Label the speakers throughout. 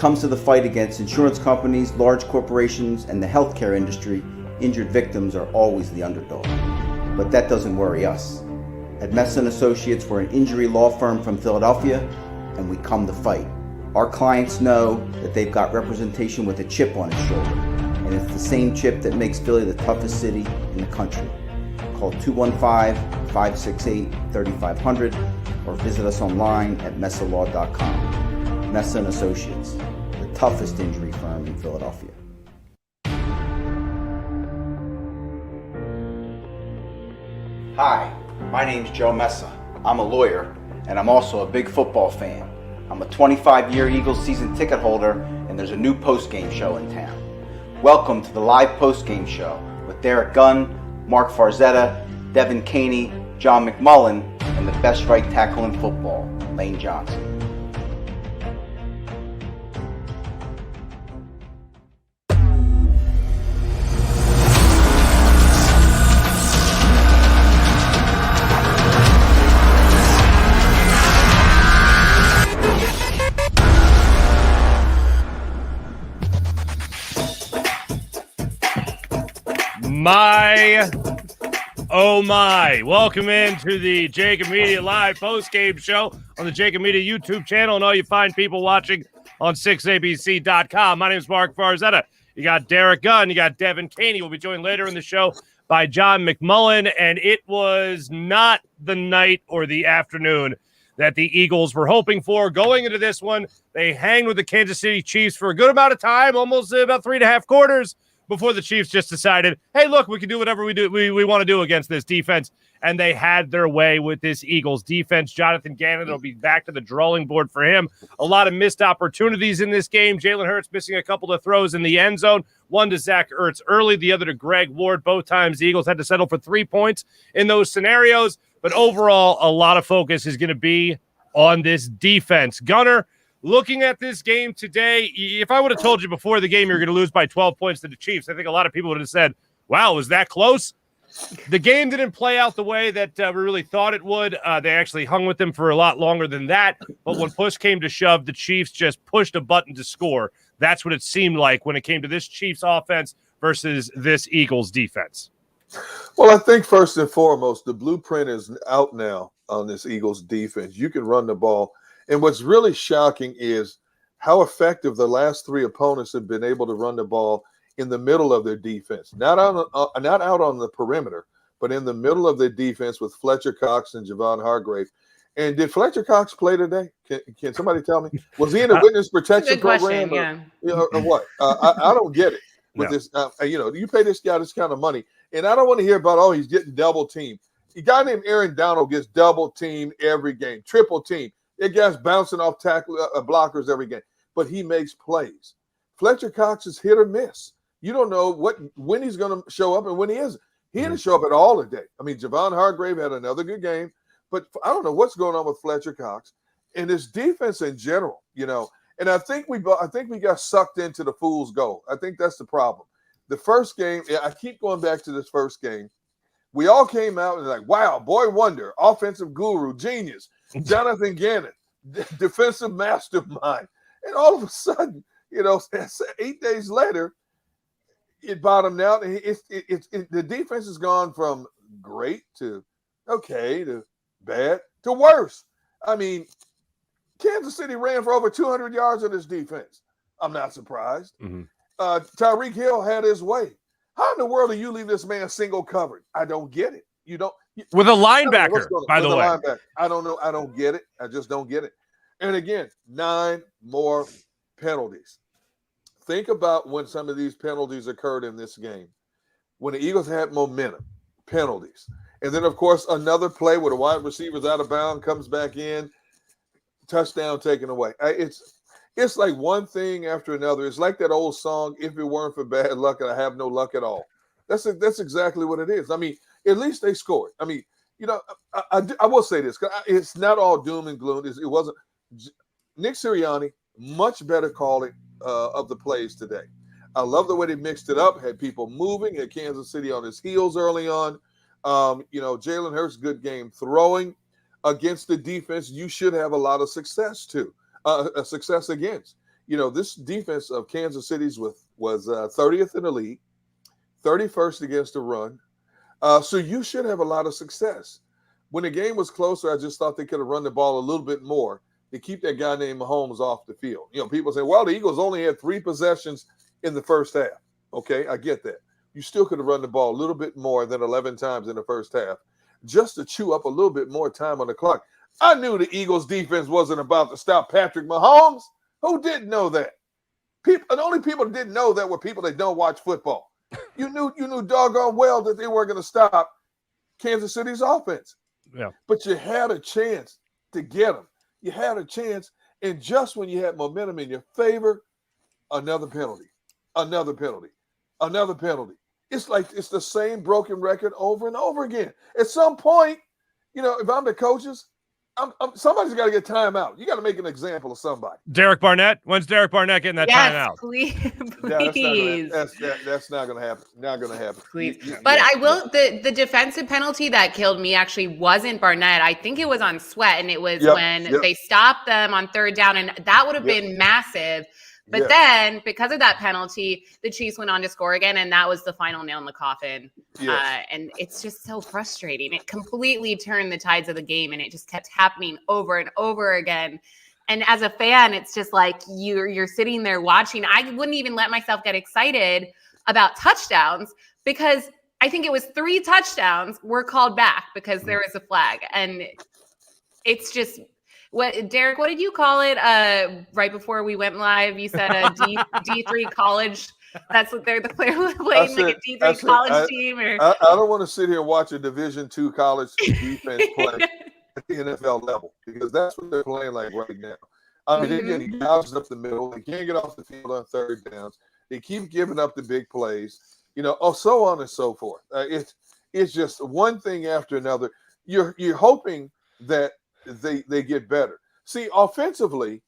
Speaker 1: comes to the fight against insurance companies, large corporations, and the healthcare industry, injured victims are always the underdog. But that doesn't worry us. At Messa & Associates, we're an injury law firm from Philadelphia, and we come to fight. Our clients know that they've got representation with a chip on its shoulder, and it's the same chip that makes Philly the toughest city in the country. Call 215-568-3500 or visit us online at messalaw.com. Messa & Associates, the toughest injury firm in Philadelphia. Hi, my name's Joe Messa. I'm a lawyer, and I'm also a big football fan. I'm a 25-year Eagles season ticket holder, and there's a new postgame show in town. Welcome to the live postgame show with Derek Gunn, Mark Farzetta, Devin Caney, John McMullen, and the best right tackle in football, Lane Johnson.
Speaker 2: Oh my, welcome into the JAKIB Media Live post-game show on the JAKIB Media YouTube channel and all you fine people watching on 6abc.com. My name is Mark Farzetta. You got Derek Gunn, you got Devin Caney. We'll be joined later in the show by John McMullen, and it was not the night or the afternoon that the Eagles were hoping for. Going into this one, they hanged with the Kansas City Chiefs for a good amount of time, almost about 3.5 quarters, before the Chiefs just decided, hey, look, we can do whatever we want to do against this defense. And they had their way with this Eagles defense. Jonathan Gannon will be back to the drawing board for him. A lot of missed opportunities in this game. Jalen Hurts missing a couple of throws in the end zone. One to Zach Ertz early, the other to Greg Ward. Both times the Eagles had to settle for 3 points in those scenarios. But overall, a lot of focus is going to be on this defense. Gunner, looking at this game today, if I would have told you before the game you're going to lose by 12 points to the Chiefs, I think a lot of people would have said, wow, was that close? The game didn't play out the way that we really thought it would. They actually hung with them for a lot longer than that. But when push came to shove, the Chiefs just pushed a button to score. That's what it seemed like when it came to this Chiefs offense versus this Eagles defense.
Speaker 3: Well, I think first and foremost, the blueprint is out now on this Eagles defense. You can run the ball. And what's really shocking is how effective the last three opponents have been able to run the ball in the middle of their defense. Not out on the perimeter, but in the middle of their defense with Fletcher Cox and Javon Hargrave. And did Fletcher Cox play today? Can somebody tell me? Was he in a witness protection program? Or what? I don't get it. With this, you pay this guy this kind of money, and I don't want to hear about, he's getting double teamed. A guy named Aaron Donald gets double teamed every game, triple teamed. That guy's bouncing off tackle blockers every game, but he makes plays. Fletcher Cox is hit or miss. You don't know when he's going to show up and when he isn't. He didn't show up at all today. I mean, Javon Hargrave had another good game, but I don't know what's going on with Fletcher Cox and his defense in general. And I think we got sucked into the fool's goal. I think that's the problem. The first game, I keep going back to this first game. We all came out and like, wow, boy wonder, offensive guru, genius. Jonathan Gannon, defensive mastermind. And all of a sudden, 8 days later, it bottomed out. And the defense has gone from great to okay to bad to worse. I mean, Kansas City ran for over 200 yards on this defense. I'm not surprised. Mm-hmm. Tyreek Hill had his way. How in the world do you leave this man single covered? I don't get it. You don't.
Speaker 2: With a linebacker, by the way.
Speaker 3: Linebacker. I don't know. I don't get it. I just don't get it. And again, 9 more penalties. Think about when some of these penalties occurred in this game. When the Eagles had momentum, penalties. And then, of course, another play where the wide receiver's out of bounds, comes back in, touchdown taken away. It's like one thing after another. It's like that old song, if it weren't for bad luck, I have no luck at all. That's exactly what it is. I mean, at least they scored. I mean, I will say this. It's not all doom and gloom. It wasn't. Nick Sirianni, much better calling of the plays today. I love the way they mixed it up, had people moving, had Kansas City on his heels early on. Jalen Hurts, good game throwing against the defense you should have a lot of success against. this defense of Kansas City's was 30th in the league, 31st against the run. So you should have a lot of success. When the game was closer, I just thought they could have run the ball a little bit more to keep that guy named Mahomes off the field. People say, well, the Eagles only had 3 possessions in the first half. Okay, I get that. You still could have run the ball a little bit more than 11 times in the first half just to chew up a little bit more time on the clock. I knew the Eagles defense wasn't about to stop Patrick Mahomes. Who didn't know that? The only people that didn't know that were people that don't watch football. You knew doggone well that they weren't going to stop Kansas City's offense.
Speaker 2: Yeah.
Speaker 3: But you had a chance to get them. You had a chance, and just when you had momentum in your favor, another penalty. It's like it's the same broken record over and over again. At some point, if I'm the coaches, somebody's got to get timeout. You got to make an example of somebody.
Speaker 2: Derek Barnett. When's Derek Barnett getting that timeout?
Speaker 4: Please.
Speaker 3: That's not going to happen. Not going to happen.
Speaker 4: Please. But I will. The defensive penalty that killed me actually wasn't Barnett. I think it was on Sweat, and it was when they stopped them on 3rd down, and that would have been massive. But then, because of that penalty, the Chiefs went on to score again, and that was the final nail in the coffin. Yes. And it's just so frustrating. It completely turned the tides of the game, and it just kept happening over and over again. And as a fan, it's just like you're sitting there watching. I wouldn't even let myself get excited about touchdowns because I think it was 3 touchdowns were called back because there was a flag. And it's just – Derek, what did you call it right before we went live? You said a D3 college. That's what they're playing like a D3 college team. Or
Speaker 3: I don't want to sit here and watch a Division II college defense play at the NFL level because that's what they're playing like right now. I mean, they're getting gouged up the middle. They can't get off the field on 3rd downs. They keep giving up the big plays. So on and so forth. It's just one thing after another. You're hoping that they get better. See, offensively,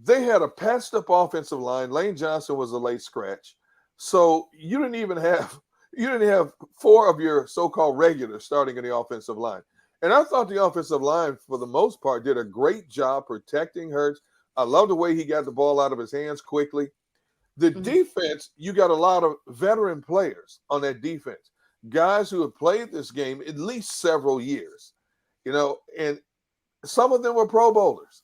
Speaker 3: they had a patched up offensive line. Lane Johnson was a late scratch. So you didn't have 4 of your so-called regulars starting in the offensive line. And I thought the offensive line, for the most part, did a great job protecting Hurts. I love the way he got the ball out of his hands quickly. The defense, you got a lot of veteran players on that defense, guys who have played this game at least several years, and some of them were Pro Bowlers.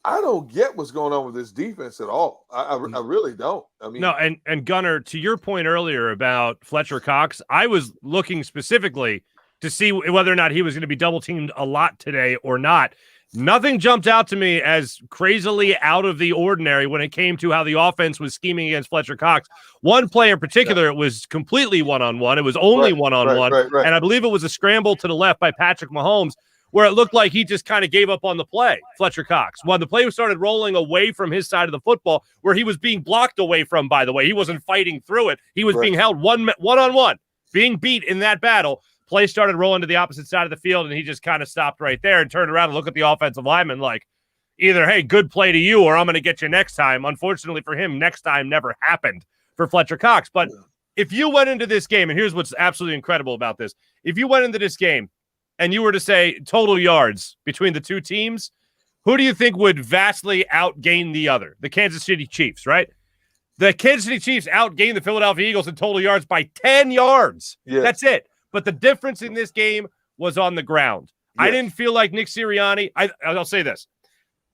Speaker 3: I don't get what's going on with this defense at all. I really don't. I mean,
Speaker 2: no, and Gunnar, to your point earlier about Fletcher Cox, I was looking specifically to see whether or not he was going to be double teamed a lot today or not. Nothing jumped out to me as crazily out of the ordinary when it came to how the offense was scheming against Fletcher Cox. One play in particular, it was completely one-on-one. It was only one-on-one, and I believe it was a scramble to the left by Patrick Mahomes, where it looked like he just kind of gave up on the play, Fletcher Cox. When the play started rolling away from his side of the football, where he was being blocked away from, by the way. He wasn't fighting through it. He was being held one-on-one, being beat in that battle. Play started rolling to the opposite side of the field, and he just kind of stopped right there and turned around and looked at the offensive lineman like, either, hey, good play to you, or I'm going to get you next time. Unfortunately for him, next time never happened for Fletcher Cox. But if you went into this game, and here's what's absolutely incredible about this, if you went into this game and you were to say total yards between the two teams, who do you think would vastly outgain the other? The Kansas City Chiefs, right? The Kansas City Chiefs outgained the Philadelphia Eagles in total yards by 10 yards. Yes. That's it. But the difference in this game was on the ground. Yes. I didn't feel like Nick Sirianni. I'll say this.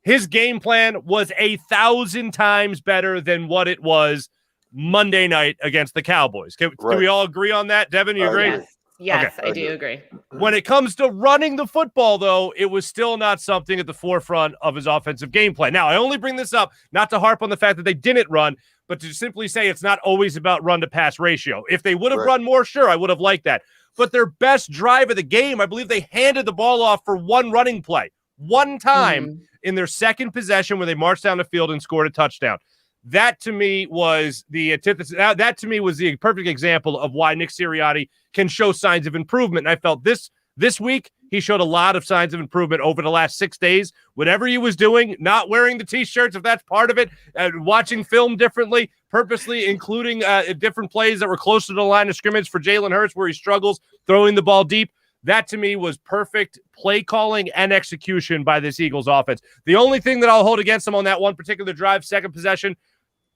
Speaker 2: His game plan was 1,000 times better than what it was Monday night against the Cowboys. Can we all agree on that? Devin, you agree?
Speaker 4: Yes,
Speaker 2: okay.
Speaker 4: I do agree.
Speaker 2: When it comes to running the football, though, it was still not something at the forefront of his offensive game plan. Now, I only bring this up not to harp on the fact that they didn't run, but to simply say it's not always about run-to-pass ratio. If they would have run more, sure, I would have liked that. But their best drive of the game, I believe they handed the ball off for one running play. One time in their second possession where they marched down the field and scored a touchdown. That to me was the antithesis. That to me was the perfect example of why Nick Sirianni can show signs of improvement. And I felt this week he showed a lot of signs of improvement over the last 6 days. Whatever he was doing, not wearing the T-shirts, if that's part of it, watching film differently, purposely including different plays that were closer to the line of scrimmage for Jalen Hurts where he struggles throwing the ball deep. That to me was perfect play calling and execution by this Eagles offense. The only thing that I'll hold against them on that one particular drive, second possession,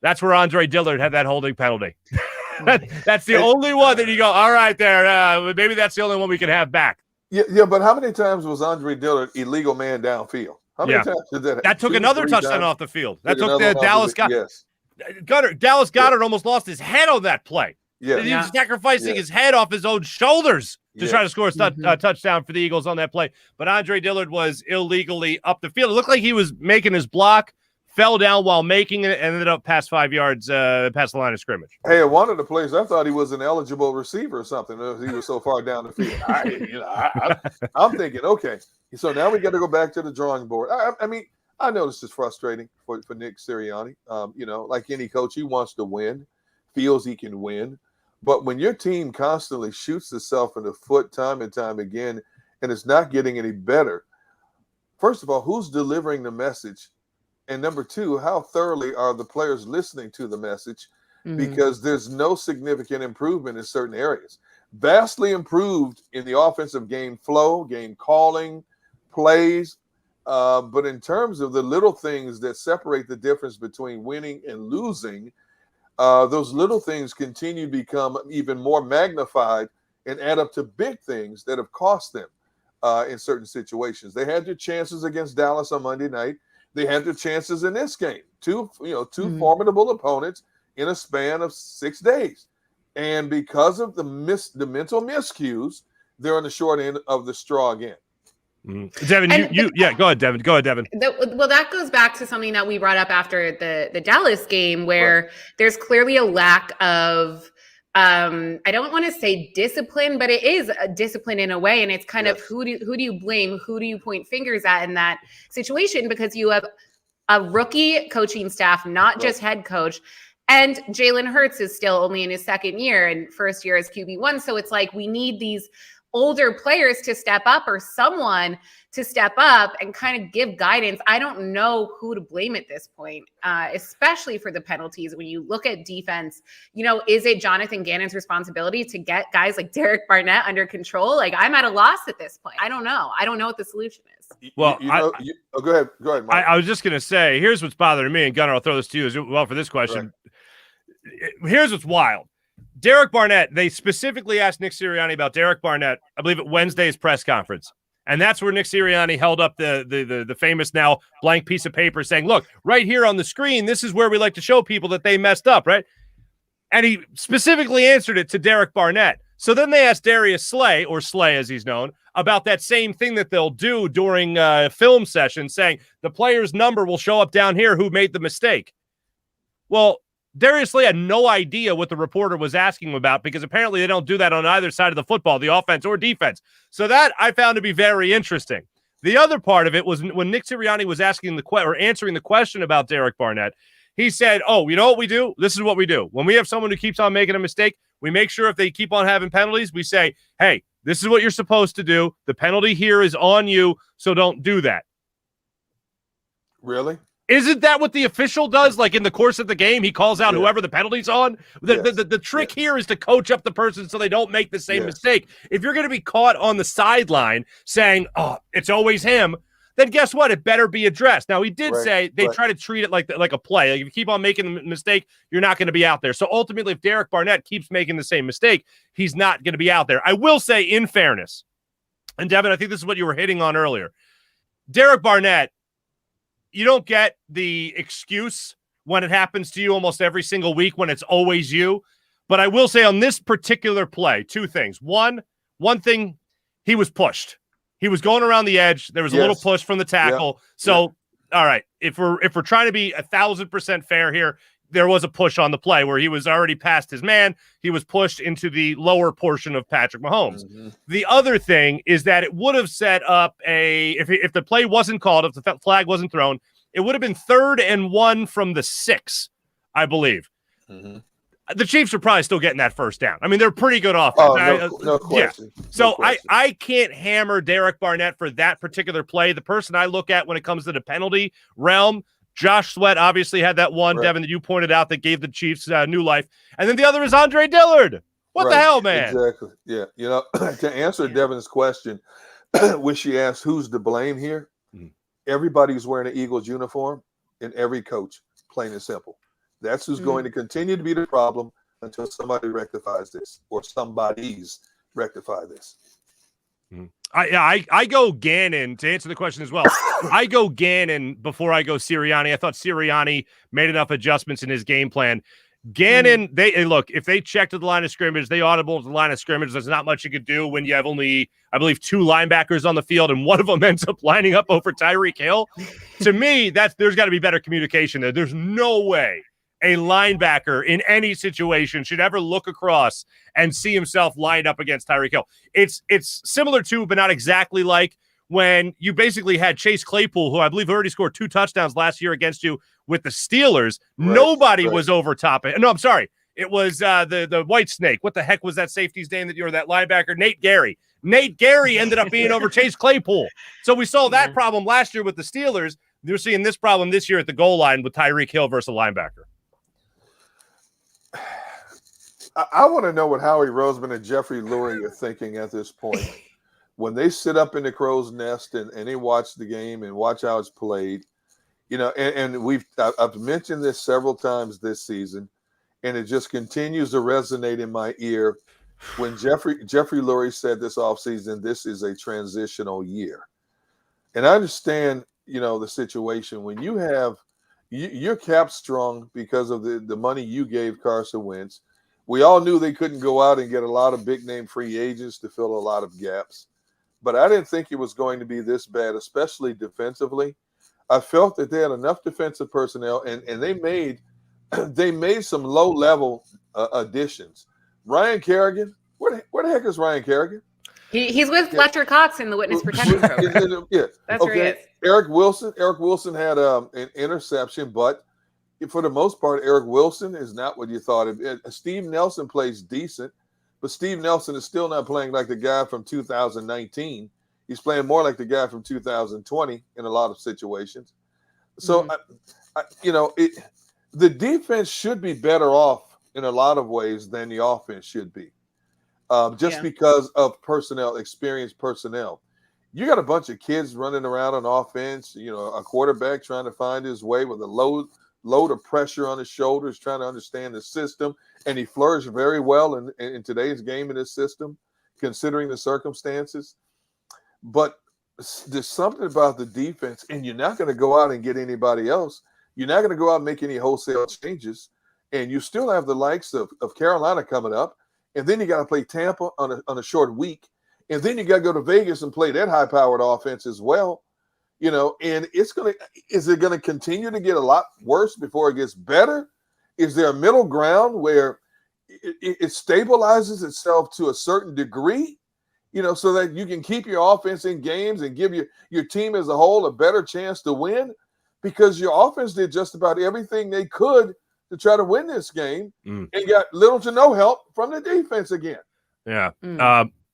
Speaker 2: that's where Andre Dillard had that holding penalty. That's the only one that you go, all right, there. Maybe that's the only one we can have back.
Speaker 3: Yeah, but how many times was Andre Dillard illegal man downfield? How many times did that?
Speaker 2: That took another touchdown off the field. That took the Dallas Goddard.
Speaker 3: Yes.
Speaker 2: Dallas Goddard almost lost his head on that play.
Speaker 3: Yeah.
Speaker 2: He was sacrificing his head off his own shoulders to try to score a touchdown for the Eagles on that play. But Andre Dillard was illegally up the field. It looked like he was making his block, fell down while making it, and ended up past 5 yards past the line of scrimmage.
Speaker 3: Hey, at one of the plays, I thought he was an eligible receiver or something. He was so far down the field. I'm thinking, okay, so now we got to go back to the drawing board. I mean, I know this is frustrating for Nick Sirianni. Like any coach, he wants to win, feels he can win. But when your team constantly shoots itself in the foot time and time again, and it's not getting any better, first of all, who's delivering the message? And number two, how thoroughly are the players listening to the message? Because there's no significant improvement in certain areas. Vastly improved in the offensive game flow, game calling, plays. But in terms of the little things that separate the difference between winning and losing, those little things continue to become even more magnified and add up to big things that have cost them in certain situations. They had their chances against Dallas on Monday night. They had their chances in this game. Two formidable opponents in a span of 6 days. And because of the mental miscues, they're on the short end of the straw again.
Speaker 2: Devin, go ahead, Devin. Go ahead, Devin.
Speaker 4: Well, that goes back to something that we brought up after the Dallas game, where there's clearly a lack of, I don't want to say discipline, but it is a discipline in a way. And it's kind of who do you blame? Who do you point fingers at in that situation? Because you have a rookie coaching staff, not just head coach. And Jalen Hurts is still only in his second year and first year as QB1. So it's like we need these older players to step up or someone to step up and kind of give guidance. I don't know who to blame at this point, especially for the penalties. When you look at defense, is it Jonathan Gannon's responsibility to get guys like Derek Barnett under control? Like, I'm at a loss at this point. I don't know. I don't know what the solution is.
Speaker 2: Well,
Speaker 3: go ahead. Go ahead, Mike.
Speaker 2: I was just going to say, here's what's bothering me, and Gunnar, I'll throw this to you as well for this question. Right. Here's what's wild. Derek Barnett, they specifically asked Nick Sirianni about Derek Barnett, I believe at Wednesday's press conference. And that's where Nick Sirianni held up the famous now blank piece of paper saying, look, right here on the screen, this is where we like to show people that they messed up, right? And he specifically answered it to Derek Barnett. So then they asked Darius Slay, or Slay as he's known, about that same thing that they'll do during film sessions, saying the player's number will show up down here who made the mistake. Well, Darius Slay had no idea what the reporter was asking him about, because apparently they don't do that on either side of the football, the offense or defense. So that I found to be very interesting. The other part of it was when Nick Sirianni was asking answering the question about Derek Barnett, he said, oh, you know what we do? This is what we do. When we have someone who keeps on making a mistake, we make sure if they keep on having penalties, we say, hey, this is what you're supposed to do. The penalty here is on you, so don't do that.
Speaker 3: Really?
Speaker 2: Isn't that what the official does? Like in the course of the game, he calls out whoever the penalty's on. The trick here is to coach up the person so they don't make the same mistake. If you're going to be caught on the sideline saying, oh, it's always him, then guess what? It better be addressed. Now, he did say they try to treat it like a play. Like if you keep on making the mistake, you're not going to be out there. So ultimately, if Derek Barnett keeps making the same mistake, he's not going to be out there. I will say, in fairness, and Devin, I think this is what you were hitting on earlier. Derek Barnett, you don't get the excuse when it happens to you almost every single week when it's always you. But I will say on this particular play, two things. One thing, he was pushed. He was going around the edge. There was a little push from the tackle. So, all right, if we're trying to be 1,000% fair here, there was a push on the play where he was already past his man. He was pushed into the lower portion of Patrick Mahomes. Mm-hmm. The other thing is that it would have set up if the play wasn't called, if the flag wasn't thrown, it would have been 3rd and 1 from the 6, I believe. Mm-hmm. The Chiefs are probably still getting that first down. I mean, they're pretty good offense.
Speaker 3: No question.
Speaker 2: Yeah. So
Speaker 3: no question.
Speaker 2: I can't hammer Derek Barnett for that particular play. The person I look at when it comes to the penalty realm, Josh Sweat obviously had that one, Devin, that you pointed out that gave the Chiefs new life. And then the other is Andre Dillard. What the hell, man?
Speaker 3: Exactly. Yeah. You know, to answer Devin's question, when she asked who's to blame here, everybody's wearing an Eagles uniform and every coach, plain and simple. That's who's going to continue to be the problem until somebody rectifies this or somebody's rectify this.
Speaker 2: I go Gannon to answer the question as well. I go Gannon before I go Sirianni. I thought Sirianni made enough adjustments in his game plan. Gannon, look, if they check to the line of scrimmage, they audible to the line of scrimmage. There's not much you could do when you have only, I believe, 2 linebackers on the field, and one of them ends up lining up over Tyreek Hill. To me, there's got to be better communication there. There's no way a linebacker in any situation should ever look across and see himself lined up against Tyreek Hill. It's similar to, but not exactly like, when you basically had Chase Claypool, who I believe already scored 2 touchdowns last year against you with the Steelers. Nobody was over top it. No, I'm sorry. It was the White Snake. What the heck was that safety's name that linebacker? Nate Gary. Nate Gary ended up being over Chase Claypool. So we saw that problem last year with the Steelers. They're seeing this problem this year at the goal line with Tyreek Hill versus a linebacker.
Speaker 3: I want to know what Howie Roseman and Jeffrey Lurie are thinking at this point. When they sit up in the crow's nest and they watch the game and watch how it's played, you know, and I've mentioned this several times this season, and it just continues to resonate in my ear. When Jeffrey Lurie said this offseason, this is a transitional year. And I understand, you know, the situation when you have you're cap strong because of the money you gave Carson Wentz. We all knew they couldn't go out and get a lot of big name free agents to fill a lot of gaps. But I didn't think it was going to be this bad, especially defensively. I felt that they had enough defensive personnel, and they made some low-level additions. Ryan Kerrigan, where the heck is Ryan Kerrigan?
Speaker 4: He's with Fletcher Cox in the Witness Protection Program. That's where he is.
Speaker 3: Eric Wilson had an interception, but for the most part, Eric Wilson is not what you thought. Steve Nelson plays decent. But Steve Nelson is still not playing like the guy from 2019. He's playing more like the guy from 2020 in a lot of situations. So, the defense should be better off in a lot of ways than the offense should be, because of personnel, experienced personnel. You got a bunch of kids running around on offense, you know, a quarterback trying to find his way with a load of pressure on his shoulders, trying to understand the system. And he flourished very well in today's game in this system, considering the circumstances. But there's something about the defense, and you're not going to go out and get anybody else. You're not going to go out and make any wholesale changes. And you still have the likes of Carolina coming up. And then you got to play Tampa on a short week. And then you got to go to Vegas and play that high-powered offense as well. You know, and is it going to continue to get a lot worse before it gets better? Is there a middle ground where it stabilizes itself to a certain degree, you know, so that you can keep your offense in games and give your team as a whole a better chance to win? Because your offense did just about everything they could to try to win this game and got little to no help from the defense again.
Speaker 2: Yeah.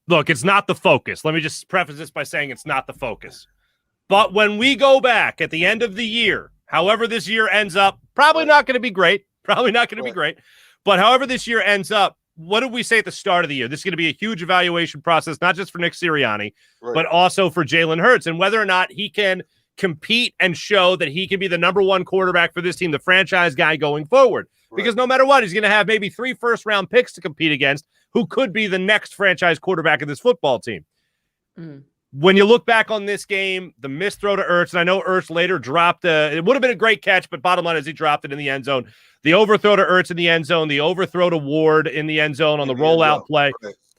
Speaker 2: Look, it's not the focus. Let me just preface this by saying it's not the focus. But when we go back at the end of the year, however this year ends up, probably not going to be great. But however this year ends up, what did we say at the start of the year? This is going to be a huge evaluation process, not just for Nick Sirianni, but also for Jalen Hurts, and whether or not he can compete and show that he can be the number 1 quarterback for this team, the franchise guy going forward. Because no matter what, he's going to have maybe 3 first-round picks to compete against who could be the next franchise quarterback of this football team. When you look back on this game, the missed throw to Ertz, and I know Ertz later dropped it would have been a great catch, but bottom line is he dropped it in the end zone. The overthrow to Ertz in the end zone, the overthrow to Ward in the end zone on the rollout play.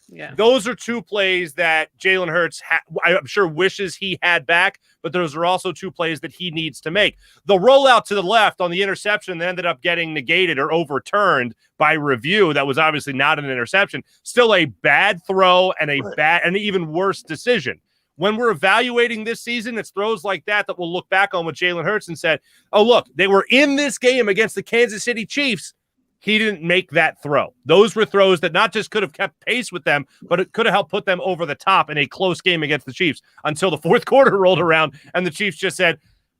Speaker 4: Yeah.
Speaker 2: Those are 2 plays that Jalen Hurts, I'm sure, wishes he had back, but those are also 2 plays that he needs to make. The rollout to the left on the interception that ended up getting negated or overturned by review, that was obviously not an interception, still a bad throw and an even worse decision. When we're evaluating this season, it's throws like that we'll look back on with Jalen Hurts and said, oh, look, they were in this game against the Kansas City Chiefs. He didn't make that throw. Those were throws that not just could have kept pace with them, but it could have helped put them over the top in a close game against the Chiefs until the fourth quarter rolled around and the Chiefs just said,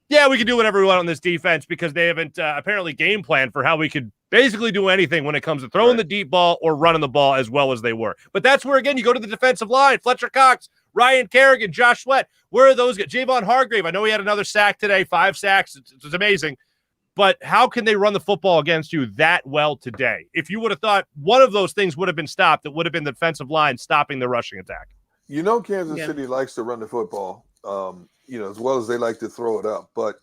Speaker 2: yeah, we can do whatever we want on this defense because they haven't apparently game planned for how we could basically do anything when it comes to throwing the deep ball or running the ball as well as they were. But that's where, again, you go to the defensive line. Fletcher Cox, Ryan Kerrigan, Josh Sweat. Where are those guys? Javon Hargrave. I know he had another sack today, 5 sacks. It's amazing. But how can they run the football against you that well today? If you would have thought one of those things would have been stopped, it would have been the defensive line stopping the rushing attack.
Speaker 3: You know, Kansas City likes to run the football, as well as they like to throw it up. But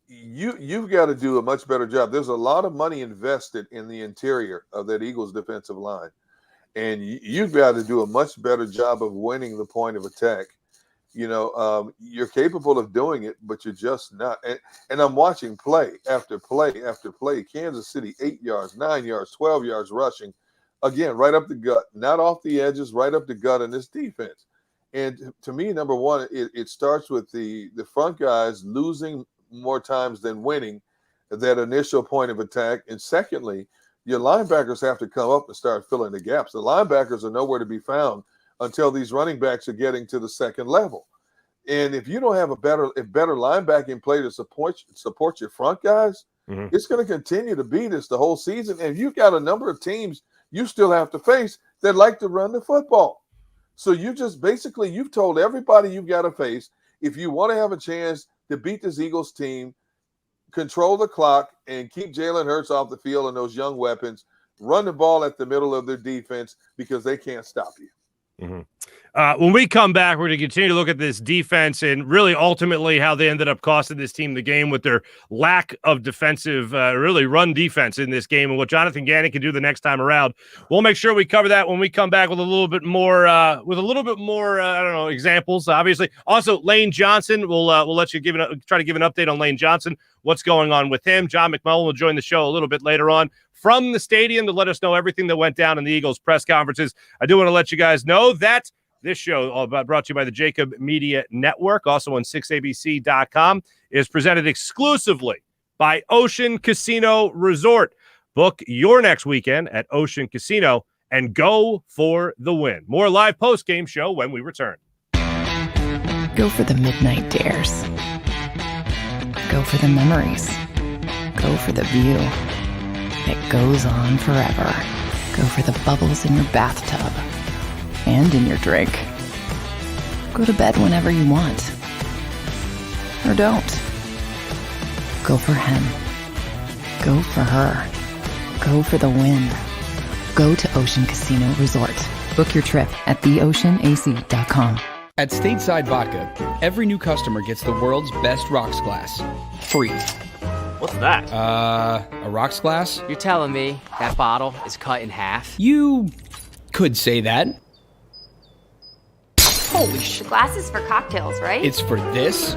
Speaker 3: you've got to do a much better job. There's a lot of money invested in the interior of that Eagles defensive line. And you've got to do a much better job of winning the point of attack. You're capable of doing it, but you're just not. And I'm watching play after play after play. Kansas City, 8 yards, 9 yards, 12 yards rushing. Again, right up the gut, not off the edges, right up the gut in this defense. And to me, number one, it starts with the front guys losing more times than winning that initial point of attack. And secondly, your linebackers have to come up and start filling the gaps. The linebackers are nowhere to be found until these running backs are getting to the second level. And if you don't have a better linebacking play to support your front guys, it's going to continue to be this the whole season. And you've got a number of teams you still have to face that like to run the football. So you've told everybody you've got to face, if you want to have a chance to beat this Eagles team, control the clock and keep Jalen Hurts off the field and those young weapons, run the ball at the middle of their defense because they can't stop you.
Speaker 2: When we come back, we're going to continue to look at this defense and really ultimately how they ended up costing this team the game with their lack of defensive, really run defense in this game and what Jonathan Gannon can do the next time around. We'll make sure we cover that when we come back with a little bit more, examples, obviously. Also, Lane Johnson, we'll let you try to give an update on Lane Johnson, what's going on with him. John McMullen will join the show a little bit later on from the stadium to let us know everything that went down in the Eagles press conferences. I do want to let you guys know that this show, brought to you by the JAKIB Media Network, also on 6abc.com, is presented exclusively by Ocean Casino Resort. Book your next weekend at Ocean Casino and go for the win. More live post-game show when we return.
Speaker 5: Go for the midnight dares. Go for the memories. Go for the view that goes on forever. Go for the bubbles in your bathtub and in your drink. Go to bed whenever you want. Or don't. Go for him. Go for her. Go for the win. Go to Ocean Casino Resort. Book your trip at theoceanac.com.
Speaker 6: At Stateside Vodka, every new customer gets the world's best rocks glass. Free.
Speaker 2: What's that?
Speaker 6: A rocks glass?
Speaker 7: You're telling me that bottle is cut in half?
Speaker 6: You could say that.
Speaker 7: Holy shit.
Speaker 8: The glass is for cocktails, right?
Speaker 6: It's for this,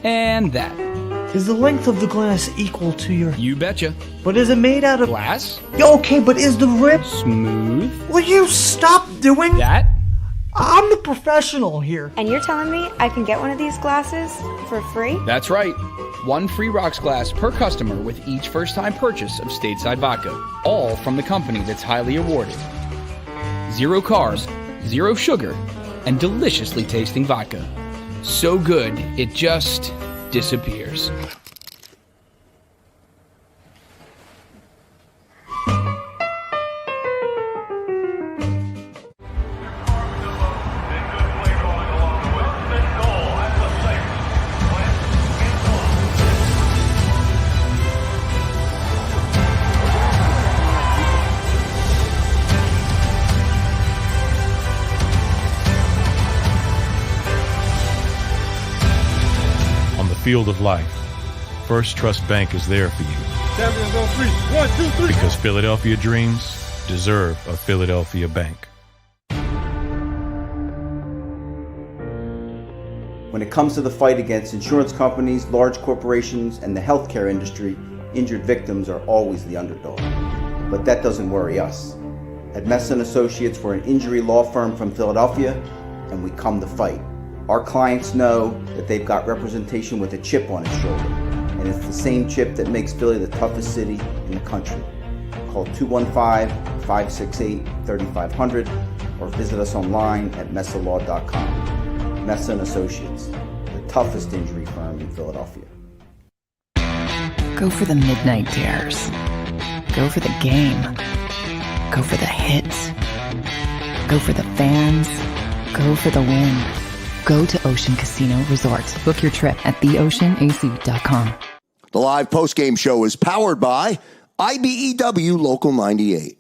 Speaker 6: and that.
Speaker 9: Is the length of the glass equal to your...
Speaker 6: You betcha.
Speaker 9: But is it made out of...
Speaker 6: Glass?
Speaker 9: Yeah, okay, but is the rip...
Speaker 6: Smooth?
Speaker 9: Will you stop doing...
Speaker 6: That?
Speaker 9: I'm the professional here.
Speaker 8: And you're telling me I can get one of these glasses for free?
Speaker 6: That's right. One free rocks glass per customer with each first-time purchase of Stateside Vodka. All from the company that's highly awarded. 0 carbs, 0 sugar, and deliciously tasting vodka. So good, it just disappears.
Speaker 10: Field of life, First Trust Bank is there for you.
Speaker 11: Champions on 3. 1, 2, 3.
Speaker 10: Because Philadelphia dreams deserve a Philadelphia bank.
Speaker 1: When it comes to the fight against insurance companies, large corporations, and the healthcare industry, injured victims are always the underdog. But that doesn't worry us. At Messon Associates, we're an injury law firm from Philadelphia, and we come to fight. Our clients know that they've got representation with a chip on its shoulder, and it's the same chip that makes Philly the toughest city in the country. Call 215-568-3500 or visit us online at messalaw.com. Messa and Associates, the toughest injury firm in Philadelphia.
Speaker 5: Go for the midnight dares. Go for the game. Go for the hits. Go for the fans. Go for the win. Go to Ocean Casino Resort. Book your trip at theoceanac.com.
Speaker 12: The live postgame show is powered by IBEW Local 98.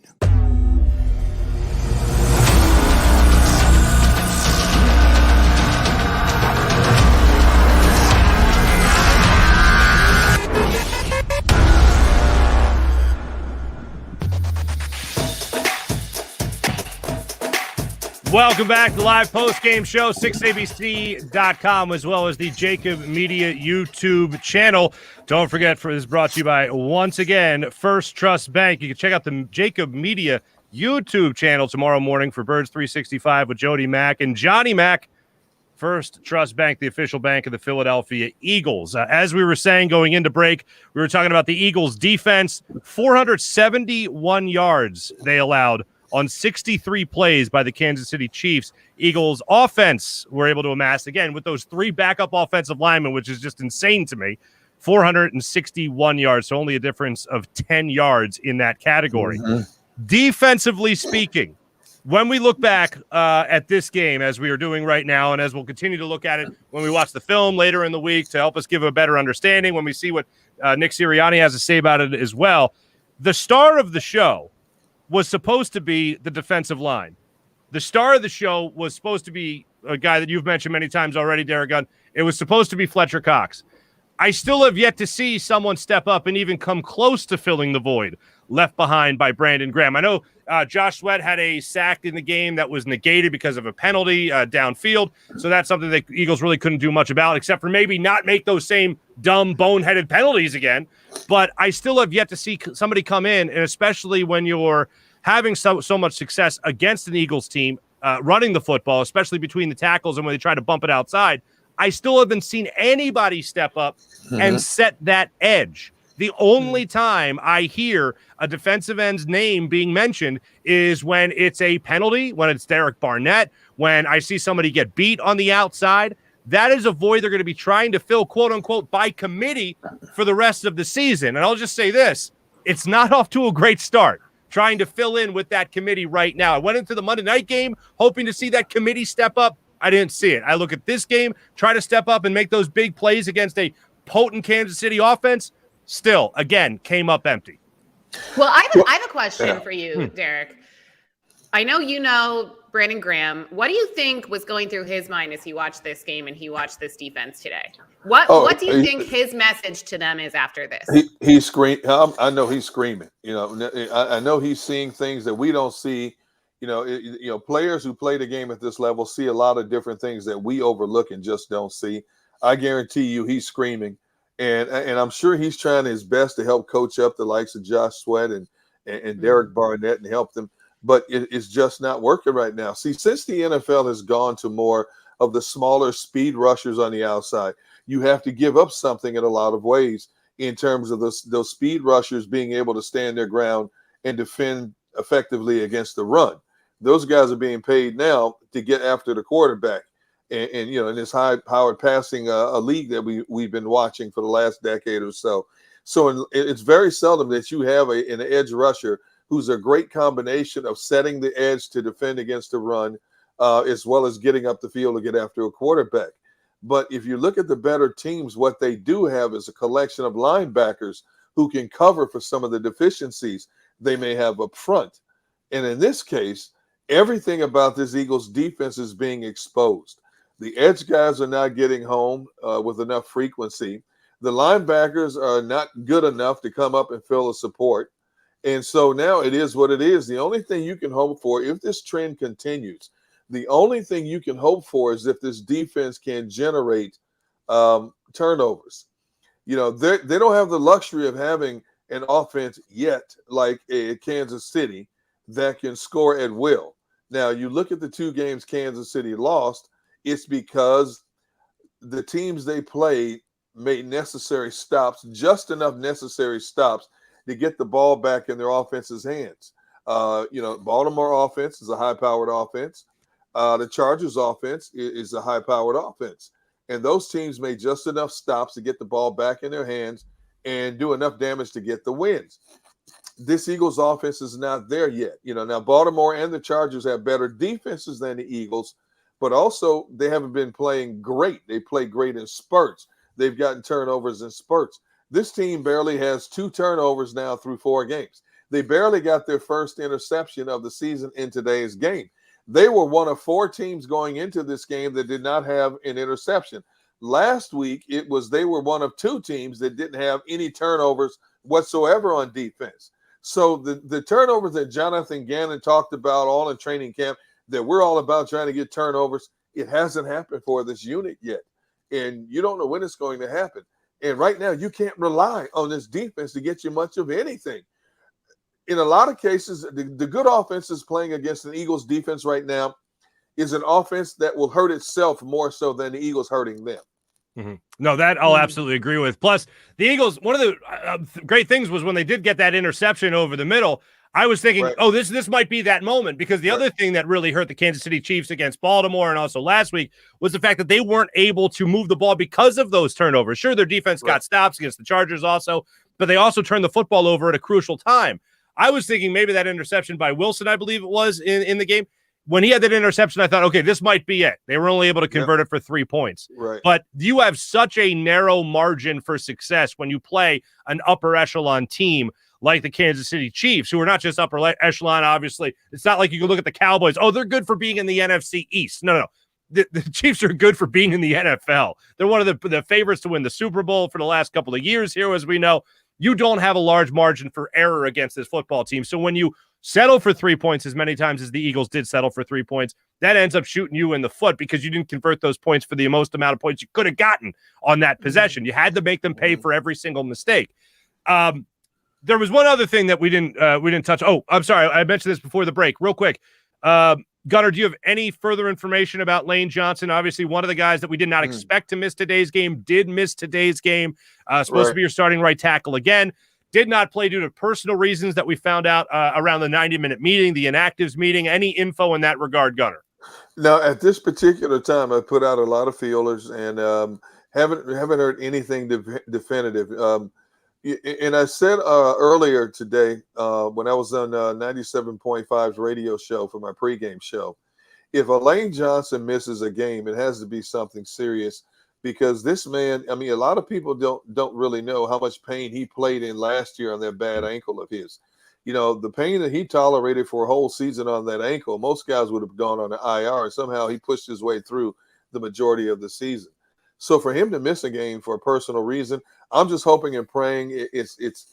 Speaker 2: Welcome back to the live post-game show, 6abc.com, as well as the JAKIB Media YouTube channel. Don't forget, this is brought to you by, once again, First Trust Bank. You can check out the JAKIB Media YouTube channel tomorrow morning for Birds 365 with Jody Mack and Johnny Mack. First Trust Bank, the official bank of the Philadelphia Eagles. As we were saying going into break, we were talking about the Eagles' defense. 471 yards they allowed on 63 plays by the Kansas City Chiefs. Eagles offense were able to amass, again, with those 3 backup offensive linemen, which is just insane to me, 461 yards, so only a difference of 10 yards in that category. Defensively speaking, when we look back at this game, as we are doing right now, and as we'll continue to look at it when we watch the film later in the week to help us give a better understanding, when we see what Nick Sirianni has to say about it as well, the star of the show was supposed to be the defensive line. The star of the show was supposed to be a guy that you've mentioned many times already, Derek Gunn. It was supposed to be Fletcher Cox. I still have yet to see someone step up and even come close to filling the void left behind by Brandon Graham. I know Josh Sweat had a sack in the game that was negated because of a penalty downfield, so that's something that Eagles really couldn't do much about, except for maybe not make those same dumb, boneheaded penalties again. But I still have yet to see somebody come in, and especially when you're having so much success against an Eagles team, running the football, especially between the tackles and when they try to bump it outside, I still haven't seen anybody step up and set that edge. The only time I hear a defensive end's name being mentioned is when it's a penalty, when it's Derek Barnett, when I see somebody get beat on the outside. That is a void they're going to be trying to fill, quote unquote, by committee for the rest of the season. And I'll just say this, it's not off to a great start trying to fill in with that committee right now. I went into the Monday night game hoping to see that committee step up. I didn't see it. I look at this game, try to step up and make those big plays against a potent Kansas City offense. Still, again, came up empty.
Speaker 4: Well, I have a question for you, Derek. I know you know Brandon Graham. What do you think was going through his mind as he watched this game and he watched this defense today? What do you think his message to them is after this?
Speaker 3: He's screaming. I know he's screaming. I know he's seeing things that we don't see. Players who play the game at this level see a lot of different things that we overlook and just don't see. I guarantee you he's screaming. And I'm sure he's trying his best to help coach up the likes of Josh Sweat and Derek Barnett and help them. But it's just not working right now. See, since the NFL has gone to more of the smaller speed rushers on the outside, you have to give up something in a lot of ways in terms of those speed rushers being able to stand their ground and defend effectively against the run. Those guys are being paid now to get after the quarterback. And in this high-powered passing a league that we've been watching for the last decade or so. So it's very seldom that you have an edge rusher who's a great combination of setting the edge to defend against the run, as well as getting up the field to get after a quarterback. But if you look at the better teams, what they do have is a collection of linebackers who can cover for some of the deficiencies they may have up front. And in this case, everything about this Eagles defense is being exposed. The edge guys are not getting home with enough frequency. The linebackers are not good enough to come up and fill a support. And so now it is what it is. The only thing you can hope for, if this trend continues, the only thing you can hope for is if this defense can generate turnovers. They don't have the luxury of having an offense yet like a Kansas City that can score at will. Now, you look at the 2 games Kansas City lost, it's because the teams they played made necessary stops, just enough necessary stops to get the ball back in their offense's hands. Baltimore offense is a high-powered offense. The Chargers offense is a high-powered offense. And those teams made just enough stops to get the ball back in their hands and do enough damage to get the wins. This Eagles offense is not there yet. Now Baltimore and the Chargers have better defenses than the Eagles, but also they haven't been playing great. They play great in spurts. They've gotten turnovers in spurts. This team barely has 2 turnovers now through 4 games. They barely got their first interception of the season in today's game. They were one of 4 teams going into this game that did not have an interception. Last week, they were one of 2 teams that didn't have any turnovers whatsoever on defense. So the turnovers that Jonathan Gannon talked about all in training camp, that we're all about trying to get turnovers, it hasn't happened for this unit yet. And you don't know when it's going to happen. And right now, you can't rely on this defense to get you much of anything. In a lot of cases, the good offenses playing against an Eagles defense right now is an offense that will hurt itself more so than the Eagles hurting them.
Speaker 2: Mm-hmm. No, that I'll absolutely agree with. Plus, the Eagles, one of the great things was when they did get that interception over the middle, I was thinking, this might be that moment, because the other thing that really hurt the Kansas City Chiefs against Baltimore and also last week was the fact that they weren't able to move the ball because of those turnovers. Sure, their defense got stops against the Chargers also, but they also turned the football over at a crucial time. I was thinking maybe that interception by Wilson, I believe it was, in the game. When he had that interception, I thought, okay, this might be it. They were only able to convert it for 3 points.
Speaker 3: Right.
Speaker 2: But you have such a narrow margin for success when you play an upper echelon team like the Kansas City Chiefs, who are not just upper echelon, obviously. It's not like you can look at the Cowboys. Oh, they're good for being in the NFC East. No. The Chiefs are good for being in the NFL. They're one of the favorites to win the Super Bowl for the last couple of years here, as we know. You don't have a large margin for error against this football team. So when you settle for 3 points as many times as the Eagles did settle for 3 points, that ends up shooting you in the foot because you didn't convert those points for the most amount of points you could have gotten on that possession. You had to make them pay for every single mistake. There was one other thing that we didn't touch. Oh, I'm sorry. I mentioned this before the break. Real quick. Gunnar, do you have any further information about Lane Johnson? Obviously, one of the guys that we did not expect to miss today's game did miss today's game. Supposed to be your starting right tackle again. Did not play due to personal reasons that we found out around the 90-minute meeting, the inactives meeting. Any info in that regard, Gunnar?
Speaker 3: Now, at this particular time, I put out a lot of feelers and haven't heard anything definitive. And I said earlier today when I was on 97.5's radio show for my pregame show, if Lane Johnson misses a game, it has to be something serious, because this man, I mean, a lot of people don't really know how much pain he played in last year on that bad ankle of his. The pain that he tolerated for a whole season on that ankle, most guys would have gone on the IR, and somehow he pushed his way through the majority of the season. So for him to miss a game for a personal reason, I'm just hoping and praying it's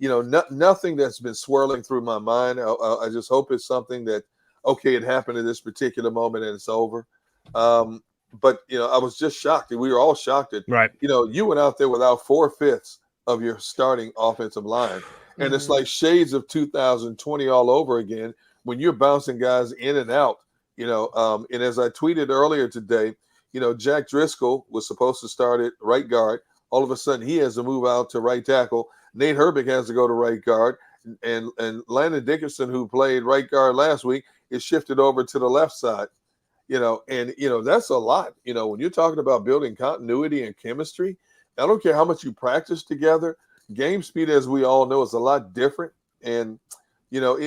Speaker 3: nothing that's been swirling through my mind. I just hope it's something that, okay, it happened at this particular moment and it's over. But I was just shocked. We were all shocked that, you went out there without 4/5 of your starting offensive line. And it's like shades of 2020 all over again when you're bouncing guys in and out, and as I tweeted earlier today, Jack Driscoll was supposed to start at right guard. All of a sudden, he has to move out to right tackle. Nate Herbig has to go to right guard. And Landon Dickerson, who played right guard last week, is shifted over to the left side. That's a lot. When you're talking about building continuity and chemistry, I don't care how much you practice together. Game speed, as we all know, is a lot different. And, and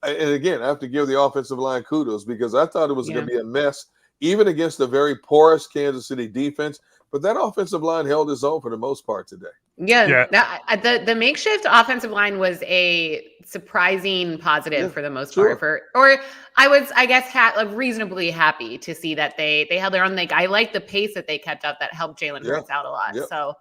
Speaker 3: again, I have to give the offensive line kudos, because I thought it was going to be a mess, even against a very porous Kansas City defense. But that offensive line held its own for the most part today.
Speaker 4: Yeah. The makeshift offensive line was a surprising positive for the most part. I was, I guess, reasonably happy to see that they held their own. Like, I like the pace that they kept up that helped Jalen Hurts out a lot. Yep. So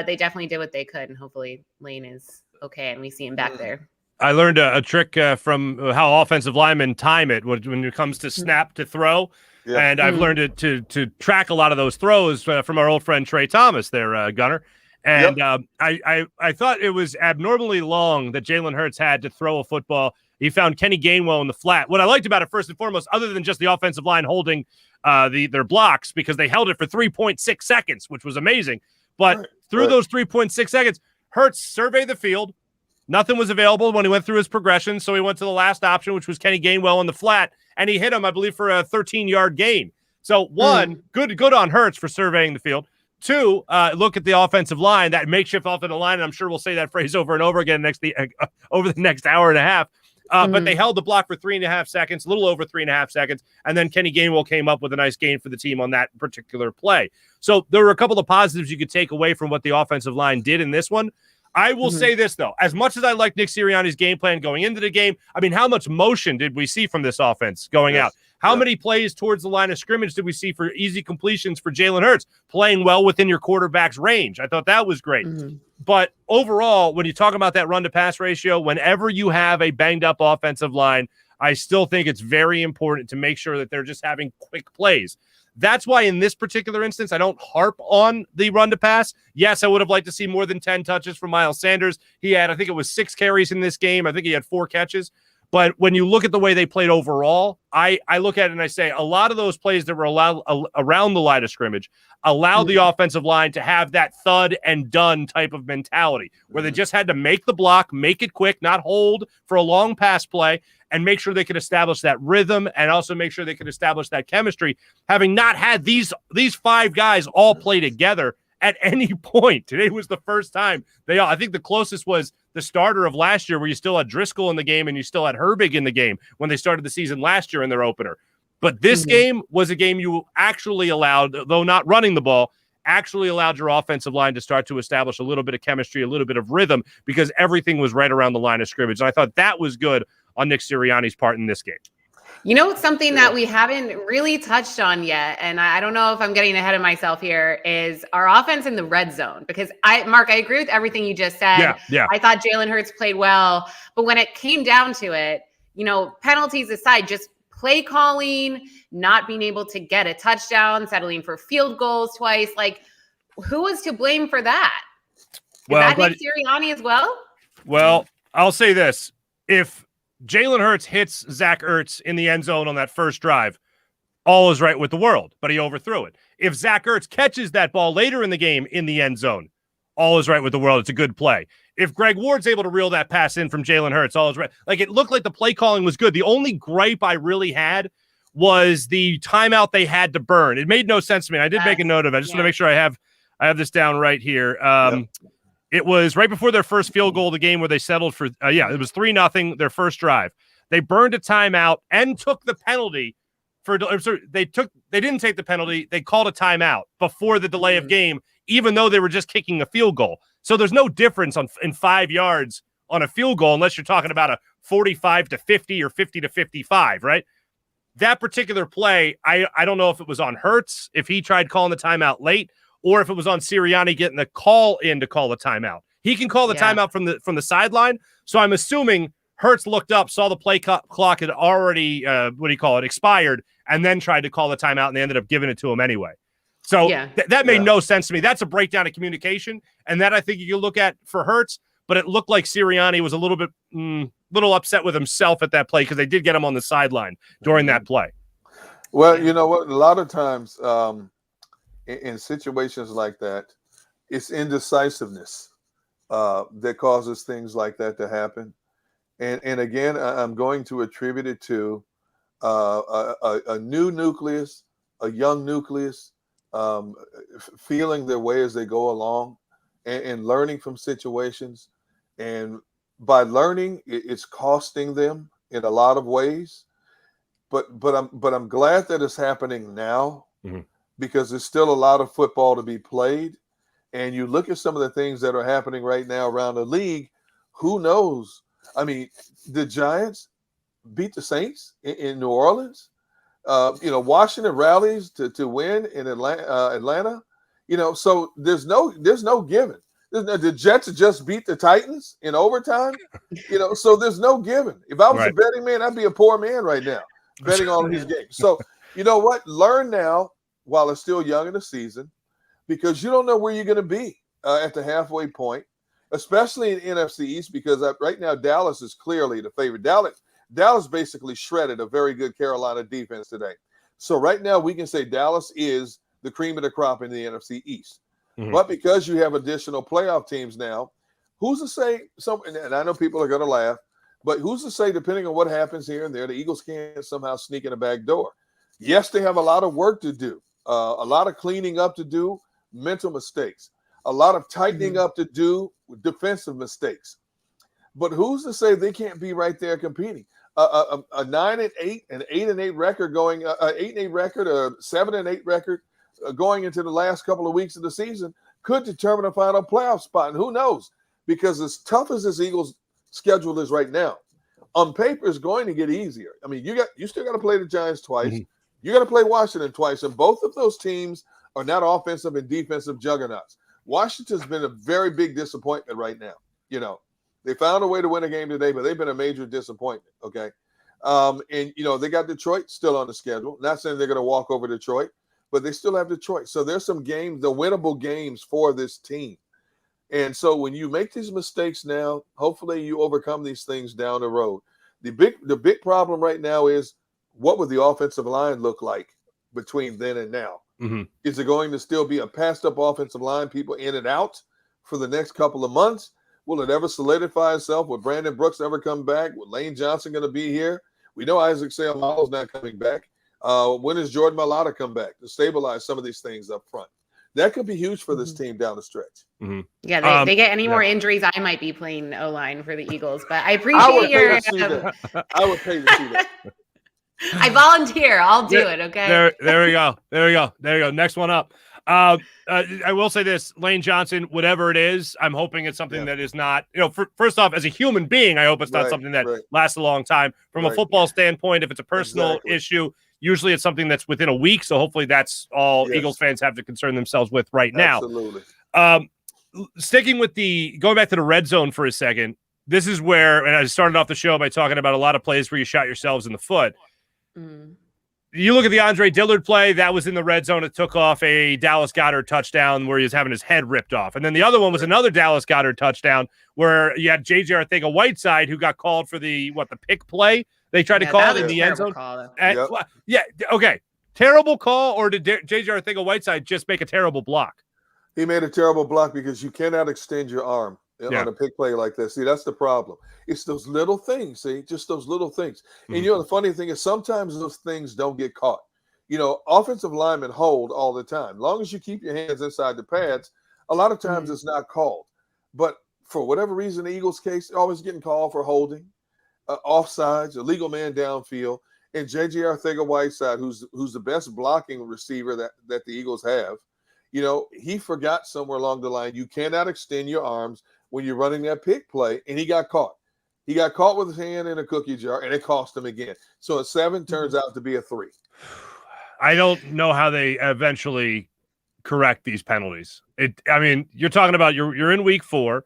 Speaker 4: they definitely did what they could, and hopefully Lane is okay and we see him back there.
Speaker 2: I learned a trick from how offensive linemen time it when it comes to snap to throw. Yeah. And I've learned to track a lot of those throws from our old friend Trey Thomas there, Gunnar. And I thought it was abnormally long that Jalen Hurts had to throw a football. He found Kenny Gainwell in the flat. What I liked about it, first and foremost, other than just the offensive line holding their blocks, because they held it for 3.6 seconds, which was amazing. But through those 3.6 seconds, Hurts surveyed the field, Nothing was available when he went through his progression, so he went to the last option, which was Kenny Gainwell in the flat, and he hit him, I believe, for a 13-yard gain. So, one, good on Hurts for surveying the field. Two, look at the offensive line, that makeshift offensive line, and I'm sure we'll say that phrase over and over again over the next hour and a half. But they held the block for 3.5 seconds, a little over 3.5 seconds, and then Kenny Gainwell came up with a nice gain for the team on that particular play. So there were a couple of positives you could take away from what the offensive line did in this one. I will say this, though. As much as I like Nick Sirianni's game plan going into the game, I mean, how much motion did we see from this offense going out? How many plays towards the line of scrimmage did we see for easy completions for Jalen Hurts, playing well within your quarterback's range? I thought that was great. But overall, when you talk about that run-to-pass ratio, whenever you have a banged-up offensive line, I still think it's very important to make sure that they're just having quick plays. That's why in this particular instance, I don't harp on the run to pass. Yes, I would have liked to see more than 10 touches from Miles Sanders. He had, I think it was 6 carries in this game. I think he had 4 catches. But when you look at the way they played overall, I look at it and I say a lot of those plays that were allowed around the line of scrimmage allowed the offensive line to have that thud and done type of mentality where they just had to make the block, make it quick, not hold for a long pass play, and make sure they could establish that rhythm and also make sure they could establish that chemistry, having not had these 5 guys all play together at any point. Today was the first time I think the closest was the starter of last year where you still had Driscoll in the game and you still had Herbig in the game when they started the season last year in their opener. But this game was a game you actually allowed, though not running the ball, actually allowed your offensive line to start to establish a little bit of chemistry, a little bit of rhythm, because everything was right around the line of scrimmage. And I thought that was good on Nick Sirianni's part in this game.
Speaker 4: You know, something that we haven't really touched on yet, and I don't know if I'm getting ahead of myself here, is our offense in the red zone. Because Mark, I agree with everything you just said.
Speaker 2: Yeah.
Speaker 4: I thought Jalen Hurts played well, but when it came down to it, penalties aside, just play calling, not being able to get a touchdown, settling for field goals twice, like who was to blame for that? Is that Nick Sirianni as well?
Speaker 2: Well, I'll say this: if Jalen Hurts hits Zach Ertz in the end zone on that first drive, all is right with the world, but he overthrew it. If Zach Ertz catches that ball later in the game in the end zone, all is right with the world. It's a good play. If Greg Ward's able to reel that pass in from Jalen Hurts, all is right. Like, it looked like the play calling was good. The only gripe I really had was the timeout they had to burn. It made no sense to me. I did make a note of it. I just want to make sure I have this down right here. It was right before their first field goal of the game where they settled for, it was 3-0, their first drive. They burned a timeout and took the penalty they didn't take the penalty. They called a timeout before the delay of game, even though they were just kicking a field goal. So there's no difference in 5 yards on a field goal, unless you're talking about a 45 to 50 or 50 to 55, right? That particular play, I don't know if it was on Hurts, if he tried calling the timeout late, or if it was on Sirianni getting the call in to call the timeout. He can call the timeout from the sideline. So I'm assuming Hurts looked up, saw the play clock had already, expired, and then tried to call the timeout, and they ended up giving it to him anyway. So that made no sense to me. That's a breakdown of communication, and that I think you can look at for Hurts, but it looked like Sirianni was a little bit little upset with himself at that play because they did get him on the sideline during that play.
Speaker 3: Well, you know what? A lot of times in situations like that, it's indecisiveness that causes things like that to happen. And again, I'm going to attribute it to a new nucleus, a young nucleus, feeling their way as they go along and learning from situations. And by learning, it's costing them in a lot of ways. But I'm glad that it's happening now because there's still a lot of football to be played. And you look at some of the things that are happening right now around the league, who knows? I mean, the Giants beat the Saints in New Orleans. Washington rallies to win in Atlanta. So there's no giving. The Jets just beat the Titans in overtime. So there's no giving. If I was a betting man, I'd be a poor man right now betting on these games. So you know what? Learn now while it's still young in the season, because you don't know where you're going to be at the halfway point. Especially in NFC East, because right now Dallas is clearly the favorite. Dallas basically shredded a very good Carolina defense today. So right now we can say Dallas is the cream of the crop in the NFC East. But because you have additional playoff teams now, who's to say and I know people are going to laugh, but who's to say, depending on what happens here and there, the Eagles can't somehow sneak in a back door? Yes, they have a lot of work to do, a lot of cleaning up to do, mental mistakes, a lot of tightening up to do, defensive mistakes. But who's to say they can't be right there competing? A 9-8, an 8-8 record going, 8-8 record, a 7-8 record going into the last couple of weeks of the season could determine a final playoff spot. And who knows? Because as tough as this Eagles schedule is right now, on paper it's going to get easier. I mean, you still got to play the Giants twice. Mm-hmm. You got to play Washington twice, and both of those teams are not offensive and defensive juggernauts. Washington's been a very big disappointment right now. You know, they found a way to win a game today, but they've been a major disappointment. Okay. And, you know, they got Detroit still on the schedule. Not saying they're going to walk over Detroit, but they still have Detroit. So there's some games, the winnable games for this team. And so when you make these mistakes now, hopefully you overcome these things down the road. The big problem right now is, what would the offensive line look like between then and now? Mm-hmm. Is it going to still be a passed-up offensive line, people in and out for the next couple of months? Will it ever solidify itself? Will Brandon Brooks ever come back? Will Lane Johnson going to be here? We know Isaac Seumalo's not coming back. When does Jordan Mailata come back to stabilize some of these things up front? That could be huge for this team down the stretch.
Speaker 2: Mm-hmm.
Speaker 4: Yeah, they get any more injuries, I might be playing O-line for the Eagles. But I appreciate your
Speaker 3: I would pay to see that.
Speaker 4: I volunteer. I'll do it, okay?
Speaker 2: There we go. Next one up. I will say this, Lane Johnson, whatever it is, I'm hoping it's something that is not, you know, first off, as a human being, I hope it's not something that lasts a long time. From a football standpoint, if it's a personal issue, usually it's something that's within a week. So hopefully that's all Eagles fans have to concern themselves with right now.
Speaker 3: Absolutely.
Speaker 2: Sticking with going back to the red zone for a second, this is where, and I started off the show by talking about a lot of plays where you shot yourselves in the foot. You look at the Andre Dillard play, that was in the red zone. It took off a Dallas Goedert touchdown where he was having his head ripped off. And then the other one was another Dallas Goedert touchdown where you had J.J. Arcega-Whiteside who got called for the pick play they tried to call it in the end zone. Okay. Terrible call, or did J.J. Arcega-Whiteside just make a terrible block?
Speaker 3: He made a terrible block because you cannot extend your arm on a pick play like this. See, that's the problem. It's those little things, just those little things. And, you know, the funny thing is sometimes those things don't get caught. You know, offensive linemen hold all the time. As long as you keep your hands inside the pads, a lot of times it's not called. But for whatever reason, the Eagles' case, they're always getting called for holding, offsides, illegal man downfield. And J.J. Arcega-Whiteside, who's the best blocking receiver that the Eagles have, you know, he forgot somewhere along the line, you cannot extend your arms when you're running that pick play, and he got caught. He got caught with his hand in a cookie jar, and it cost him again. So a 7 turns out to be a 3.
Speaker 2: I don't know how they eventually correct these penalties. I mean, you're talking about you're in week 4.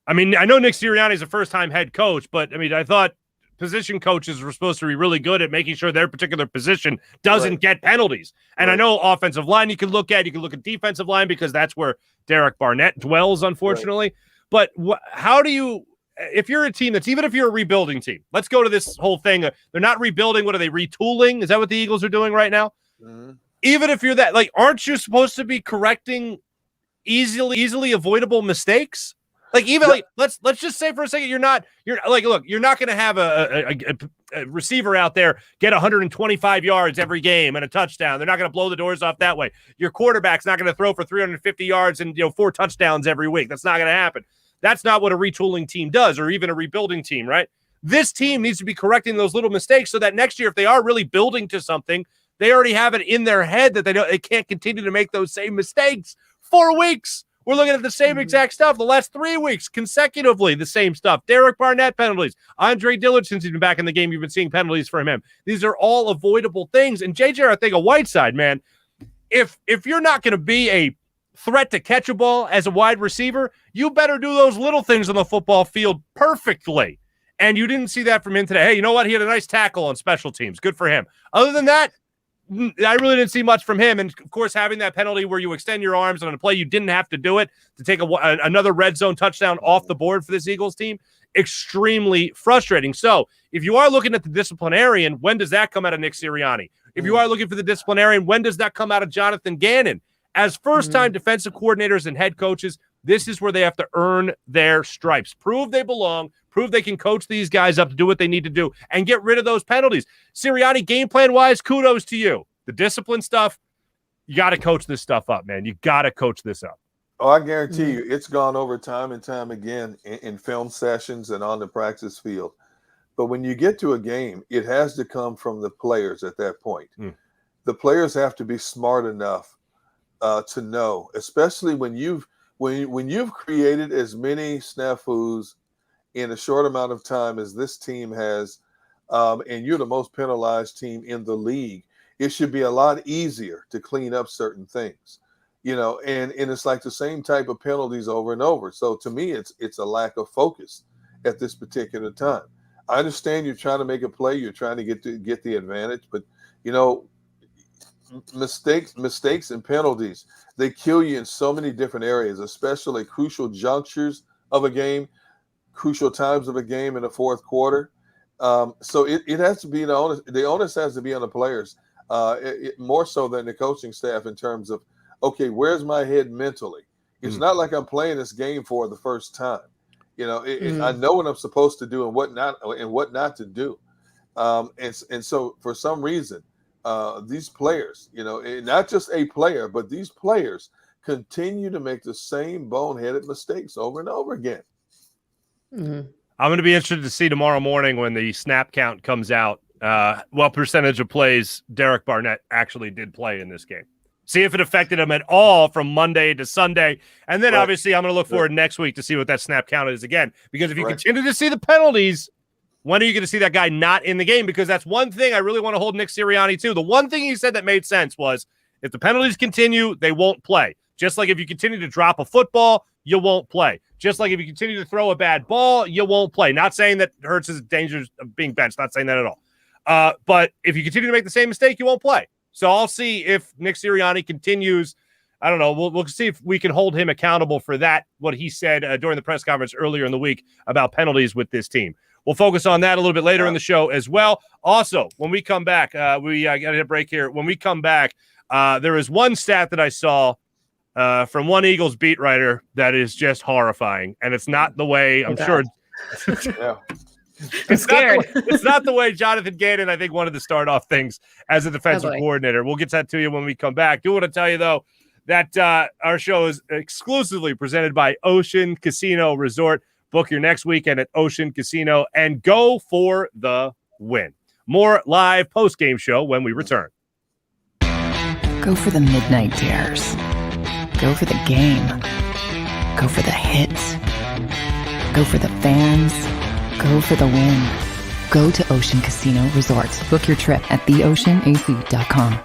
Speaker 2: I mean, I know Nick Sirianni is a first-time head coach, but, I mean, I thought position coaches were supposed to be really good at making sure their particular position doesn't get penalties. And I know offensive line you can look at defensive line because that's where Derek Barnett dwells, unfortunately. But how do you – if you're a team that's – even if you're a rebuilding team, let's go to this whole thing. They're not rebuilding. What are they, retooling? Is that what the Eagles are doing right now? Mm-hmm. Even if you're that – like, aren't you supposed to be correcting easily avoidable mistakes? Like, even like let's just say for a second you're not going to have a receiver out there get 125 yards every game and a touchdown. They're not going to blow the doors off that way. Your quarterback's not going to throw for 350 yards and 4 touchdowns every week. That's not going to happen. That's not what a retooling team does, or even a rebuilding team, right? This team needs to be correcting those little mistakes so that next year, if they are really building to something, they already have it in their head that they can't continue to make those same mistakes. 4 weeks. We're looking at the same exact stuff. The last 3 weeks, consecutively, the same stuff. Derek Barnett penalties. Andre Dillard, since he's been back in the game, you've been seeing penalties from him. These are all avoidable things. And J.J. Arcega-Whiteside, man, if you're not going to be a threat to catch a ball as a wide receiver, you better do those little things on the football field perfectly. And you didn't see that from him today. Hey, you know what? He had a nice tackle on special teams. Good for him. Other than that, I really didn't see much from him. And, of course, having that penalty where you extend your arms on a play, you didn't have to do it to take another red zone touchdown off the board for this Eagles team. Extremely frustrating. So if you are looking at the disciplinarian, when does that come out of Nick Sirianni? If you are looking for the disciplinarian, when does that come out of Jonathan Gannon? As first-time defensive coordinators and head coaches, This is where they have to earn their stripes, prove they belong, prove they can coach these guys up to do what they need to do, and get rid of those penalties. Sirianni, game plan-wise, kudos to you. The discipline stuff, you got to coach this stuff up, man. You got to coach this up.
Speaker 3: Oh, I guarantee you, it's gone over time and time again in film sessions and on the practice field. But when you get to a game, it has to come from the players at that point. The players have to be smart enough to know, especially when you've created as many snafus in a short amount of time as this team has, and you're the most penalized team in the league. It should be a lot easier to clean up certain things. And it's like the same type of penalties over and over. So to me, it's a lack of focus at this particular time. I understand you're trying to make a play, you're trying to get the advantage, but mistakes and penalties, they kill you in so many different areas, especially crucial junctures of a game, crucial times of a game in the fourth quarter. So it has to be the onus has to be on the players, more so than the coaching staff in terms of, okay, where's my head mentally? It's not like I'm playing this game for the first time. I know what I'm supposed to do and what not to do. And so for some reason, these players, not just a player, but these players continue to make the same boneheaded mistakes over and over again.
Speaker 2: I'm going to be interested to see tomorrow morning when the snap count comes out, what percentage of plays Derek Barnett actually did play in this game. See if it affected him at all from Monday to Sunday. And then obviously I'm going to look forward next week to see what that snap count is again. Because if you continue to see the penalties, when are you going to see that guy not in the game? Because that's one thing I really want to hold Nick Sirianni to. The one thing he said that made sense was if the penalties continue, they won't play. Just like if you continue to drop a football, you won't play. Just like if you continue to throw a bad ball, you won't play. Not saying that Hurts is in danger of being benched. Not saying that at all. But if you continue to make the same mistake, you won't play. So I'll see if Nick Sirianni continues. I don't know. We'll see if we can hold him accountable for that, what he said during the press conference earlier in the week about penalties with this team. We'll focus on that a little bit later in the show as well. Also, when we come back, we got to hit a break here. When we come back, there is one stat that I saw from one Eagles beat writer that is just horrifying. And it's not the way, I'm sure.
Speaker 4: I'm scared.
Speaker 2: It's not the way Jonathan Gannon, I think, wanted to start off things as a defensive coordinator. We'll get that to you when we come back. Do want to tell you, though, that our show is exclusively presented by Ocean Casino Resort. Book your next weekend at Ocean Casino and go for the win. More live post-game show when we return.
Speaker 5: Go for the midnight dares. Go for the game. Go for the hits. Go for the fans. Go for the win. Go to Ocean Casino Resort. Book your trip at theoceanac.com.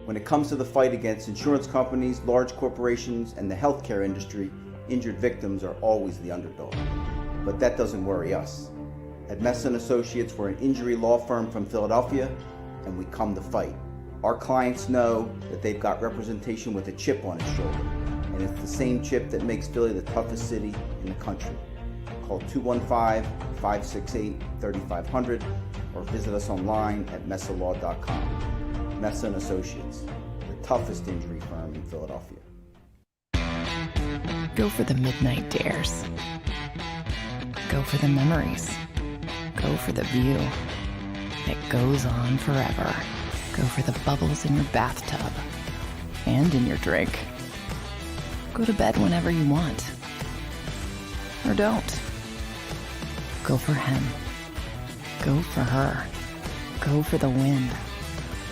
Speaker 1: When it comes to the fight against insurance companies, large corporations, and the healthcare industry, injured victims are always the underdog. But that doesn't worry us. At Messa & Associates, we're an injury law firm from Philadelphia, and we come to fight. Our clients know that they've got representation with a chip on its shoulder, and it's the same chip that makes Philly the toughest city in the country. Call 215-568-3500 or visit us online at messalaw.com. Messa & Associates, the toughest injury firm in Philadelphia.
Speaker 5: Go for the midnight dares. Go for the memories. Go for the view that goes on forever. Go for the bubbles in your bathtub and in your drink. Go to bed whenever you want. Or don't. Go for him. Go for her. Go for the win.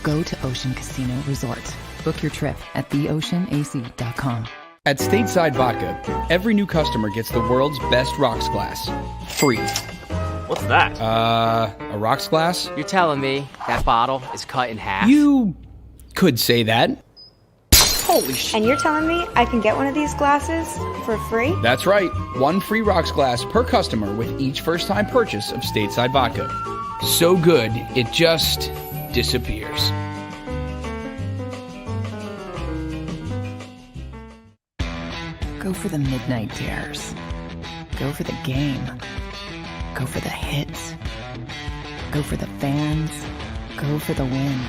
Speaker 5: Go to Ocean Casino Resort. Book your trip at theoceanac.com.
Speaker 6: At Stateside Vodka, every new customer gets the world's best rocks glass. Free.
Speaker 7: What's that?
Speaker 6: A rocks glass?
Speaker 7: You're telling me that bottle is cut in half?
Speaker 6: You could say that. Holy shit.
Speaker 8: And you're telling me I can get one of these glasses for free?
Speaker 6: That's right. One free rocks glass per customer with each first-time purchase of Stateside Vodka. So good, it just disappears.
Speaker 5: Go for the midnight dares. Go for the game. Go for the hits. Go for the fans. Go for the win.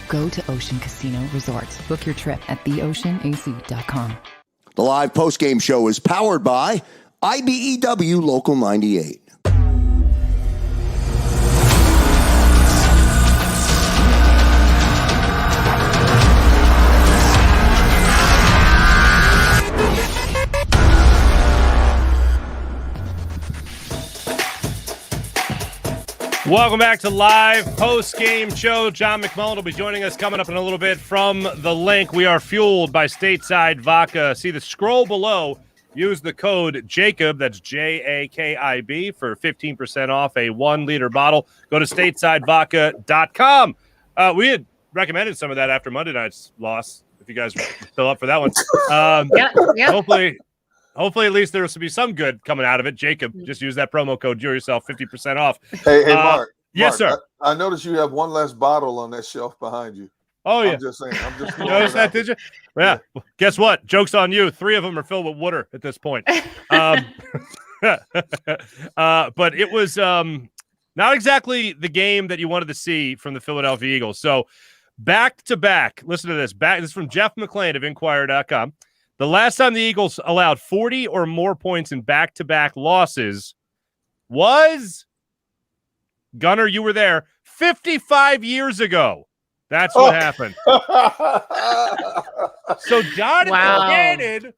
Speaker 5: Go to Ocean Casino Resort. Book your trip at theoceanac.com.
Speaker 12: The live postgame show is powered by IBEW Local 98.
Speaker 2: Welcome back to live post-game show. John McMullen will be joining us coming up in a little bit from the link. We are fueled by Stateside Vodka. See the scroll below. Use the code JAKIB, that's JAKIB, for 15% off a 1-liter bottle. Go to statesidevodka.com. We had recommended some of that after Monday night's loss, if you guys are still up for that one.
Speaker 4: Yeah.
Speaker 2: Hopefully, at least there will be some good coming out of it. JAKIB, just use that promo code, do yourself 50% off.
Speaker 3: Hey, Mark.
Speaker 2: Yes, sir.
Speaker 3: I noticed you have one less bottle on that shelf behind you.
Speaker 2: Oh, yeah.
Speaker 3: I'm just saying.
Speaker 2: You noticed that, did you? Yeah. Guess what? Joke's on you. 3 of them are filled with water at this point. But it was not exactly the game that you wanted to see from the Philadelphia Eagles. So back-to-back, listen to this. This is from Jeff McClain of Inquirer.com. The last time the Eagles allowed 40 or more points in back-to-back losses was, Gunner, you were there, 55 years ago. That's what happened. So Jonathan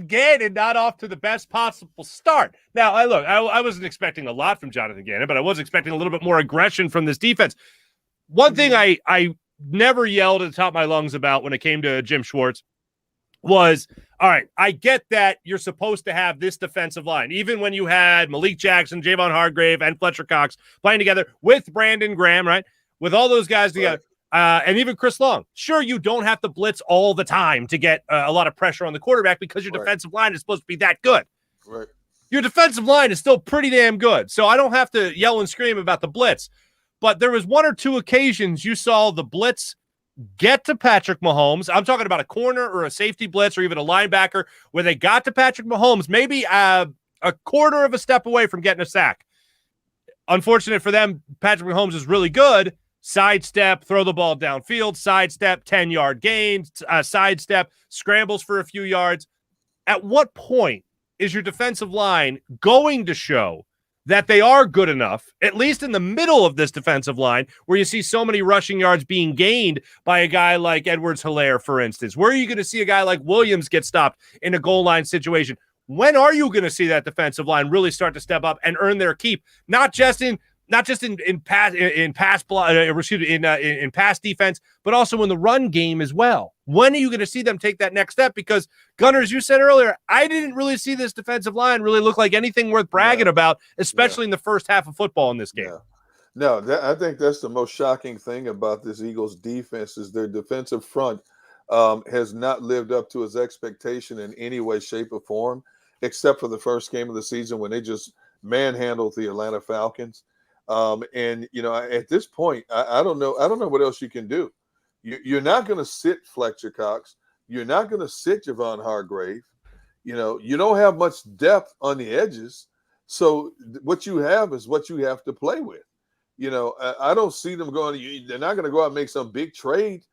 Speaker 2: Gannon not off to the best possible start. Now, I wasn't expecting a lot from Jonathan Gannon, but I was expecting a little bit more aggression from this defense. One thing I never yelled at the top of my lungs about when it came to Jim Schwartz was, all right, I get that you're supposed to have this defensive line. Even when you had Malik Jackson, Javon Hargrave, and Fletcher Cox playing together with Brandon Graham, right? With all those guys together, and even Chris Long. Sure, you don't have to blitz all the time to get a lot of pressure on the quarterback because your defensive line is supposed to be that good.
Speaker 3: Right.
Speaker 2: Your defensive line is still pretty damn good. So I don't have to yell and scream about the blitz. But there was 1 or 2 occasions you saw the blitz get to Patrick Mahomes. I'm talking about a corner or a safety blitz or even a linebacker where they got to Patrick Mahomes, maybe a quarter of a step away from getting a sack. Unfortunate for them, Patrick Mahomes is really good. Sidestep, throw the ball downfield, sidestep, 10-yard gains, sidestep, scrambles for a few yards. At what point is your defensive line going to show that they are good enough, at least in the middle of this defensive line, where you see so many rushing yards being gained by a guy like Edwards-Helaire, for instance? Where are you going to see a guy like Williams get stopped in a goal line situation? When are you going to see that defensive line really start to step up and earn their keep? Not just in pass defense, but also in the run game as well. When are you going to see them take that next step? Because, Gunner, as you said earlier, I didn't really see this defensive line really look like anything worth bragging about, especially in the first half of football in this game.
Speaker 3: No, I think that's the most shocking thing about this Eagles defense is their defensive front has not lived up to its expectation in any way, shape, or form, except for the first game of the season when they just manhandled the Atlanta Falcons. And at this point, I don't know what else you can do. You're not going to sit Fletcher Cox. You're not going to sit Javon Hargrave. You don't have much depth on the edges. So what you have is what you have to play with. I don't see them going. They're not going to go out and make some big trade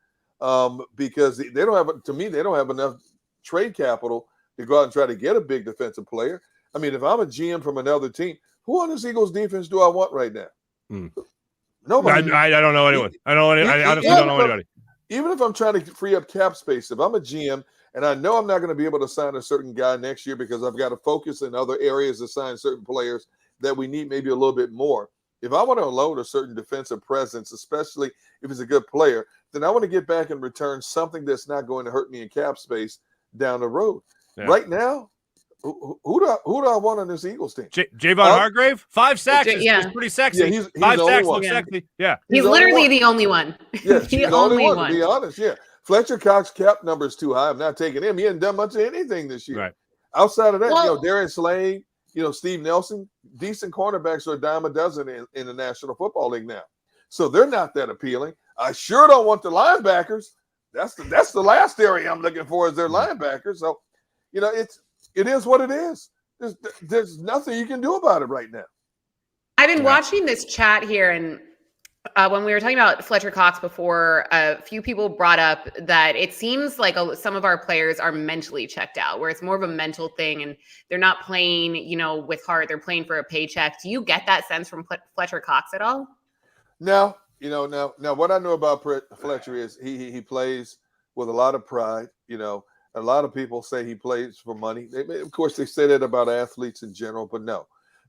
Speaker 3: because they don't have. To me, they don't have enough trade capital to go out and try to get a big defensive player. I mean, if I'm a GM from another team, who on this Eagles defense do I want right now? Nobody.
Speaker 2: I don't know anyone. I honestly don't know anybody.
Speaker 3: Even if I'm trying to free up cap space, if I'm a GM and I know I'm not going to be able to sign a certain guy next year because I've got to focus in other areas to sign certain players that we need maybe a little bit more. If I want to unload a certain defensive presence, especially if it's a good player, then I want to get back and return something that's not going to hurt me in cap space down the road. Yeah. Right now, who do I want on this Eagles team?
Speaker 2: Javon Hargrave? 5 sacks is pretty sexy.
Speaker 3: Yeah, he's
Speaker 2: 5 sacks looks sexy. Yeah.
Speaker 4: He's literally the only one.
Speaker 3: Yeah, the only one, to be honest. Yeah. Fletcher Cox cap number is too high. I'm not taking him. He hasn't done much of anything this year.
Speaker 2: Right.
Speaker 3: Outside of that, Darius Slade, Steve Nelson, decent cornerbacks are a dime a dozen in the National Football League now. So they're not that appealing. I sure don't want the linebackers. That's the last area I'm looking for is their linebackers. So, it is what it is. There's nothing you can do about it right now.
Speaker 4: I've been watching this chat here, and When we were talking about Fletcher Cox before, a few people brought up that it seems like some of our players are mentally checked out, where it's more of a mental thing and they're not playing, with heart. They're playing for a paycheck. Do you get that sense from Fletcher Cox at all?
Speaker 3: No, now what I know about Fletcher is he plays with a lot of pride. A lot of people say he plays for money. Of course, they say that about athletes in general, but no.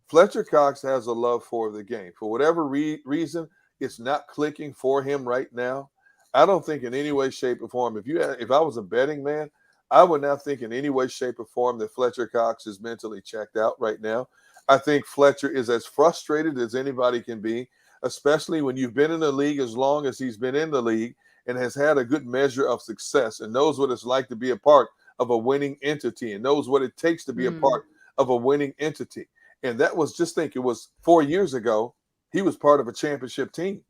Speaker 3: Fletcher Cox has a love for the game. For whatever reason, it's not clicking for him right now. I don't think in any way, shape, or form. If I was a betting man, I would not think in any way, shape, or form that Fletcher Cox is mentally checked out right now. I think Fletcher is as frustrated as anybody can be, especially when you've been in the league as long as he's been in the league and has had a good measure of success and knows what it's like to be a part of a winning entity and knows what it takes to be a part of a winning entity. And that was, just think, it was 4 years ago. He was part of a championship team,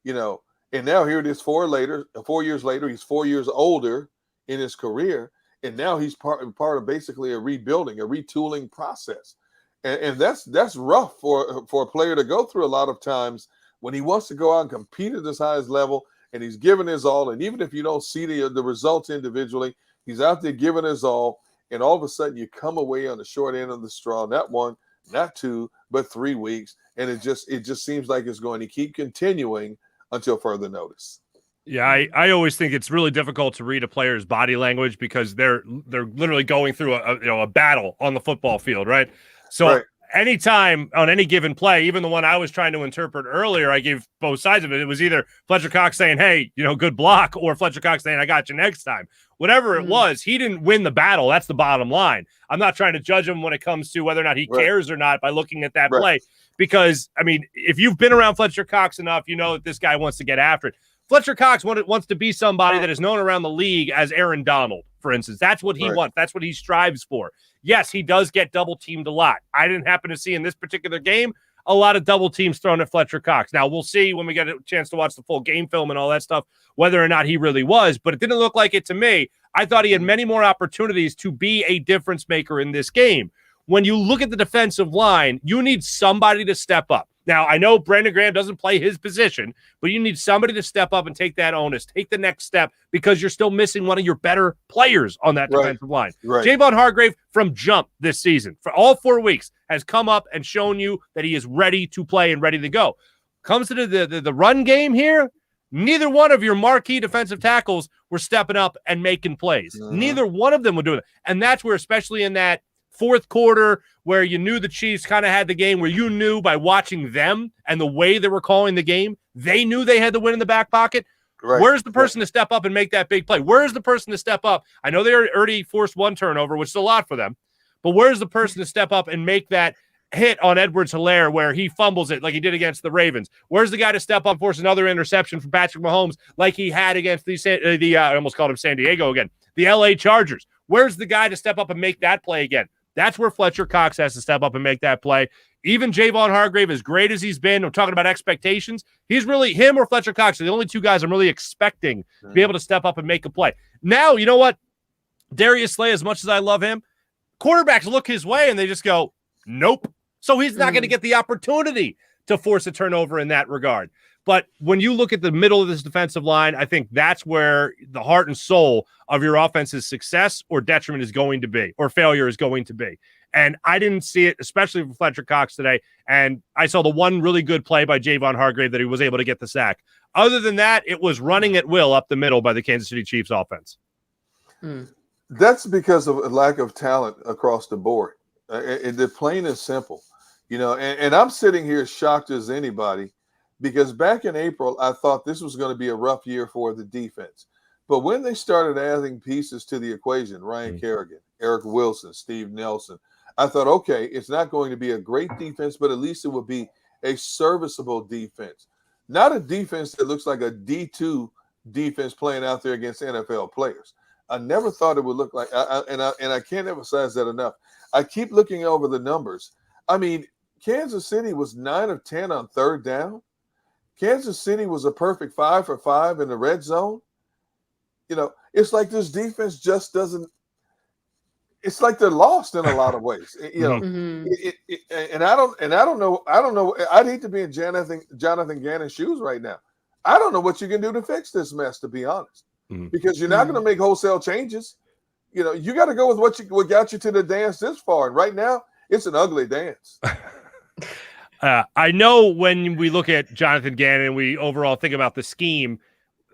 Speaker 3: and now here it is 4 years later, he's 4 years older in his career. And now he's part of basically a rebuilding, a retooling process. And that's rough for a player to go through a lot of times when he wants to go out and compete at his highest level and he's giving his all. And even if you don't see the results individually, he's out there giving his all. And all of a sudden you come away on the short end of the straw, not 1, not 2, but 3 weeks. And it just seems like it's going to keep continuing until further notice.
Speaker 2: Yeah, I always think it's really difficult to read a player's body language because they're literally going through a battle on the football field, right? So anytime on any given play, even the one I was trying to interpret earlier, I gave both sides of it. It was either Fletcher Cox saying, hey, good block, or Fletcher Cox saying, I got you next time. Whatever it was, he didn't win the battle. That's the bottom line. I'm not trying to judge him when it comes to whether or not he cares or not by looking at that play. Because, if you've been around Fletcher Cox enough, you know that this guy wants to get after it. Fletcher Cox wants to be somebody that is known around the league as Aaron Donald, for instance. That's what he wants. That's what he strives for. Yes, he does get double-teamed a lot. I didn't happen to see in this particular game a lot of double teams thrown at Fletcher Cox. Now, we'll see when we get a chance to watch the full game film and all that stuff, whether or not he really was, but it didn't look like it to me. I thought he had many more opportunities to be a difference maker in this game. When you look at the defensive line, you need somebody to step up. Now, I know Brandon Graham doesn't play his position, but you need somebody to step up and take that onus, take the next step, because you're still missing one of your better players on that defensive line. Javon Hargrave, from jump this season, for all 4 weeks, has come up and shown you that he is ready to play and ready to go. Comes to the run game here, neither one of your marquee defensive tackles were stepping up and making plays. Neither one of them were doing it. And that's where, especially in that fourth quarter, where you knew the Chiefs kind of had the game, where you knew by watching them and the way they were calling the game, they knew they had the win in the back pocket. Where's the person to step up and make that big play? Where's the person to step up? I know they already forced 1 turnover, which is a lot for them, but where's the person to step up and make that hit on Edwards-Helaire where he fumbles it like he did against the Ravens? Where's the guy to step up and force another interception from Patrick Mahomes like he had against I almost called him San Diego again, the LA Chargers? Where's the guy to step up and make that play again? That's where Fletcher Cox has to step up and make that play. Even Javon Hargrave, as great as he's been, I'm talking about expectations, he's really, him or Fletcher Cox are the only 2 guys I'm really expecting to be able to step up and make a play. Now, you know what? Darius Slay, as much as I love him, quarterbacks look his way and they just go, nope. So he's not going to get the opportunity to force a turnover in that regard. But when you look at the middle of this defensive line, I think that's where the heart and soul of your offense's success or detriment is going to be, or failure is going to be. And I didn't see it, especially for Fletcher Cox today. And I saw the one really good play by Javon Hargrave that he was able to get the sack. Other than that, it was running at will up the middle by the Kansas City Chiefs offense.
Speaker 3: That's because of a lack of talent across the board. The plain and simple, and I'm sitting here shocked as anybody, because back in April, I thought this was going to be a rough year for the defense. But when they started adding pieces to the equation, Ryan Kerrigan, Eric Wilson, Steve Nelson, I thought, okay, it's not going to be a great defense, but at least it would be a serviceable defense. Not a defense that looks like a D2 defense playing out there against NFL players. I never thought it would look like, and I can't emphasize that enough. I keep looking over the numbers. Kansas City was 9 of 10 on third down. Kansas City was a perfect 5 for 5 in the red zone. It's like this defense just doesn't it's like they're lost in a lot of ways. You know, and I don't know. I'd hate to be in Jonathan Gannon's shoes right now. I don't know what you can do to fix this mess, to be honest, because you're not going to make wholesale changes. You know, you got to go with what got you to the dance this far. And right now, it's an ugly dance.
Speaker 2: I know when we look at Jonathan Gannon, we overall think about the scheme.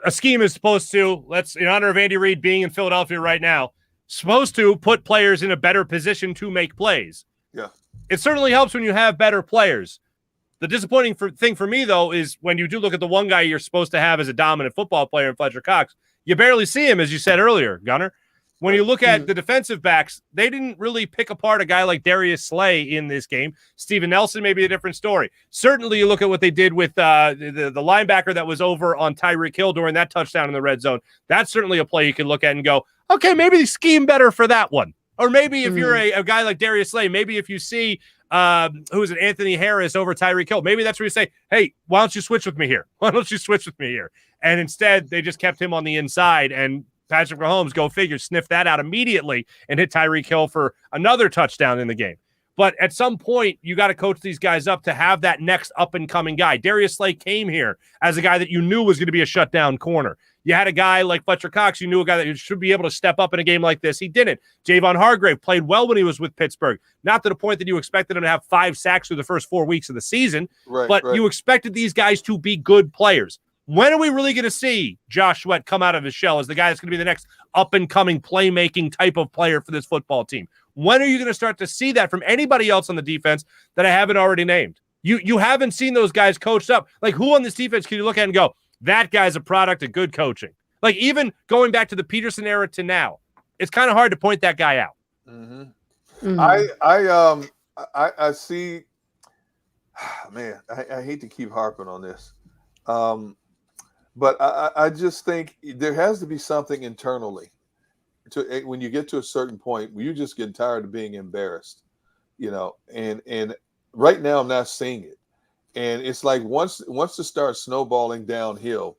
Speaker 2: A scheme is supposed to, in honor of Andy Reid being in Philadelphia right now, supposed to put players in a better position to make plays.
Speaker 3: Yeah.
Speaker 2: It certainly helps when you have better players. The disappointing thing for me, though, is when you do look at the one guy you're supposed to have as a dominant football player in Fletcher Cox, you barely see him, as you said earlier, Gunner. When you look at the defensive backs, they didn't really pick apart a guy like Darius Slay in this game. Steven Nelson may be a different story. Certainly, you look at what they did with the linebacker that was over on Tyreek Hill during that touchdown in the red zone. That's certainly a play you can look at and go, okay, maybe they scheme better for that one. Or maybe if you're a guy like Darius Slay, maybe if you see Anthony Harris over Tyreek Hill, maybe that's where you say, hey, why don't you switch with me here? Why don't you switch with me here? And instead, they just kept him on the inside, and Patrick Mahomes, go figure, sniffed that out immediately and hit Tyreek Hill for another touchdown in the game. But at some point, you got to coach these guys up to have that next up-and-coming guy. Darius Slay came here as a guy that you knew was going to be a shutdown corner. You had a guy like Fletcher Cox. You knew a guy that should be able to step up in a game like this. He didn't. Javon Hargrave played well when he was with Pittsburgh. Not to the point that you expected him to have 5 sacks through the first 4 weeks of the season, but you expected these guys to be good players. When are we really going to see Josh Sweat come out of his shell as the guy that's going to be the next up-and-coming playmaking type of player for this football team? When are you going to start to see that from anybody else on the defense that I haven't already named? You haven't seen those guys coached up. Like, who on this defense can you look at and go, that guy's a product of good coaching? Like, even going back to the Peterson era to now, it's kind of hard to point that guy out.
Speaker 3: I see. Man, I hate to keep harping on this. But I just think there has to be something internally when you get to a certain point where you just get tired of being embarrassed, you know, and right now I'm not seeing it. And it's like once it starts snowballing downhill,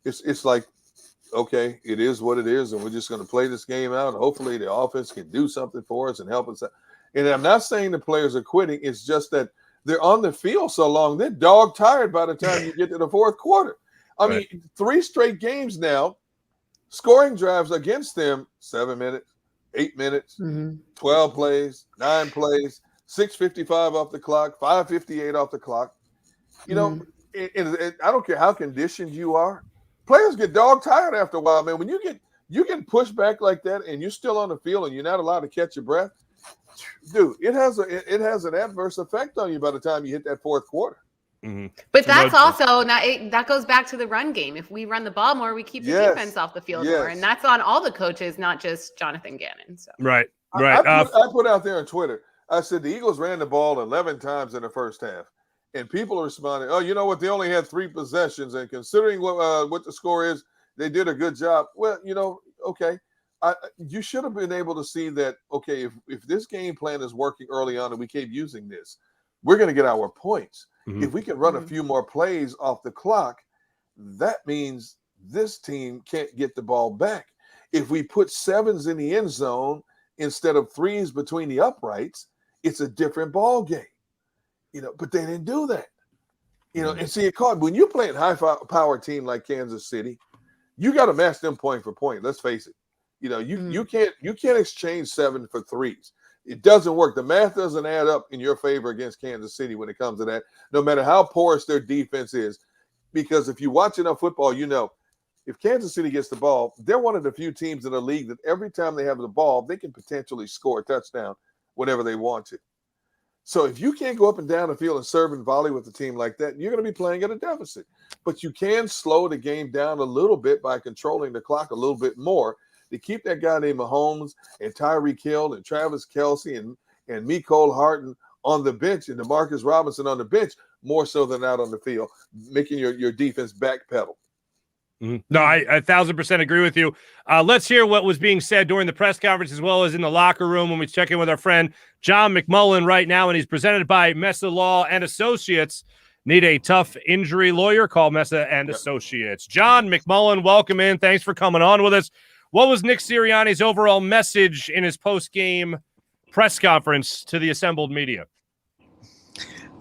Speaker 3: it's like, okay, it is what it is, and we're just going to play this game out. Hopefully the offense can do something for us and help us out. And I'm not saying the players are quitting. It's just that they're on the field so long, they're dog tired by the time you get to the fourth quarter. I mean, 3 straight games now, scoring drives against them, 7 minutes, 8 minutes, 12 plays, 9 plays, 6:55 off the clock, 5:58 off the clock. You know, and I don't care how conditioned you are. Players get dog tired after a while, man. When you get pushed back like that and you're still on the field and you're not allowed to catch your breath, dude, it has an adverse effect on you by the time you hit that fourth quarter.
Speaker 4: But that's also that goes back to the run game. If we run the ball more, we keep the defense off the field more, and that's on all the coaches, not just Jonathan Gannon. So
Speaker 2: right.
Speaker 3: I put out there on Twitter. I said the Eagles ran the ball 11 times in the first half, and people are responding, "Oh, you know what? They only had 3 possessions, and considering what the score is, they did a good job." Well, you know, okay. You should have been able to see that, okay, if this game plan is working early on and we keep using this, we're going to get our points. If we can run a few more plays off the clock, that means this team can't get the ball back. If we put 7s in the end zone instead of 3s between the uprights, it's a different ball game. You know, but they didn't do that. You know, and see, it caught when you're playing high-power team like Kansas City, you got to match them point for point. Let's face it. You know, you can't exchange 7 for 3s. It doesn't work. The math doesn't add up in your favor against Kansas City when it comes to that, no matter how porous their defense is. Because if you watch enough football, you know, if Kansas City gets the ball, they're one of the few teams in the league that every time they have the ball, they can potentially score a touchdown whenever they want to. So if you can't go up and down the field and serve and volley with a team like that, you're going to be playing at a deficit. But you can slow the game down a little bit by controlling the clock a little bit more to keep that guy named Mahomes and Tyreek Hill and Travis Kelce and Mecole Hardman on the bench and DeMarcus Robinson on the bench more so than out on the field, making your defense backpedal.
Speaker 2: No, I 1,000% agree with you. Let's hear what was being said during the press conference as well as in the locker room when we check in with our friend John McMullen right now, and he's presented by Mesa Law and Associates. Need a tough injury lawyer? Call Mesa and Associates. John McMullen, welcome in. Thanks for coming on with us. What was Nick Sirianni's overall message in his post-game press conference to the assembled media?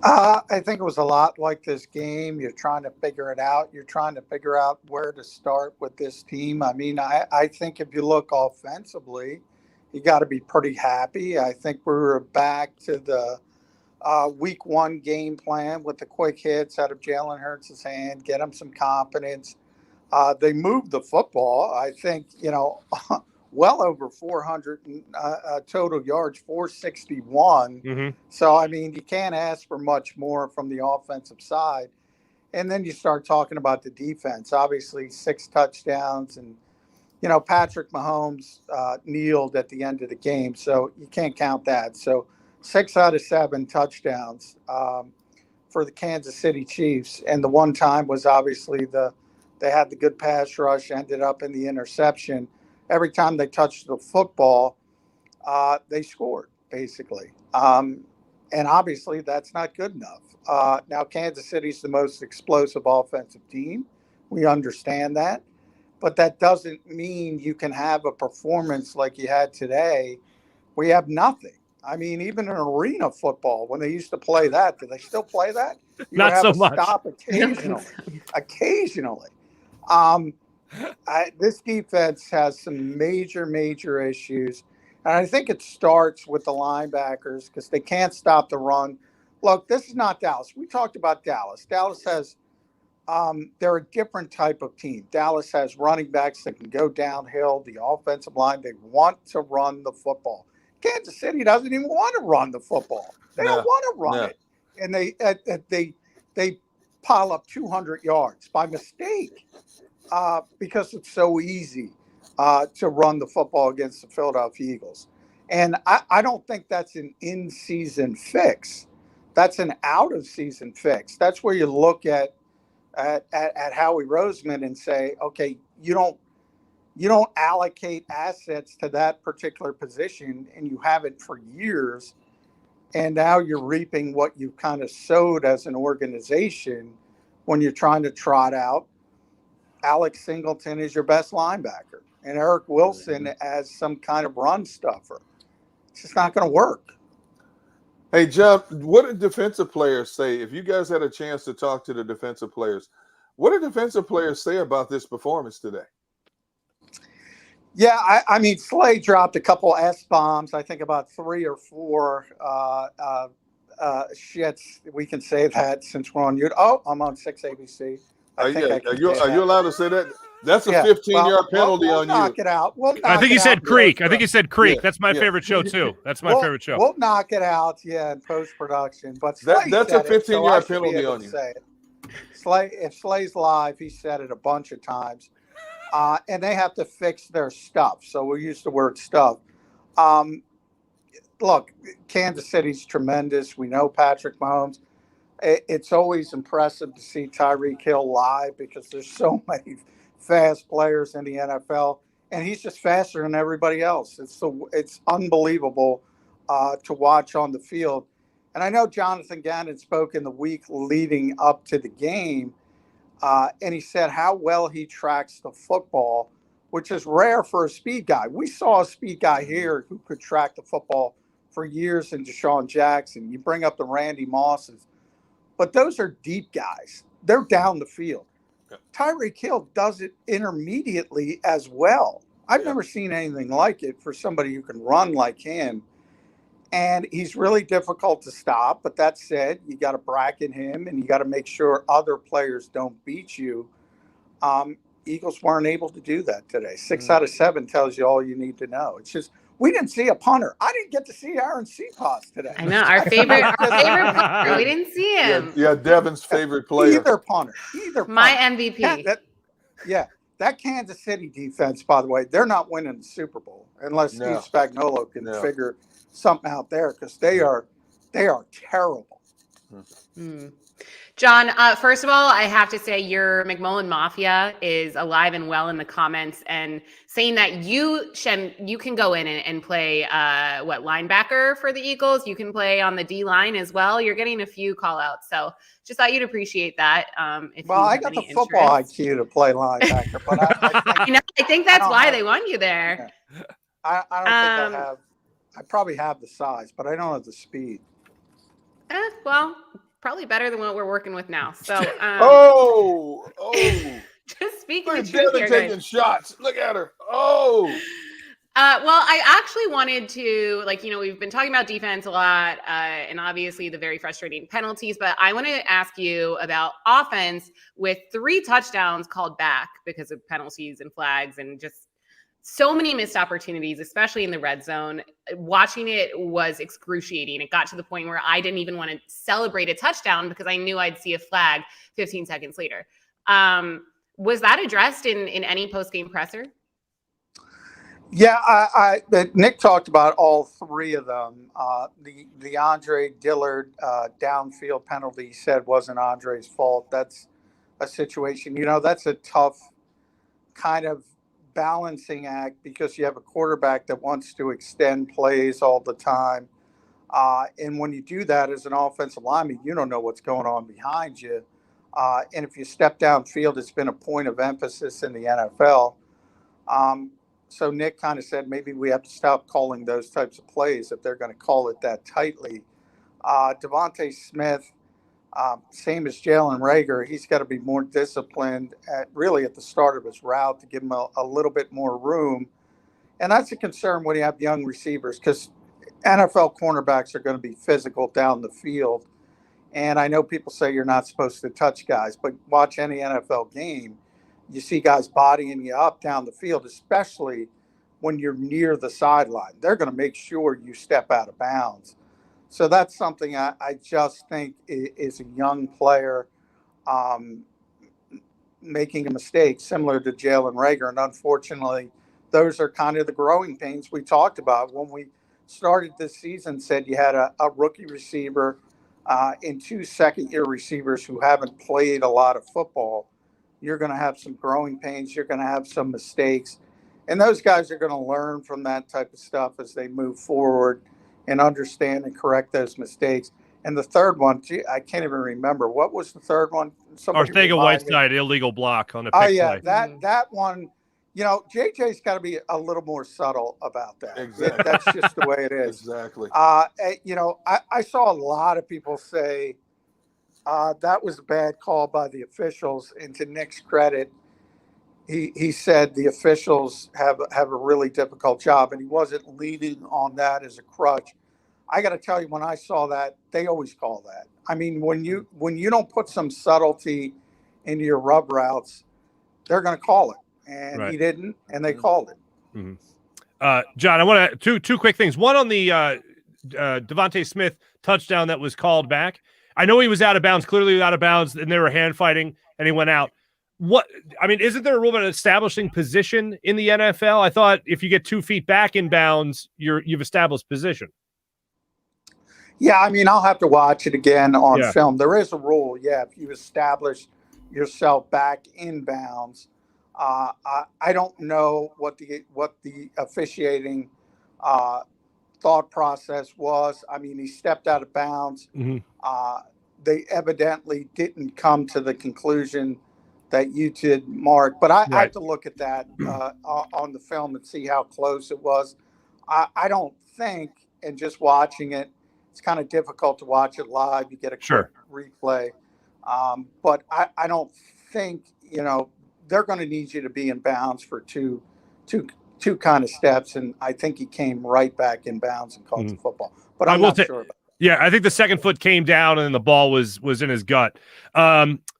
Speaker 13: I think it was a lot like this game. You're trying to figure it out. You're trying to figure out where to start with this team. I mean, I think if you look offensively, you got to be pretty happy. I think we were back to the week one game plan with the quick hits out of Jalen Hurts' hand, get him some confidence. They moved the football. I think, well over 400 total yards, 461.
Speaker 2: Mm-hmm.
Speaker 13: So, I mean, you can't ask for much more from the offensive side. And then you start talking about the defense. Obviously, 6 touchdowns. And, Patrick Mahomes kneeled at the end of the game. So you can't count that. So 6 out of 7 touchdowns for the Kansas City Chiefs. And the one time was obviously they had the good pass rush, ended up in the interception. Every time they touched the football, they scored, basically. And obviously, that's not good enough. Now, Kansas City's the most explosive offensive team. We understand that. But that doesn't mean you can have a performance like you had today where you have nothing. I mean, even in arena football, when they used to play that, do they still play that? You
Speaker 2: Not
Speaker 13: have
Speaker 2: so
Speaker 13: a
Speaker 2: much.
Speaker 13: Stop occasionally. This defense has some major issues. And I think it starts with the linebackers because they can't stop the run. Look, this is not Dallas. We talked about Dallas. Dallas has they're a different type of team. Dallas has running backs that can go downhill. The offensive line, they want to run the football. Kansas City doesn't even want to run the football. They don't want to run it. And they pile up 200 yards by mistake because it's so easy to run the football against the Philadelphia Eagles. And I don't think that's an in-season fix. That's an out-of-season fix. That's where you look at Howie Roseman and say, okay, you don't allocate assets to that particular position, and you haven't for years. And now you're reaping what you kind of sowed as an organization when you're trying to trot out Alex Singleton is your best linebacker and Eric Wilson as some kind of run stuffer. It's just not going to work.
Speaker 3: Hey, John, what did defensive players say? If you guys had a chance to talk to the defensive players, what did defensive players say about this performance today?
Speaker 13: Yeah, I mean, Slay dropped a couple S-bombs. I think about 3 or 4 shits. We can say that since we're on YouTube. Oh, I'm on 6 ABC.
Speaker 3: Are you allowed to say that? That's a 15-yard penalty on you.
Speaker 13: Knock it out.
Speaker 2: I think he said Creek. I think he said Creek. Yeah. That's my favorite show, too. That's my favorite show.
Speaker 13: We'll knock it out, in post-production. But
Speaker 3: that's a 15-yard penalty on you.
Speaker 13: If Slay's live, he said it a bunch of times. And they have to fix their stuff. So we'll use the word stuff. Look, Kansas City's tremendous. We know Patrick Mahomes. It's always impressive to see Tyreek Hill live because there's so many fast players in the NFL, and he's just faster than everybody else. It's unbelievable to watch on the field. And I know Jonathan Gannon spoke in the week leading up to the game, and he said how well he tracks the football, which is rare for a speed guy. We saw a speed guy here who could track the football for years in Deshaun Jackson. You bring up the Randy Mosses. But those are deep guys. They're down the field. Yeah. Tyreek Hill does it intermediately as well. I've never seen anything like it for somebody who can run like him. And he's really difficult to stop. But that said, you got to bracket him and you got to make sure other players don't beat you. Eagles weren't able to do that today. 6 out of 7 tells you all you need to know. It's just, we didn't see a punter. I didn't get to see Aaron Cepas today.
Speaker 4: I know, our favorite punter. We didn't see him.
Speaker 3: Yeah, Devin's favorite player.
Speaker 13: Either punter.
Speaker 4: My MVP.
Speaker 13: That Kansas City defense, by the way, they're not winning the Super Bowl unless Steve Spagnuolo can figure something out there because they are terrible.
Speaker 4: John, first of all, I have to say your McMullen Mafia is alive and well in the comments, and saying that you can go in and play linebacker for the Eagles. You can play on the D line as well. You're getting a few call outs, so just thought you'd appreciate that.
Speaker 13: I got the football IQ to play linebacker, but
Speaker 4: I think that's why they want you there.
Speaker 13: Yeah. I don't think I have. I probably have the size, but I don't have the speed.
Speaker 4: Well, probably better than what we're working with now. So, just speaking the truth here,
Speaker 3: taking shots. Look at her. Well,
Speaker 4: I actually wanted to, we've been talking about defense a lot, and obviously the very frustrating penalties, but I want to ask you about offense with 3 touchdowns called back because of penalties and flags and just so many missed opportunities, especially in the red zone. Watching it was excruciating. It got to the point where I didn't even want to celebrate a touchdown because I knew I'd see a flag 15 seconds later. Was that addressed in any post-game presser?
Speaker 13: Yeah, Nick talked about all 3 of them. The Andre Dillard downfield penalty, he said wasn't Andre's fault. That's a situation, that's a tough kind of balancing act because you have a quarterback that wants to extend plays all the time. And when you do that as an offensive lineman, you don't know what's going on behind you. And if you step downfield, it's been a point of emphasis in the NFL. So Nick kind of said maybe we have to stop calling those types of plays if they're going to call it that tightly. Devontae Smith, same as Jalen Reagor, he's got to be more disciplined at the start of his route to give him a little bit more room. And that's a concern when you have young receivers because NFL cornerbacks are going to be physical down the field. And I know people say you're not supposed to touch guys, but watch any NFL game, you see guys bodying you up down the field, especially when you're near the sideline. They're going to make sure you step out of bounds. So that's something I just think is a young player making a mistake similar to Jalen Reagor. And unfortunately, those are kind of the growing pains we talked about when we started this season, said you had a rookie receiver and 2 second-year receivers who haven't played a lot of football. You're going to have some growing pains. You're going to have some mistakes. And those guys are going to learn from that type of stuff as they move forward and understand and correct those mistakes. And the third one, I can't even remember. What was the third one?
Speaker 2: Arcega-Whiteside, illegal block on the pick play.
Speaker 13: That one, JJ's got to be a little more subtle about that. Exactly. That's just the way it is.
Speaker 3: Exactly.
Speaker 13: I saw a lot of people say that was a bad call by the officials. And to Nick's credit, he said the officials have a really difficult job, and he wasn't leaning on that as a crutch. I got to tell you, when I saw that, they always call that. I mean, when you don't put some subtlety into your rub routes, they're going to call it, and He didn't, and they called it.
Speaker 2: Mm-hmm. John, I want to two quick things. One on the Devontae Smith touchdown that was called back. I know he was out of bounds, clearly out of bounds, and they were hand fighting, and he went out. Isn't there a rule about establishing position in the NFL? I thought if you get 2 feet back in bounds, you've established position.
Speaker 13: Yeah, I'll have to watch it again on film. There is a rule, if you establish yourself back in bounds. I don't know what the officiating thought process was. He stepped out of bounds.
Speaker 2: Mm-hmm.
Speaker 13: They evidently didn't come to the conclusion that you did, Mark. But I have to look at that on the film and see how close it was. I don't think, and just watching it, it's kind of difficult to watch it live. You get a quick replay. But I don't think, they're going to need you to be in bounds for two kind of steps. And I think he came right back in bounds and caught the football. But I'm not sure about that.
Speaker 2: Yeah, I think the second foot came down and the ball was in his gut.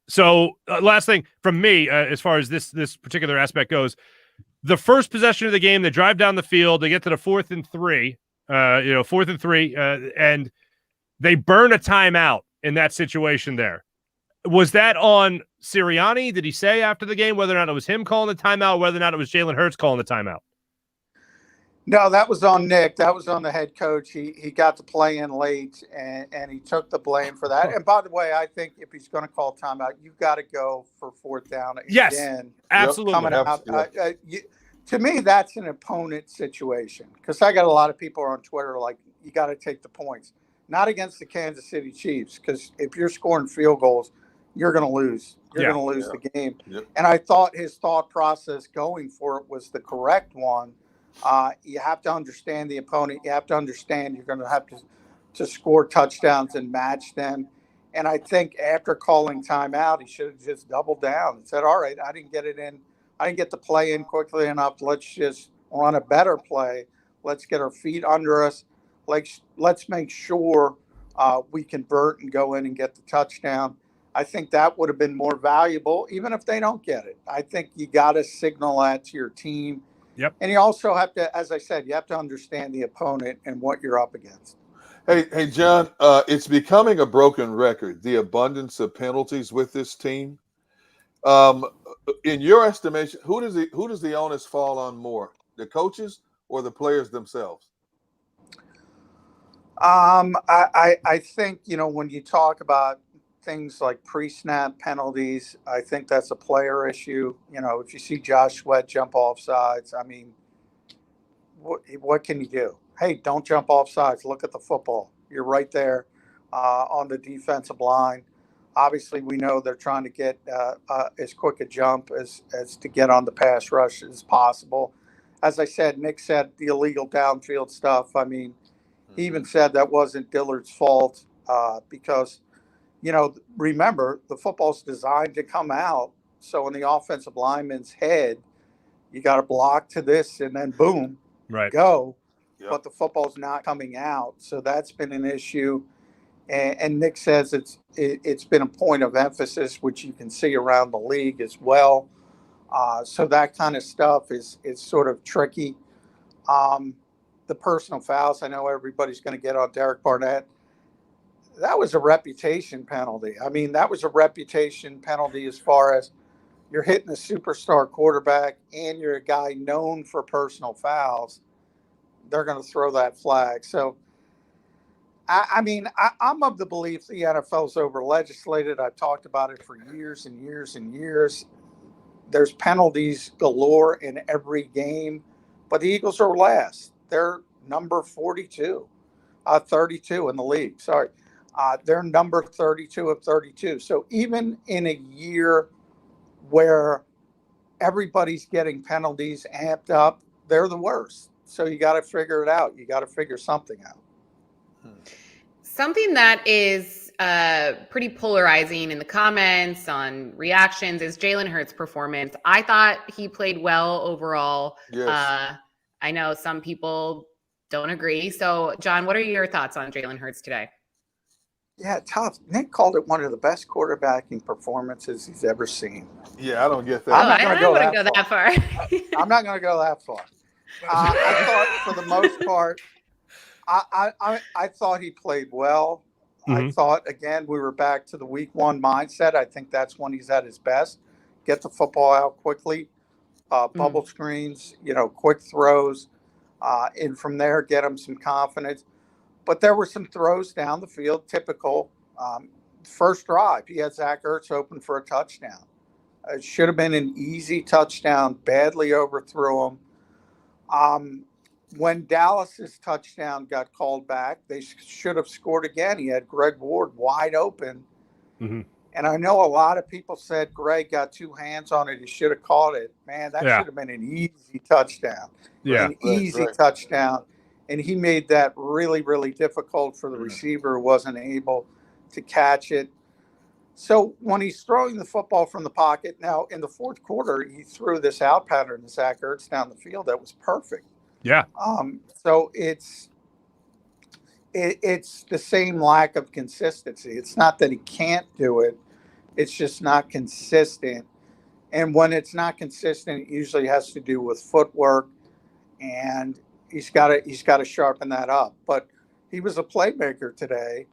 Speaker 2: So last thing from me, as far as this particular aspect goes, the first possession of the game, they drive down the field, they get to the 4th and 3, and they burn a timeout in that situation there. Was that on Sirianni? Did he say after the game whether or not it was him calling the timeout, whether or not it was Jalen Hurts calling the timeout?
Speaker 13: No, that was on Nick. That was on the head coach. He got to play in late, and he took the blame for that. And by the way, I think if he's going to call timeout, you've got to go for fourth down again.
Speaker 2: Yes, absolutely.
Speaker 13: Coming out. To me, that's an opponent situation, because I got a lot of people on Twitter like, you got to take the points. Not against the Kansas City Chiefs, because if you're scoring field goals, you're going to lose. You're going to lose the game. Yep. And I thought his thought process going for it was the correct one. You have to understand the opponent. You have to understand you're going to have to score touchdowns and match them. And I think after calling timeout, he should have just doubled down and said, all right, I didn't get it in. I didn't get the play in quickly enough. Let's just run a better play. Let's get our feet under us. Let's make sure we convert and go in and get the touchdown. I think that would have been more valuable, even if they don't get it. I think you got to signal that to your team.
Speaker 2: Yep.
Speaker 13: And you also have to, as I said, you have to understand the opponent and what you're up against.
Speaker 3: Hey, John, it's becoming a broken record, the abundance of penalties with this team. In your estimation, who does the onus fall on more, the coaches or the players themselves?
Speaker 13: I think, when you talk about things like pre-snap penalties, I think that's a player issue. If you see Josh Sweat jump off sides, I mean, what can you do? Hey, don't jump off sides. Look at the football. You're right there on the defensive line. Obviously, we know they're trying to get as quick a jump as to get on the pass rush as possible. As I said, Nick said the illegal downfield stuff. I mean, he even said that wasn't Dillard's fault because, remember, the football's designed to come out. So in the offensive lineman's head, you got to block to this and then boom, go. Yep. But the football's not coming out. So that's been an issue. And Nick says it's been a point of emphasis, which you can see around the league as well. So that kind of stuff is sort of tricky. The personal fouls, I know everybody's going to get on Derek Barnett. That was a reputation penalty. I mean, that was a reputation penalty as far as you're hitting a superstar quarterback and you're a guy known for personal fouls. They're going to throw that flag. So, I'm of the belief the NFL's over-legislated. I've talked about it for years and years and years. There's penalties galore in every game, but the Eagles are last. They're number 32 in the league. Sorry. They're number 32 of 32. So even in a year where everybody's getting penalties amped up, they're the worst. So you got to figure it out. You got to figure something out.
Speaker 4: Something that is pretty polarizing in the comments on reactions is Jalen Hurts' performance. I thought he played well overall. Yes. I know some people don't agree. So, John, what are your thoughts on Jalen Hurts today?
Speaker 13: Yeah, tough. Nick called it one of the best quarterbacking performances he's ever seen.
Speaker 3: Yeah, I don't get that.
Speaker 4: I don't want to go that far.
Speaker 13: I'm not going to go that far. I thought for the most part, I thought he played well. Mm-hmm. I thought, again, we were back to the week one mindset. I think that's when he's at his best. Get the football out quickly, bubble screens, quick throws. And from there, get him some confidence. But there were some throws down the field, typical. First drive, he had Zach Ertz open for a touchdown. It should have been an easy touchdown, badly overthrew him. When Dallas's touchdown got called back, they should have scored again. He had Greg Ward wide open. Mm-hmm. And I know a lot of people said Greg got two hands on it. He should have caught it. Man, that should have been an easy touchdown. Yeah, an easy touchdown. And he made that really, really difficult for the receiver who wasn't able to catch it. So when he's throwing the football from the pocket, now in the fourth quarter, he threw this out pattern to Zach Ertz down the field that was perfect.
Speaker 2: Yeah.
Speaker 13: So it's the same lack of consistency. It's not that he can't do it. It's just not consistent. And when it's not consistent, it usually has to do with footwork, and he's got to sharpen that up. But he was a playmaker today.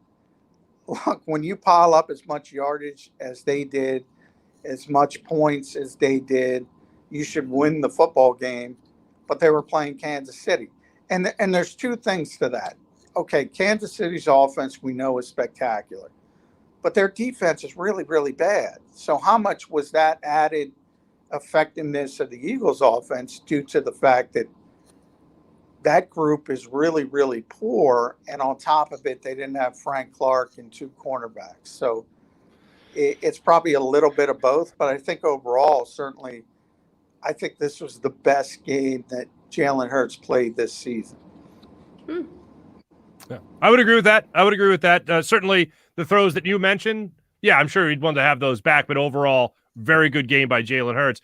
Speaker 13: Look, when you pile up as much yardage as they did, as much points as they did, you should win the football game. But they were playing Kansas City. And there's two things to that. Okay, Kansas City's offense we know is spectacular, but their defense is really, really bad. So how much was that added effectiveness of the Eagles' offense due to the fact that that group is really, really poor, and on top of it, they didn't have Frank Clark and 2 cornerbacks. So it's probably a little bit of both, but I think overall, certainly, I think this was the best game that Jalen Hurts played this season.
Speaker 2: Yeah, I would agree with that. Certainly the throws that you mentioned, yeah, I'm sure he'd want to have those back, but overall, very good game by Jalen Hurts.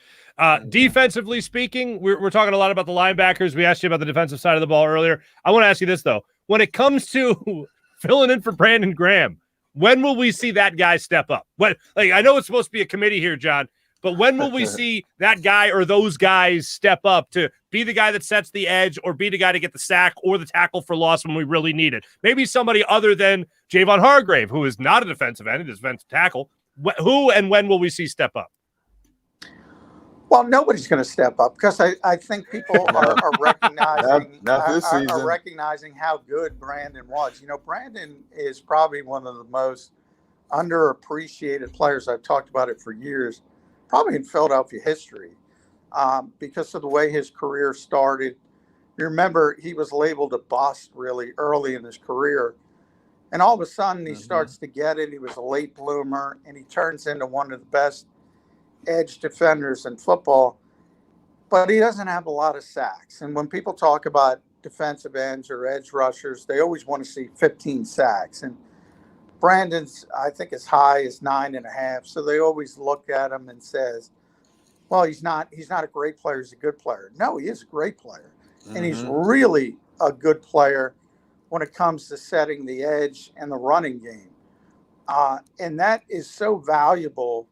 Speaker 2: Defensively speaking, we're talking a lot about the linebackers. We asked you about the defensive side of the ball earlier. I want to ask you this, though. When it comes to filling in for Brandon Graham, when will we see that guy step up? I know it's supposed to be a committee here, John, but when will we see that guy or those guys step up to be the guy that sets the edge or be the guy to get the sack or the tackle for loss when we really need it? Maybe somebody other than Javon Hargrave, who is not a defensive end, a defensive tackle. Who and when will we see step up?
Speaker 13: Well, nobody's going to step up because I think people are recognizing
Speaker 3: not this season.
Speaker 13: Are recognizing how good Brandon was. You know, Brandon is probably one of the most underappreciated players. I've talked about it for years, probably in Philadelphia history, because of the way his career started. You remember he was labeled a bust really early in his career, and all of a sudden he starts to get it. He was a late bloomer, and he turns into one of the best edge defenders in football, but he doesn't have a lot of sacks. And when people talk about defensive ends or edge rushers, they always want to see 15 sacks. And Brandon's, I think, as high as 9.5. So they always look at him and says, well, he's not a great player. He's a good player. No, he is a great player. And he's really a good player when it comes to setting the edge and the running game. And that is so valuable.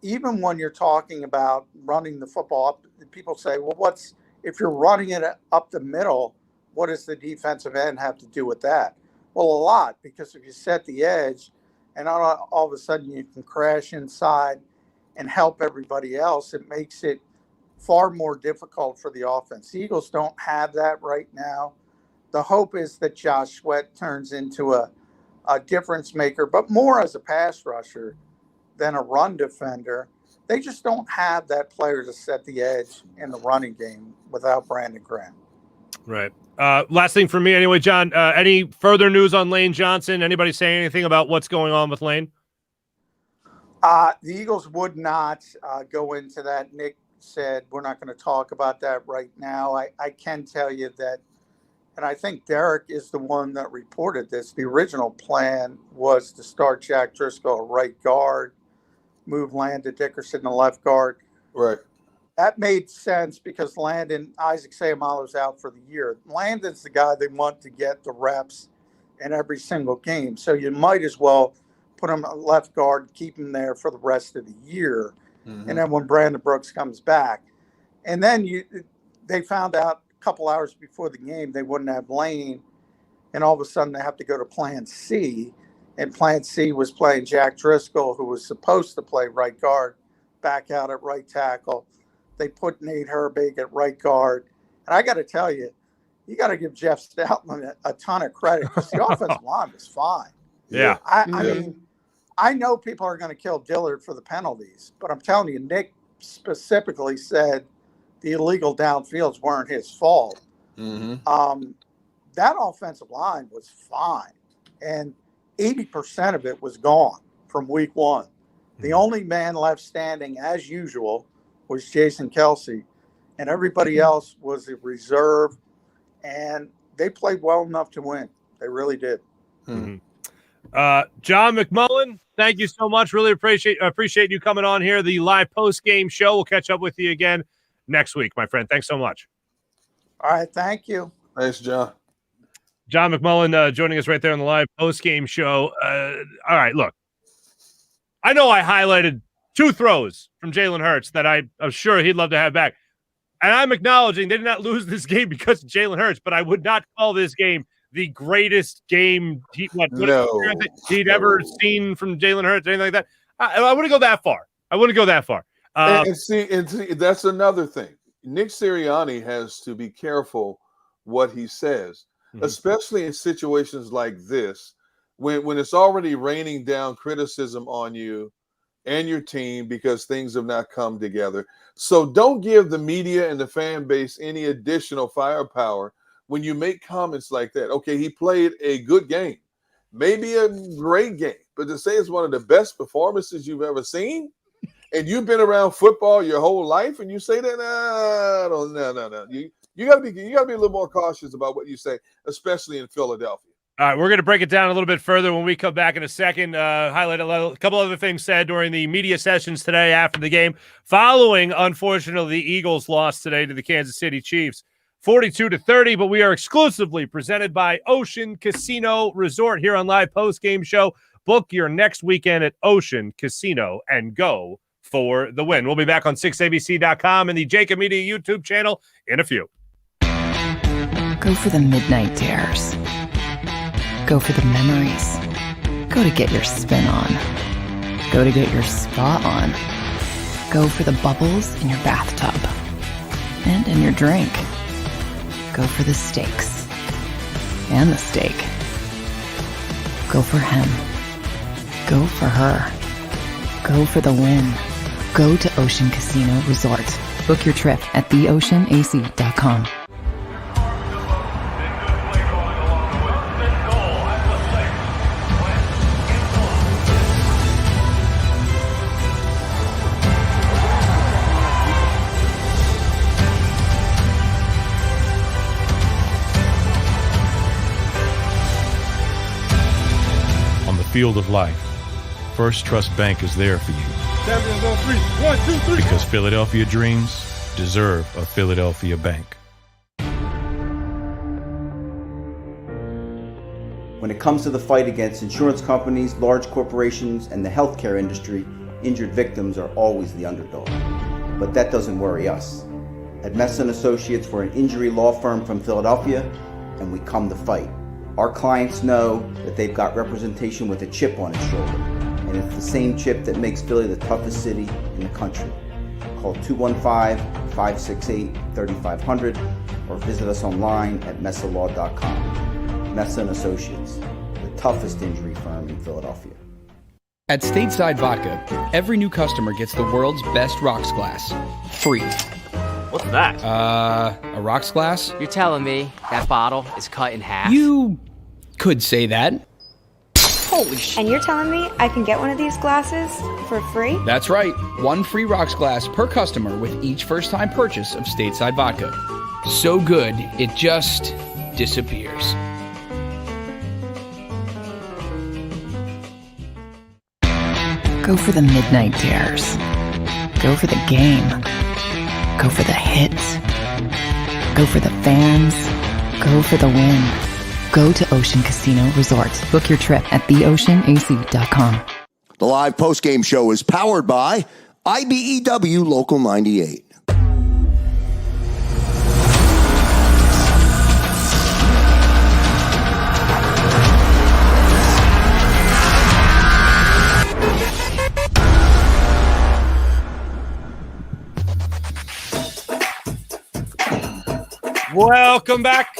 Speaker 13: Even when you're talking about running the football up, people say, well, if you're running it up the middle, what does the defensive end have to do with that? Well, a lot, because if you set the edge and all of a sudden you can crash inside and help everybody else, it makes it far more difficult for the offense. The Eagles don't have that right now. The hope is that Josh Sweat turns into a difference maker, but more as a pass rusher than a run defender. They just don't have that player to set the edge in the running game without Brandon Graham.
Speaker 2: Right. Last thing for me anyway, John, any further news on Lane Johnson? Anybody saying anything about what's going on with Lane?
Speaker 13: The Eagles would not go into that. Nick said we're not going to talk about that right now. I can tell you that, and I think Derek is the one that reported this, the original plan was to start Jack Driscoll at right guard, move Landon Dickerson to left guard.
Speaker 3: Right.
Speaker 13: That made sense because Isaac Seumalo's out for the year. Landon's the guy they want to get the reps in every single game. So you might as well put him at left guard, keep him there for the rest of the year. And then when Brandon Brooks comes back. And then they found out a couple hours before the game they wouldn't have Lane. And all of a sudden they have to go to plan C. And plan C was playing Jack Driscoll, who was supposed to play right guard, back out at right tackle. They put Nate Herbig at right guard. And I got to tell you, you got to give Jeff Stoutland a ton of credit because the offensive line was fine.
Speaker 2: Yeah.
Speaker 13: I mean, I know people are going to kill Dillard for the penalties, but I'm telling you, Nick specifically said the illegal downfields weren't his fault. That offensive line was fine. And 80% of it was gone from week one. The only man left standing, as usual, was Jason Kelsey, and everybody else was a reserve, and they played well enough to win. They really did.
Speaker 2: John McMullen, thank you so much. Really appreciate you coming on here, the live post-game show. We'll catch up with you again next week, my friend. Thanks so much.
Speaker 13: All right, thank you.
Speaker 3: Thanks, John.
Speaker 2: John McMullen joining us right there on the live post-game show. All right, look. I know I highlighted 2 throws from Jalen Hurts that I'm sure he'd love to have back. And I'm acknowledging they did not lose this game because of Jalen Hurts, but I would not call this game the greatest game he'd ever seen from Jalen Hurts, anything like that. I wouldn't go that far.
Speaker 3: And see, that's another thing. Nick Sirianni has to be careful what he says, especially in situations like this, when it's already raining down criticism on you and your team because things have not come together. So don't give the media and the fan base any additional firepower when you make comments like that. Okay, he played a good game, maybe a great game, but to say it's one of the best performances you've ever seen, and you've been around football your whole life, and you say that, no. You gotta be a little more cautious about what you say, especially in Philadelphia.
Speaker 2: All right, we're going to break it down a little bit further when we come back in a second. Highlight a couple other things said during the media sessions today after the game, following, unfortunately, the Eagles' loss today to the Kansas City Chiefs, 42-30. But we are exclusively presented by Ocean Casino Resort here on Live Postgame Show. Book your next weekend at Ocean Casino and go for the win. We'll be back on 6abc.com and the JAKIB Media YouTube channel in a few.
Speaker 5: Go for the midnight dares. Go for the memories. Go to get your spin on. Go to get your spa on. Go for the bubbles in your bathtub and in your drink. Go for the stakes and the steak. Go for him. Go for her. Go for the win. Go to Ocean Casino Resort. Book your trip at theoceanac.com.
Speaker 10: Field of life, First Trust Bank is there for you.
Speaker 11: Champions on three. 1, 2, 3.
Speaker 10: Because Philadelphia dreams deserve a Philadelphia bank.
Speaker 1: When it comes to the fight against insurance companies, large corporations, and the healthcare industry, injured victims are always the underdog. But that doesn't worry us. At Messon Associates, we're an injury law firm from Philadelphia, and we come to fight. Our clients know that they've got representation with a chip on its shoulder, and it's the same chip that makes Philly the toughest city in the country. Call 215-568-3500 or visit us online at messalaw.com. Messon Associates, the toughest injury firm in Philadelphia.
Speaker 6: At Stateside Vodka, every new customer gets the world's best rocks glass, free.
Speaker 7: What's that?
Speaker 6: A rocks glass?
Speaker 7: You're telling me that bottle is cut in half?
Speaker 6: You could say that.
Speaker 7: Holy shit.
Speaker 8: And you're telling me I can get one of these glasses for free?
Speaker 6: That's right. One free rocks glass per customer with each first-time purchase of Stateside Vodka. So good, it just disappears.
Speaker 5: Go for the midnight dares. Go for the game. Go for the hits. Go for the fans. Go for the win. Go to Ocean Casino Resort. Book your trip at theoceanac.com.
Speaker 12: The live postgame show is powered by IBEW Local 98.
Speaker 2: Welcome back.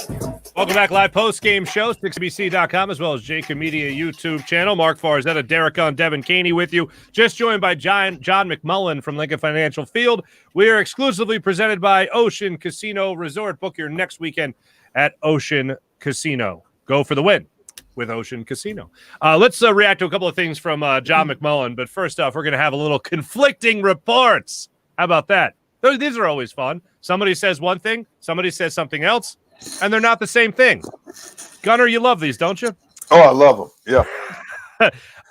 Speaker 2: Welcome back, live post-game show, 6abc.com, as well as JAKIB Media YouTube channel. Mark Farzetta, Derek on, Devin Caney with you. Just joined by John McMullen from Lincoln Financial Field. We are exclusively presented by Ocean Casino Resort. Book your next weekend at Ocean Casino. Go for the win with Ocean Casino. Let's react to a couple of things from John McMullen. But first off, we're going to have a little conflicting reports. How about that? These are always fun. Somebody says one thing, somebody says something else, and they're not the same thing. Gunnar, you love these, don't you?
Speaker 3: Oh, I love them. Yeah.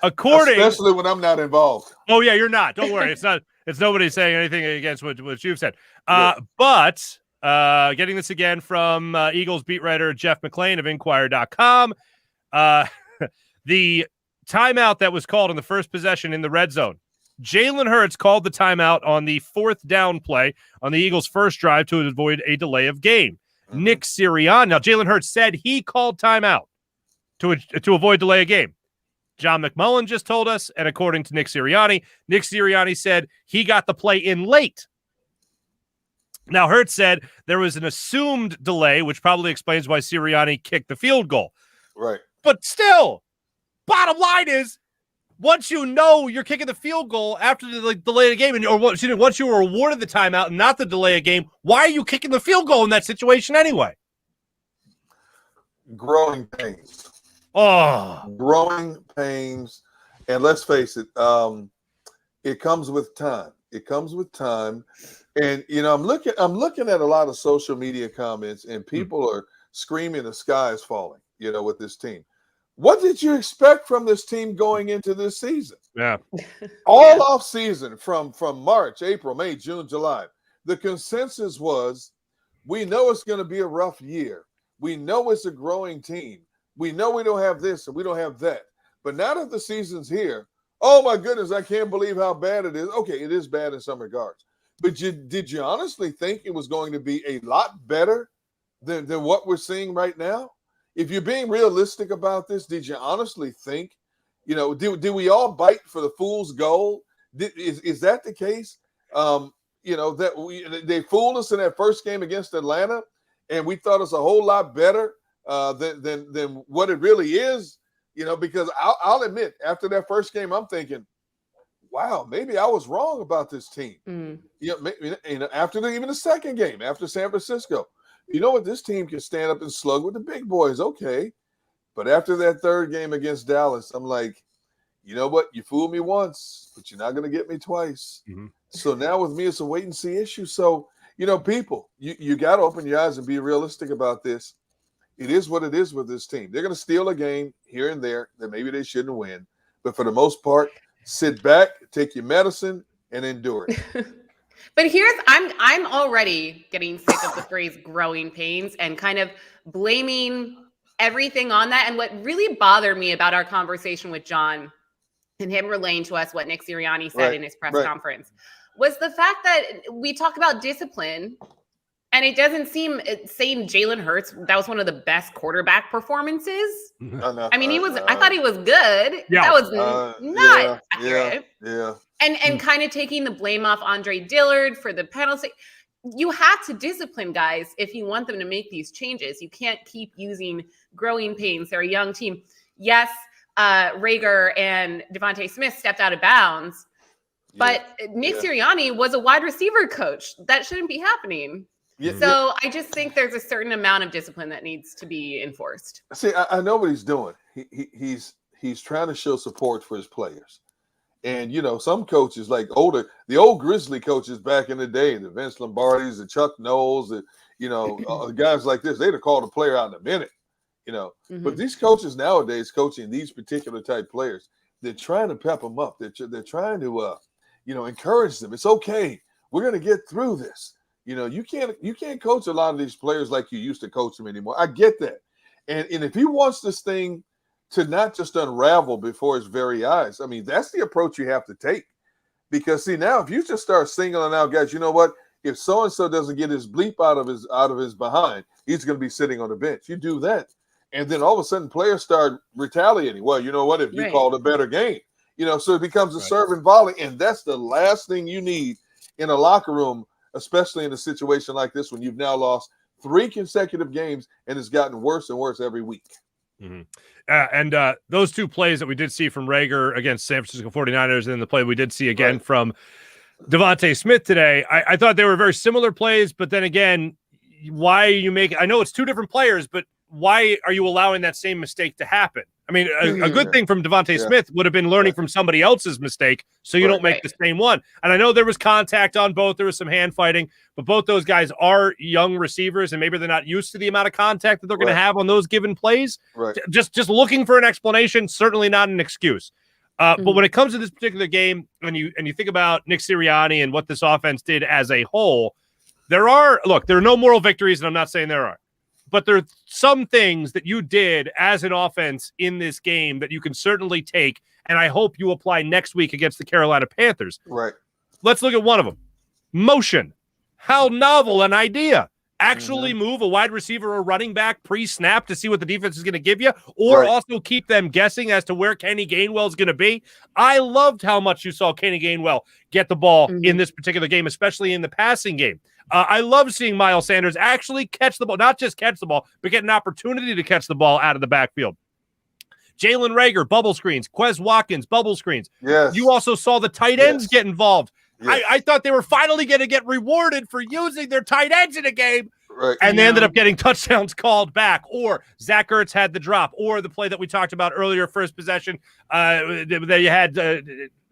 Speaker 2: Especially
Speaker 3: when I'm not involved.
Speaker 2: Oh, yeah, you're not. Don't worry. It's nobody saying anything against what you've said. But getting this again from Eagles beat writer Jeff McClain of Inquirer.com. The timeout that was called in the first possession in the red zone. Jalen Hurts called the timeout on the fourth down play on the Eagles' first drive to avoid a delay of game. Nick Sirianni. Now, Jalen Hurts said he called timeout to avoid delay of game. John McMullen just told us, and according to Nick Sirianni said he got the play in late. Now, Hurts said there was an assumed delay, which probably explains why Sirianni kicked the field goal.
Speaker 3: Right.
Speaker 2: But still, bottom line is, once you know you're kicking the field goal after the delay of the game, once you were awarded the timeout and not the delay of game, why are you kicking the field goal in that situation anyway?
Speaker 3: Growing pains.
Speaker 2: Oh.
Speaker 3: Growing pains. And let's face it, it comes with time. It comes with time. And, I'm looking at a lot of social media comments, and people are screaming the sky is falling, with this team. What did you expect from this team going into this season?
Speaker 2: Yeah.
Speaker 3: All off season from March, April, May, June, July. The consensus was, we know it's going to be a rough year. We know it's a growing team. We know we don't have this and we don't have that. But now that the season's here, oh my goodness, I can't believe how bad it is. Okay, it is bad in some regards. But did you honestly think it was going to be a lot better than what we're seeing right now? If you're being realistic about this, did you honestly think, did we all bite for the fool's gold? Is that the case? That they fooled us in that first game against Atlanta, and we thought it's a whole lot better than what it really is. Because I'll admit, after that first game, I'm thinking, wow, maybe I was wrong about this team. After even the second game, after San Francisco. You know what? This team can stand up and slug with the big boys. Okay. But after that third game against Dallas, I'm like, you know what? You fooled me once, but you're not going to get me twice. Mm-hmm. So now with me, it's a wait and see issue. So, people, you got to open your eyes and be realistic about this. It is what it is with this team. They're going to steal a game here and there that maybe they shouldn't win. But for the most part, sit back, take your medicine, and endure it.
Speaker 4: But I'm already getting sick of the phrase growing pains and kind of blaming everything on that. And what really bothered me about our conversation with John and him relaying to us what Nick Sirianni said in his press conference was the fact that we talk about discipline, and it doesn't seem saying Jalen Hurts, that was one of the best quarterback performances. I mean, I thought he was good.
Speaker 2: Yeah.
Speaker 4: That was not accurate.
Speaker 3: Yeah.
Speaker 4: And kind of taking the blame off Andre Dillard for the penalty. You have to discipline guys if you want them to make these changes. You can't keep using growing pains. They're a young team. Yes, Reagor and Devontae Smith stepped out of bounds, but Nick Sirianni was a wide receiver coach. That shouldn't be happening. So I just think there's a certain amount of discipline that needs to be enforced.
Speaker 3: See, I know what he's doing. He's trying to show support for his players. And, some coaches like the old Grizzly coaches back in the day, the Vince Lombardis, the Chuck Knowles, the guys like this, they'd have called a player out in a minute,
Speaker 4: Mm-hmm.
Speaker 3: But these coaches nowadays coaching these particular type players, they're trying to pep them up. They're trying to, encourage them. It's okay. We're going to get through this. You can't coach a lot of these players like you used to coach them anymore. I get that. And if he wants this thing to not just unravel before his very eyes, I mean, that's the approach you have to take. Because see, now if you just start singling out guys, you know what? If so-and-so doesn't get his bleep out of his behind, he's going to be sitting on the bench. You do that. And then all of a sudden players start retaliating. Well, you know what? If you called a better game, so it becomes a serve and volley. And that's the last thing you need in a locker room, especially in a situation like this when you've now lost 3 consecutive games and it's gotten worse and worse every week.
Speaker 2: Mm-hmm. And those 2 plays that we did see from Reagor against San Francisco 49ers and then the play we did see again from Devontae Smith today, I thought they were very similar plays, but then again, why are you making – I know it's 2 different players, but why are you allowing that same mistake to happen? I mean, a good thing from Devontae Smith would have been learning from somebody else's mistake so you don't make the same one. And I know there was contact on both. There was some hand fighting, but both those guys are young receivers, and maybe they're not used to the amount of contact that they're going to have on those given plays. Just looking for an explanation, certainly not an excuse. But when it comes to this particular game, and you think about Nick Sirianni and what this offense did as a whole, there are no moral victories, and I'm not saying there are. But there are some things that you did as an offense in this game that you can certainly take, and I hope you apply next week against the Carolina Panthers.
Speaker 3: Right.
Speaker 2: Let's look at one of them. Motion. How novel an idea. Actually move a wide receiver or running back pre-snap to see what the defense is going to give you, or also keep them guessing as to where Kenny Gainwell is going to be. I loved how much you saw Kenny Gainwell get the ball in this particular game, especially in the passing game. I love seeing Miles Sanders actually catch the ball, not just catch the ball, but get an opportunity to catch the ball out of the backfield. Jalen Reagor, bubble screens. Quez Watkins, bubble screens.
Speaker 3: Yes.
Speaker 2: You also saw the tight ends get involved. Yes. I thought they were finally going to get rewarded for using their tight ends in a game, and they ended up getting touchdowns called back. Or Zach Ertz had the drop, or the play that we talked about earlier, first possession, that you had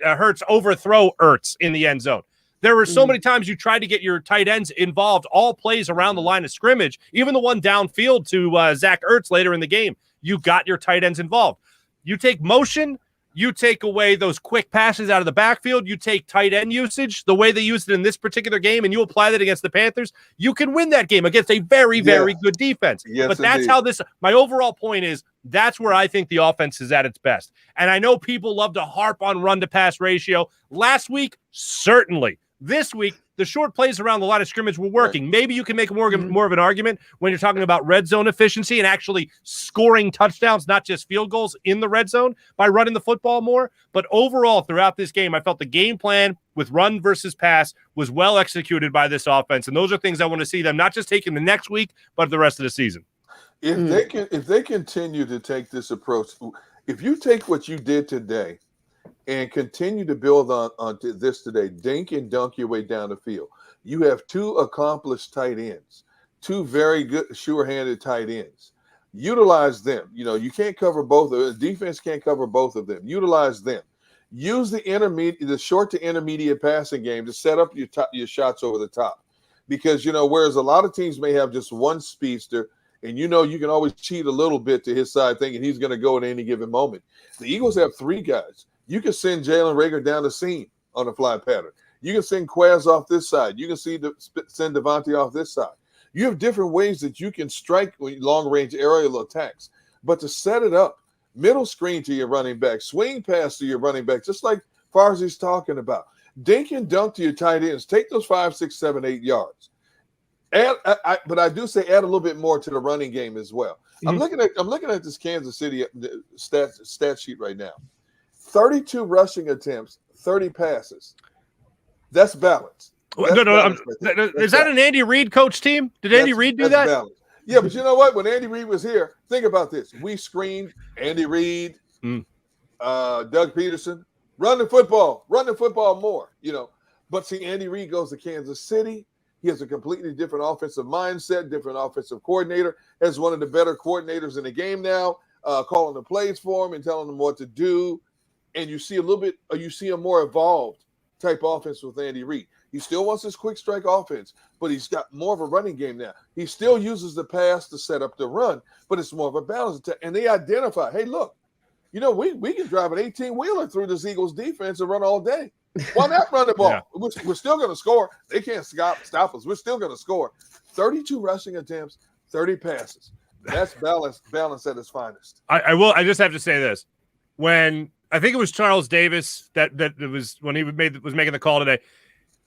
Speaker 2: Hurts overthrow Ertz in the end zone. There were so many times you tried to get your tight ends involved, all plays around the line of scrimmage, even the one downfield to Zach Ertz later in the game. You got your tight ends involved. You take motion, you take away those quick passes out of the backfield, you take tight end usage, the way they used it in this particular game, and you apply that against the Panthers, you can win that game against a very, very good defense.
Speaker 3: Yes,
Speaker 2: but that's how this, my overall point is, that's where I think the offense is at its best. And I know people love to harp on run-to-pass ratio. Last week, certainly. This week, the short plays around the line of scrimmage were working. Maybe you can make more of an argument when you're talking about red zone efficiency and actually scoring touchdowns, not just field goals in the red zone by running the football more. But overall, throughout this game, I felt the game plan with run versus pass was well executed by this offense. And those are things I want to see them not just taking the next week, but the rest of the season.
Speaker 3: If they continue to take this approach, if you take what you did today and continue to build on this today, dink and dunk your way down the field. You have two accomplished tight ends, two very good, sure-handed tight ends. Utilize them. You know, you can't cover both of them. The defense can't cover both of them. Utilize them. Use the short to intermediate passing game to set up your shots over the top. Because, you know, whereas a lot of teams may have just one speedster, and you know you can always cheat a little bit to his side thinking he's going to go at any given moment. The Eagles have three guys. You can send Jalen Reagor down the seam on a fly pattern. You can send Quez off this side. You can send Devontae off this side. You have different ways that you can strike long-range aerial attacks. But to set it up, middle screen to your running back, swing pass to your running back, just like Farzi's talking about. Dink and dunk to your tight ends. Take those 5, 6, 7, 8 yards. But I do say add a little bit more to the running game as well. I'm looking at this Kansas City stat sheet right now. 32 rushing attempts, 30 passes. That's balance.
Speaker 2: Is that an Andy Reid coach team? Did Andy Reid do that?
Speaker 3: Balance. Yeah, but you know what? When Andy Reid was here, think about this. We screened Andy Reid, Doug Peterson, run the football more, you know. But see, Andy Reid goes to Kansas City. He has a completely different offensive mindset, different offensive coordinator, has one of the better coordinators in the game now, calling the plays for him and telling him what to do. And you see a more evolved type offense with Andy Reid. He still wants his quick strike offense, but he's got more of a running game now. He still uses the pass to set up the run, but it's more of a balance attack. And they identify, hey, look, you know, we can drive an 18-wheeler through this Eagles defense and run all day. Why not run the ball? Yeah. We're still going to score. They can't stop us. We're still going to score. 32 rushing attempts, 30 passes. That's balance at its finest.
Speaker 2: I just have to say this. When I think it was Charles Davis that it was when he was making the call today.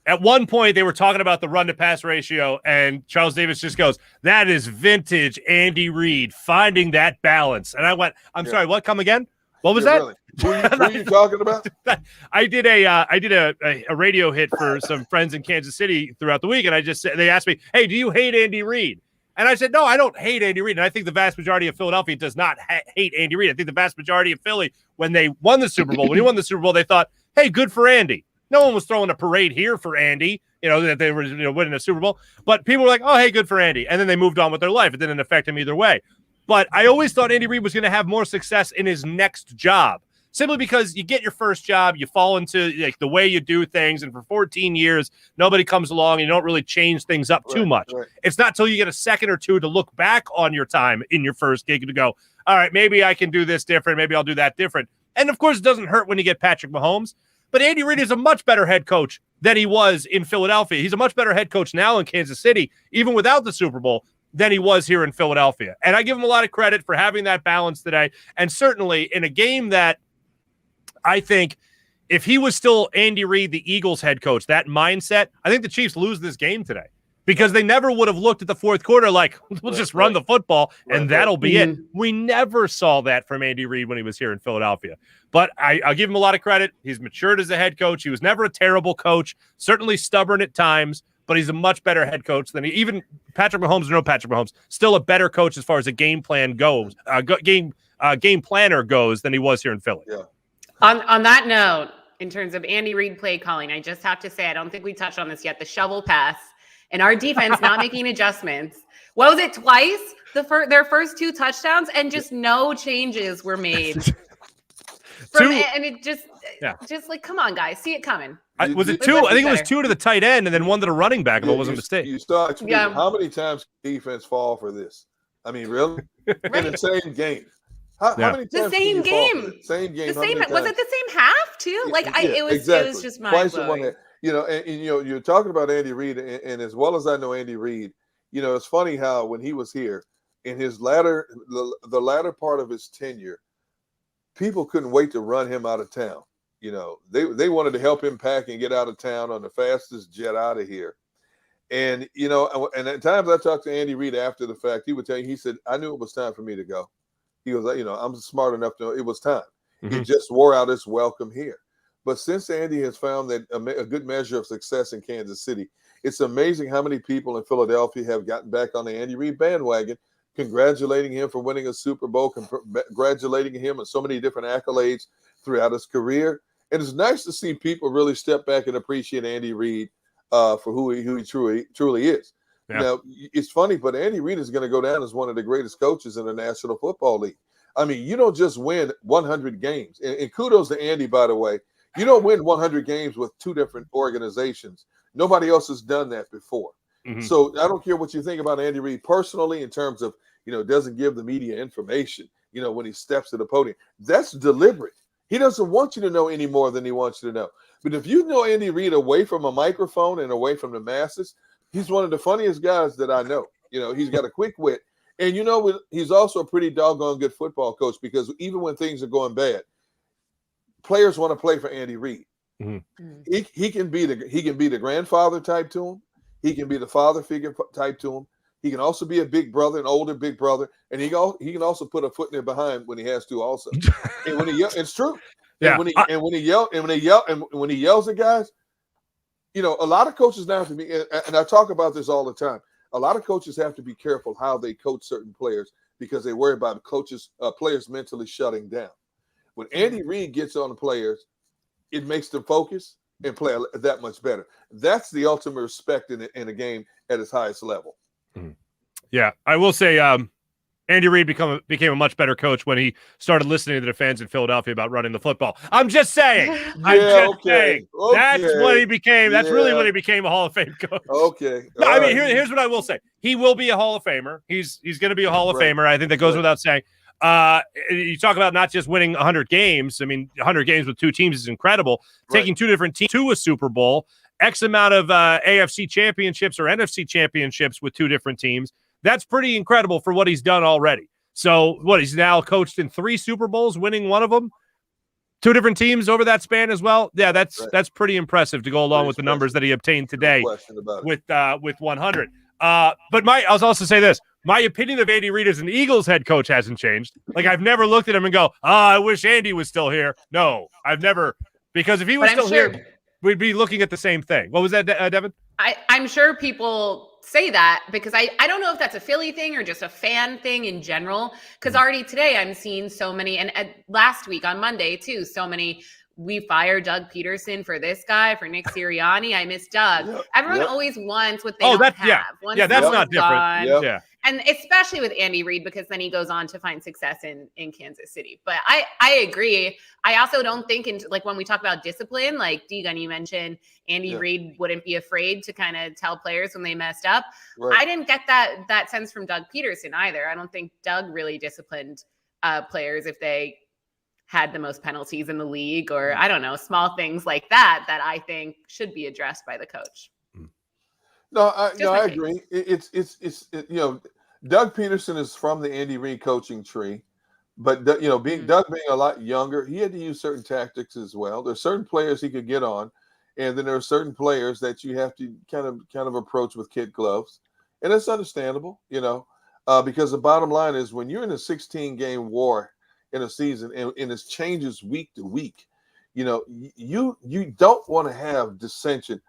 Speaker 2: At one point, they were talking about the run-to-pass ratio, and Charles Davis just goes, "That is vintage Andy Reid, finding that balance." And I went, "I'm sorry, what? Come again? What was that?"
Speaker 3: Really. Who are you talking about?
Speaker 2: I did a radio hit for some friends in Kansas City throughout the week, and they asked me, "Hey, do you hate Andy Reid?" And I said, "No, I don't hate Andy Reid." And I think the vast majority of Philadelphia does not hate Andy Reid. I think the vast majority of Philly, when they won the Super Bowl, when he won the Super Bowl, they thought, "Hey, good for Andy." No one was throwing a parade here for Andy, that they were winning a Super Bowl. But people were like, "Oh, hey, good for Andy." And then they moved on with their life. It didn't affect him either way. But I always thought Andy Reid was going to have more success in his next job, simply because you get your first job, you fall into the way you do things, and for 14 years, nobody comes along, and you don't really change things up too much. Right. It's not till you get a second or two to look back on your time in your first gig to go, all right, maybe I can do this different, maybe I'll do that different. And, of course, it doesn't hurt when you get Patrick Mahomes. But Andy Reid is a much better head coach than he was in Philadelphia. He's a much better head coach now in Kansas City, even without the Super Bowl, than he was here in Philadelphia. And I give him a lot of credit for having that balance today. And certainly in a game that I think if he was still Andy Reid, the Eagles head coach, that mindset, I think the Chiefs lose this game today. because they never would have looked at the fourth quarter like, we'll just run the football and that'll be it. We never saw that from Andy Reid when he was here in Philadelphia. But I'll give him a lot of credit. He's matured as a head coach. He was never a terrible coach, certainly stubborn at times, but he's a much better head coach than even Patrick Mahomes or no Patrick Mahomes, still a better coach as far as a game plan goes, game planner goes than he was here in Philly.
Speaker 3: Yeah.
Speaker 4: On that note, in terms of Andy Reid play calling, I just have to say, I don't think we touched on this yet, the shovel pass and our defense not making adjustments. What was it, twice? Their first 2 touchdowns, and just no changes were made. And it just like, come on, guys, see it coming.
Speaker 2: Was it 2? I think it was 2 to the tight end and then 1 to the running back, if it wasn't a mistake.
Speaker 3: You start how many times can defense fall for this? I mean, really? In the same game. How many times
Speaker 4: the same game.
Speaker 3: Same game.
Speaker 4: The same. Was it the same half too? Like it was just mind blowing.
Speaker 3: You know, and you know, you're talking about Andy Reid, and as well as I know Andy Reid, you know, it's funny how when he was here in his the latter part of his tenure, people couldn't wait to run him out of town. You know, they wanted to help him pack and get out of town on the fastest jet out of here. And, you know, and at times I talked to Andy Reid after the fact, he would tell you, he said, I knew it was time for me to go. He was like, you know, I'm smart enough to know it was time. He just wore out his welcome here. But since Andy has found that a good measure of success in Kansas City, it's amazing how many people in Philadelphia have gotten back on the Andy Reid bandwagon, congratulating him for winning a Super Bowl, congratulating him on so many different accolades throughout his career. And it's nice to see people really step back and appreciate Andy Reid for who he truly is. Yeah. Now, it's funny, but Andy Reid is going to go down as one of the greatest coaches in the National Football League. I mean, you don't just win 100 games. And kudos to Andy, by the way. You don't win 100 games with 2 different organizations. Nobody else has done that before. So I don't care what you think about Andy Reid personally in terms of, you know, doesn't give the media information, you know, when he steps to the podium. That's deliberate. He doesn't want you to know any more than he wants you to know. But if you know Andy Reid away from a microphone and away from the masses, he's one of the funniest guys that I know. You know, he's got a quick wit. And, you know, he's also a pretty doggone good football coach because even when things are going bad, players want to play for Andy Reid. He can be the grandfather type to him. He can be the father figure type to him. He can also be a big brother, an older big brother, and he can also put a foot in there behind when he has to. Also, and when he it's true. Yeah. And when he yells at guys, you know, a lot of coaches now have to be, and I talk about this all the time. A lot of coaches have to be careful how they coach certain players because they worry about players mentally shutting down. When Andy Reid gets on the players, it makes them focus and play that much better. That's the ultimate respect in a game at its highest level.
Speaker 2: Yeah, I will say Andy Reid became a much better coach when he started listening to the fans in Philadelphia about running the football. I'm just saying. Saying. That's what he became. That's really when he became a Hall of Fame coach.
Speaker 3: Okay.
Speaker 2: No, I mean, here's what I will say. He will be a Hall of Famer. He's going to be a Hall of Famer. I think that goes without saying. You talk about not just winning 100 games. I mean, 100 games with 2 teams is incredible. Taking 2 different teams to a Super Bowl, X amount of AFC championships or NFC championships with 2 different teams. That's pretty incredible for what he's done already. So he's now coached in 3 Super Bowls, winning 1 of them, 2 different teams over that span as well. Yeah, that's pretty impressive to go along with the numbers that he obtained today with 100. But I'll also say this. My opinion of Andy Reid as an Eagles head coach hasn't changed. Like, I've never looked at him and go, I wish Andy was still here. No, I've never, because if he was still here, we'd be looking at the same thing. What was that, Devin?
Speaker 4: I'm sure people say that because I don't know if that's a Philly thing or just a fan thing in general. Because already today I'm seeing so many, and last week on Monday too, so many. We fired Doug Peterson for this guy, for Nick Sirianni. I miss Doug. Everyone always wants what they don't have.
Speaker 2: Yeah, that's not different. Yeah.
Speaker 4: And especially with Andy Reid, because then he goes on to find success in Kansas City. But I agree. I also don't think, like when we talk about discipline, like Deegan, you mentioned Andy Reid wouldn't be afraid to kind of tell players when they messed up. I didn't get that sense from Doug Peterson either. I don't think Doug really disciplined players if they had the most penalties in the league, or I don't know, small things like that I think should be addressed by the coach.
Speaker 3: No, I agree. It's you know, Doug Peterson is from the Andy Reid coaching tree, but you know, Doug being a lot younger, he had to use certain tactics as well. There's certain players he could get on, And then there are certain players that you have to kind of approach with kid gloves. And it's understandable, because the bottom line is when you're in a 16-game war in a season and it changes week to week, you don't want to have dissension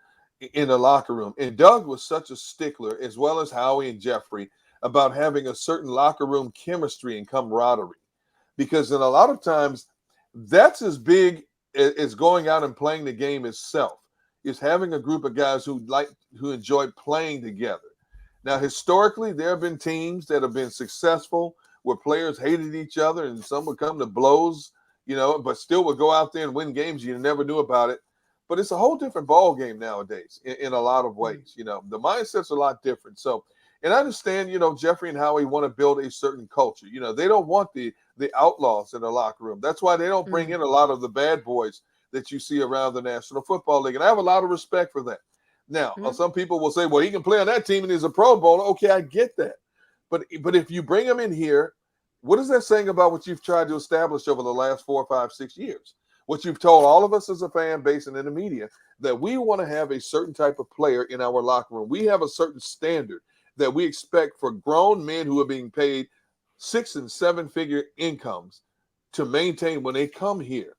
Speaker 3: in the locker room. And Doug was such a stickler, as well as Howie and Jeffrey, about having a certain locker room chemistry and camaraderie. Because in a lot of times, that's as big as going out and playing the game itself, is having a group of guys who enjoy playing together. Now, historically, there have been teams that have been successful where players hated each other and some would come to blows, but still would go out there and win games. You never knew about it. But it's a whole different ball game nowadays in a lot of ways. The mindset's a lot different. So, and I understand, Jeffrey and Howie want to build a certain culture. They don't want the outlaws in the locker room. That's why they don't bring in a lot of the bad boys that you see around the National Football League. And I have a lot of respect for that. Now, some people will say, well, he can play on that team and he's a Pro Bowler. Okay, I get that. But if you bring him in here, what is that saying about what you've tried to establish over the last 4, 5, 6 years? What you've told all of us as a fan base and in the media, that we want to have a certain type of player in our locker room. We have a certain standard that we expect for grown men who are being paid 6- and 7-figure incomes to maintain when they come here.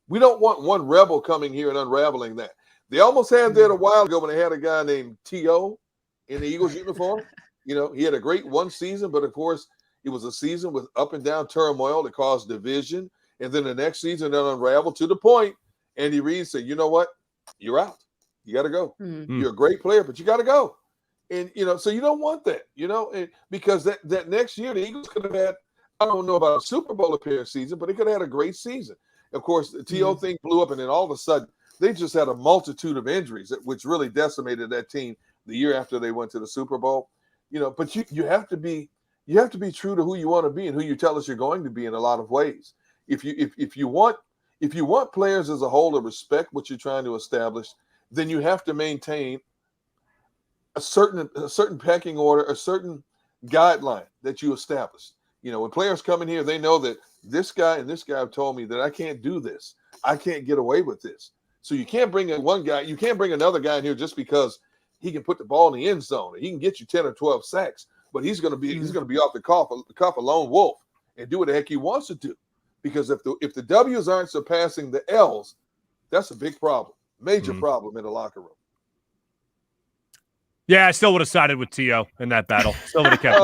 Speaker 3: We don't want one rebel coming here and unraveling that. They almost had that a while ago when they had a guy named T.O. in the Eagles uniform. He had a great one season, but of course, it was a season with up and down turmoil that caused division. And then the next season, it unraveled to the point Andy Reid said, you know what? You're out. You got to go. You're a great player, but you got to go. And, so you don't want that, because that next year, the Eagles could have had, I don't know about a Super Bowl appearance season, but they could have had a great season. Of course, the T.O. thing blew up, and then all of a sudden, they just had a multitude of injuries, which really decimated that team the year after they went to the Super Bowl. But you have to be true to who you want to be and who you tell us you're going to be in a lot of ways. If you want players as a whole to respect what you're trying to establish, then you have to maintain a certain pecking order, a certain guideline that you establish. When players come in here, they know that this guy and this guy have told me that I can't do this. I can't get away with this. So you can't bring in one guy. You can't bring another guy in here just because he can put the ball in the end zone and he can get you 10 or 12 sacks, but he's going to be off the cuff a lone wolf and do what the heck he wants to do. Because if the W's aren't surpassing the L's, that's a big problem, major problem in the locker room.
Speaker 2: Yeah, I still would have sided with T.O. in that battle. Still would have kept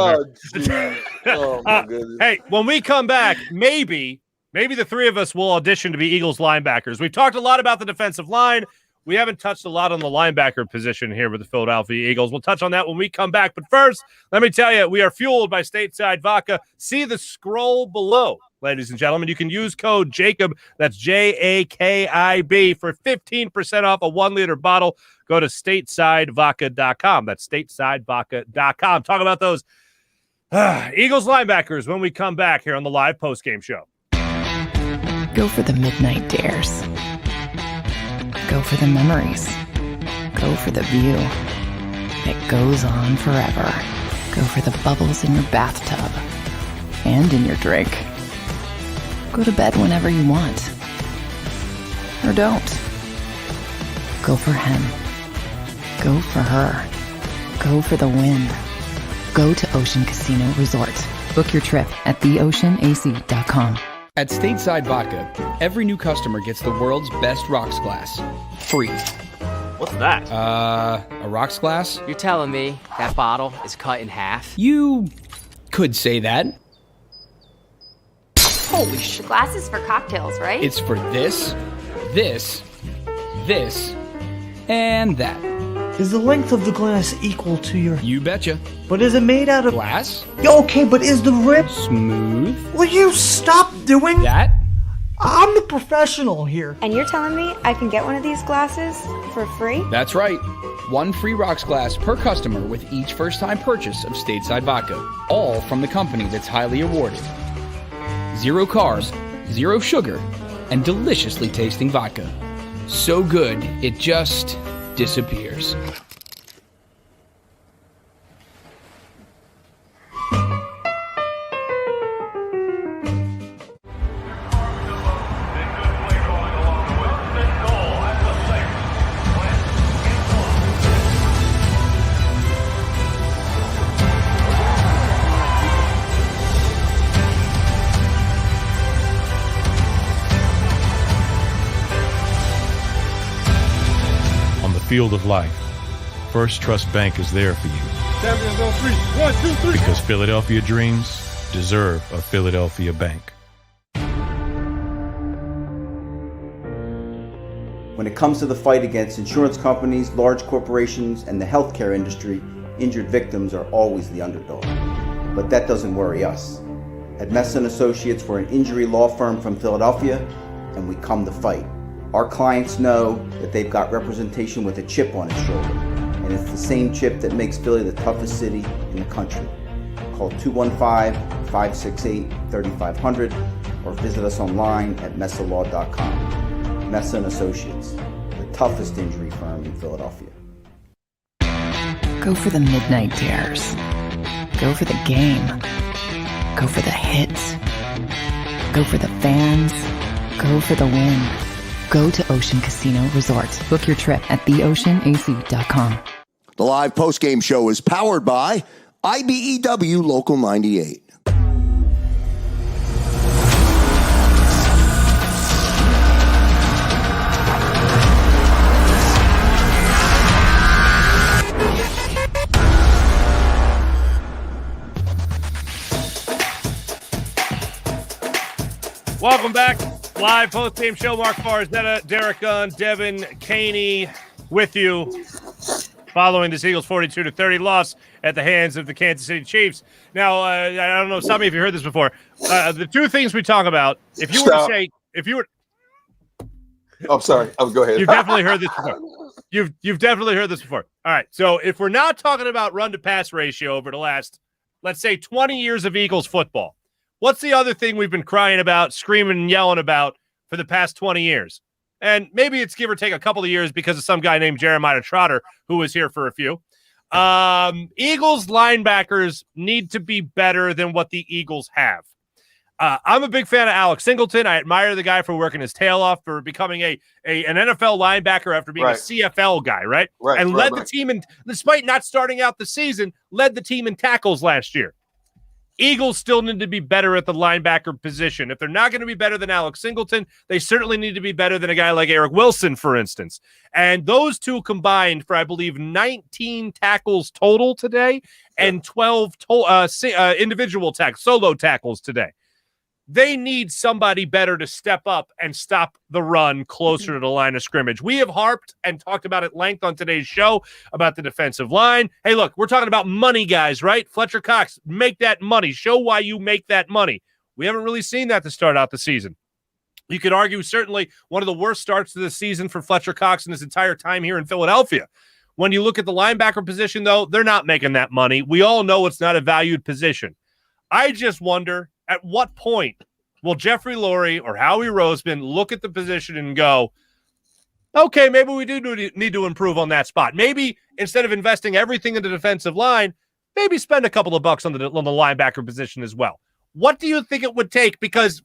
Speaker 2: him.
Speaker 3: Oh my goodness.
Speaker 2: Hey, when we come back, maybe the three of us will audition to be Eagles linebackers. We've talked a lot about the defensive line. We haven't touched a lot on the linebacker position here with the Philadelphia Eagles. We'll touch on that when we come back. But first, let me tell you, we are fueled by Stateside Vodka. See the scroll below, ladies and gentlemen. You can use code JAKIB, that's JAKIB, for 15% off a 1-liter bottle. Go to statesidevodka.com. That's statesidevodka.com. Talk about those Eagles linebackers when we come back here on the live postgame show.
Speaker 5: Go for the midnight dares. Go for the memories. Go for the view that goes on forever. Go for the bubbles in your bathtub and in your drink. Go to bed whenever you want. Or don't. Go for him. Go for her. Go for the win. Go to Ocean Casino Resort. Book your trip at theoceanac.com.
Speaker 6: At Stateside Vodka, every new customer gets the world's best rocks glass. Free.
Speaker 7: What's that?
Speaker 6: A rocks glass?
Speaker 7: You're telling me that bottle is cut in half?
Speaker 6: You could say that.
Speaker 7: Holy shit.
Speaker 8: The glass is for cocktails, right?
Speaker 6: It's for this, and that.
Speaker 9: Is the length of the glass equal to your...
Speaker 6: You betcha.
Speaker 9: But is it made out of...
Speaker 6: Glass?
Speaker 9: Yeah, okay, but is the rip...
Speaker 6: Smooth?
Speaker 9: Will you stop doing...
Speaker 6: That?
Speaker 9: I'm the professional here.
Speaker 8: And you're telling me I can get one of these glasses for free?
Speaker 6: That's right. 1 free rocks glass per customer with each first-time purchase of Stateside Vodka. All from the company that's highly awarded. 0 carbs, 0 sugar, and deliciously tasting vodka. So good, it just disappears.
Speaker 10: field of life, First Trust Bank is there for you.
Speaker 11: Champions on 3. 1, 2, 3.
Speaker 10: Because Philadelphia dreams deserve a Philadelphia bank.
Speaker 1: When it comes to the fight against insurance companies, large corporations, and the healthcare industry, injured victims are always the underdog. But that doesn't worry us. At Messon Associates, we're an injury law firm from Philadelphia, and we come to fight. Our clients know that they've got representation with a chip on its shoulder, and it's the same chip that makes Philly the toughest city in the country. Call 215-568-3500 or visit us online at messalaw.com. Messon Associates, the toughest injury firm in Philadelphia.
Speaker 5: Go for the midnight dares. Go for the game. Go for the hits. Go for the fans. Go for the win. Go to Ocean Casino Resort. Book your trip at theoceanac.com.
Speaker 12: The live postgame show is powered by IBEW Local 98.
Speaker 2: Welcome back. Live post-game show. Mark Farzetta, Derek Gunn, Devin Caney with you following this Eagles 42-30 loss at the hands of the Kansas City Chiefs. Now, I don't know, some of you heard this before. The two things we talk about, if you were to say,
Speaker 3: I'm sorry. Go ahead.
Speaker 2: You've definitely heard this before. You've definitely heard this before. All right. So if we're not talking about run-to-pass ratio over the last, let's say, 20 years of Eagles football, what's the other thing we've been crying about, screaming and yelling about for the past 20 years? And maybe it's give or take a couple of years because of some guy named Jeremiah Trotter who was here for a few. Eagles linebackers need to be better than what the Eagles have. I'm a big fan of Alex Singleton. I admire the guy for working his tail off, for becoming an NFL linebacker after being a CFL guy, right? And led the team in, despite not starting out the season, led the team in tackles last year. Eagles still need to be better at the linebacker position. If they're not going to be better than Alex Singleton, they certainly need to be better than a guy like Eric Wilson, for instance. And those two combined for, I believe, 19 tackles total today and 12 individual tackles, solo tackles today. They need somebody better to step up and stop the run closer to the line of scrimmage. We have harped and talked about at length on today's show about the defensive line. Hey, look, we're talking about money, guys, right? Fletcher Cox, make that money. Show why you make that money. We haven't really seen that to start out the season. You could argue certainly one of the worst starts to the season for Fletcher Cox in his entire time here in Philadelphia. When you look at the linebacker position, though, they're not making that money. We all know it's not a valued position. I just wonder, at what point will Jeffrey Lurie or Howie Roseman look at the position and go, okay, maybe we do need to improve on that spot. Maybe instead of investing everything in the defensive line, maybe spend a couple of bucks on the linebacker position as well. What do you think it would take? Because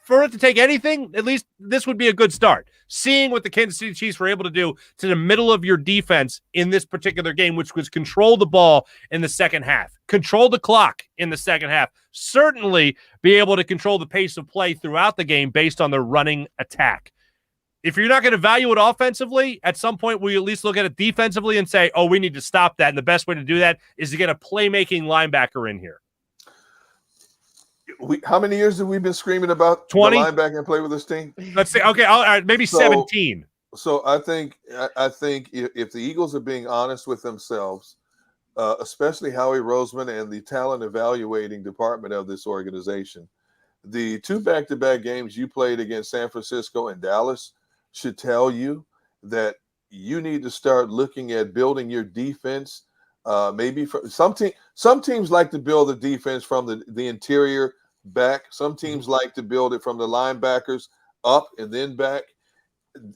Speaker 2: for it to take anything, at least this would be a good start. Seeing what the Kansas City Chiefs were able to do to the middle of your defense in this particular game, which was control the ball in the second half, control the clock in the second half, certainly be able to control the pace of play throughout the game based on their running attack. If you're not going to value it offensively, at some point we at least look at it defensively and say, oh, we need to stop that. And the best way to do that is to get a playmaking linebacker in here.
Speaker 3: How many years have we been screaming about
Speaker 2: 20
Speaker 3: the linebacker play with this team?
Speaker 2: Let's say, okay, all right, maybe 17.
Speaker 3: So I think if the Eagles are being honest with themselves, especially Howie Roseman and the talent evaluating department of this organization, the two back-to-back games you played against San Francisco and Dallas should tell you that you need to start looking at building your defense. Maybe for some teams like to build the defense from the interior back. Some teams like to build it from the linebackers up and then back.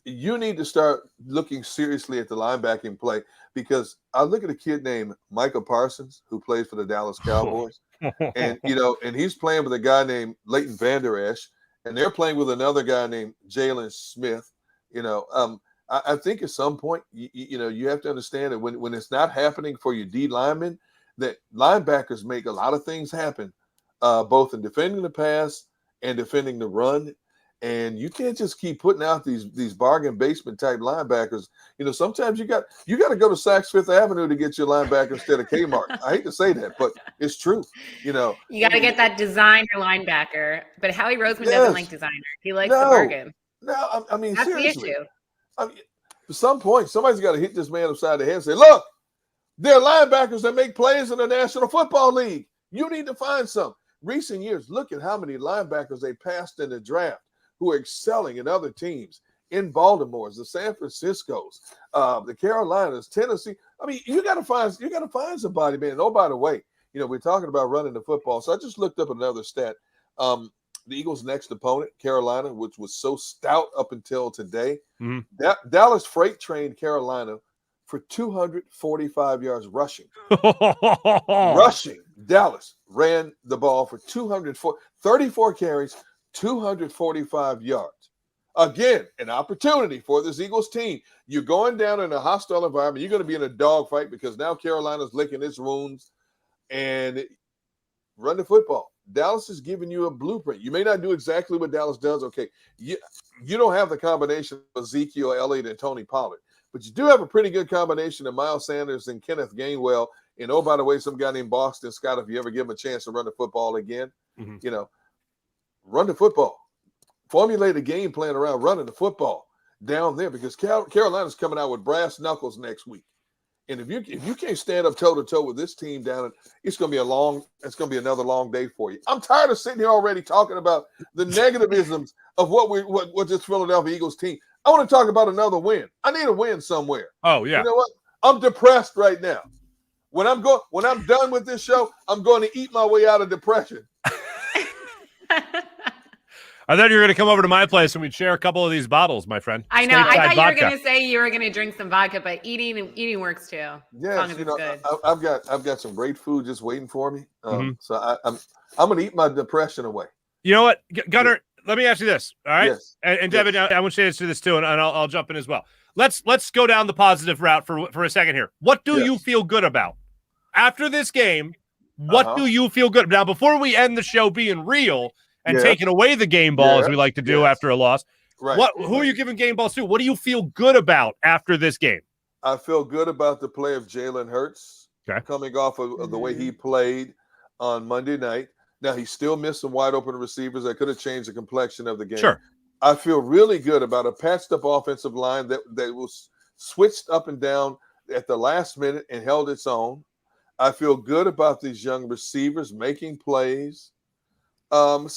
Speaker 3: You need to start looking seriously at the linebacking play, because I look at a kid named Micah Parsons who plays for the Dallas Cowboys, and he's playing with a guy named Leighton Vander Esch, and they're playing with another guy named Jalen Smith. I think at some point, you have to understand that when it's not happening for your D linemen, that linebackers make a lot of things happen, both in defending the pass and defending the run. And you can't just keep putting out these bargain basement type linebackers. Sometimes you got to go to Saks Fifth Avenue to get your linebacker instead of Kmart. I hate to say that, but it's true.
Speaker 4: You got to get that designer linebacker. But Howie Roseman doesn't like designer. He likes the bargain.
Speaker 3: No, I mean,
Speaker 4: that's
Speaker 3: seriously.
Speaker 4: the issue.
Speaker 3: I mean, at some point, somebody's got to hit this man upside the head and say, look, there are linebackers that make plays in the National Football League. You need to find some. Recent years, look at how many linebackers they passed in the draft who are excelling in other teams, in Baltimore's, the San Francisco's, the Carolinas, Tennessee. I mean, you got to find somebody, man. Oh, by the way, we're talking about running the football. So I just looked up another stat. The Eagles' next opponent, Carolina, which was so stout up until today, Dallas freight trained Carolina for 245 yards rushing. Dallas ran the ball for 34 carries, 245 yards. Again, an opportunity for this Eagles team. You're going down in a hostile environment. You're going to be in a dogfight because now Carolina's licking its wounds and run the football. Dallas is giving you a blueprint. You may not do exactly what Dallas does. Okay, you don't have the combination of Ezekiel Elliott and Tony Pollard, but you do have a pretty good combination of Miles Sanders and Kenneth Gainwell. And oh, by the way, some guy named Boston Scott, if you ever give him a chance to run the football again, run the football. Formulate a game plan around running the football down there because Carolina's coming out with brass knuckles next week. And if you can't stand up toe-to-toe with this team down, it's going to be another long day for you. I'm tired of sitting here already talking about the negativisms of what this Philadelphia Eagles team. I want to talk about another win. I need a win somewhere.
Speaker 2: Oh, yeah.
Speaker 3: You know what? I'm depressed right now. When I'm done with this show, I'm going to eat my way out of depression.
Speaker 2: I thought you were going to come over to my place and we'd share a couple of these bottles, my friend.
Speaker 4: I know. I thought you were going to say you were going to drink some vodka, but eating works too.
Speaker 3: Yes, good. I've got some great food just waiting for me. So I'm going to eat my depression away.
Speaker 2: You know what, Gunnar? Let me ask you this. All right.
Speaker 3: Yes.
Speaker 2: And Devin, I want you to answer this too, and I'll jump in as well. Let's go down the positive route for a second here. What do you feel good about after this game? What do you feel good now? Before we end the show, being real and taking away the game ball as we like to do after a loss.
Speaker 3: Right.
Speaker 2: Who are you giving game balls to? What do you feel good about after this game?
Speaker 3: I feel good about the play of Jalen Hurts coming off of the way he played on Monday night. Now, he still missed some wide open receivers that could have changed the complexion of the game.
Speaker 2: Sure.
Speaker 3: I feel really good about a patched up offensive line that was switched up and down at the last minute and held its own. I feel good about these young receivers making plays. And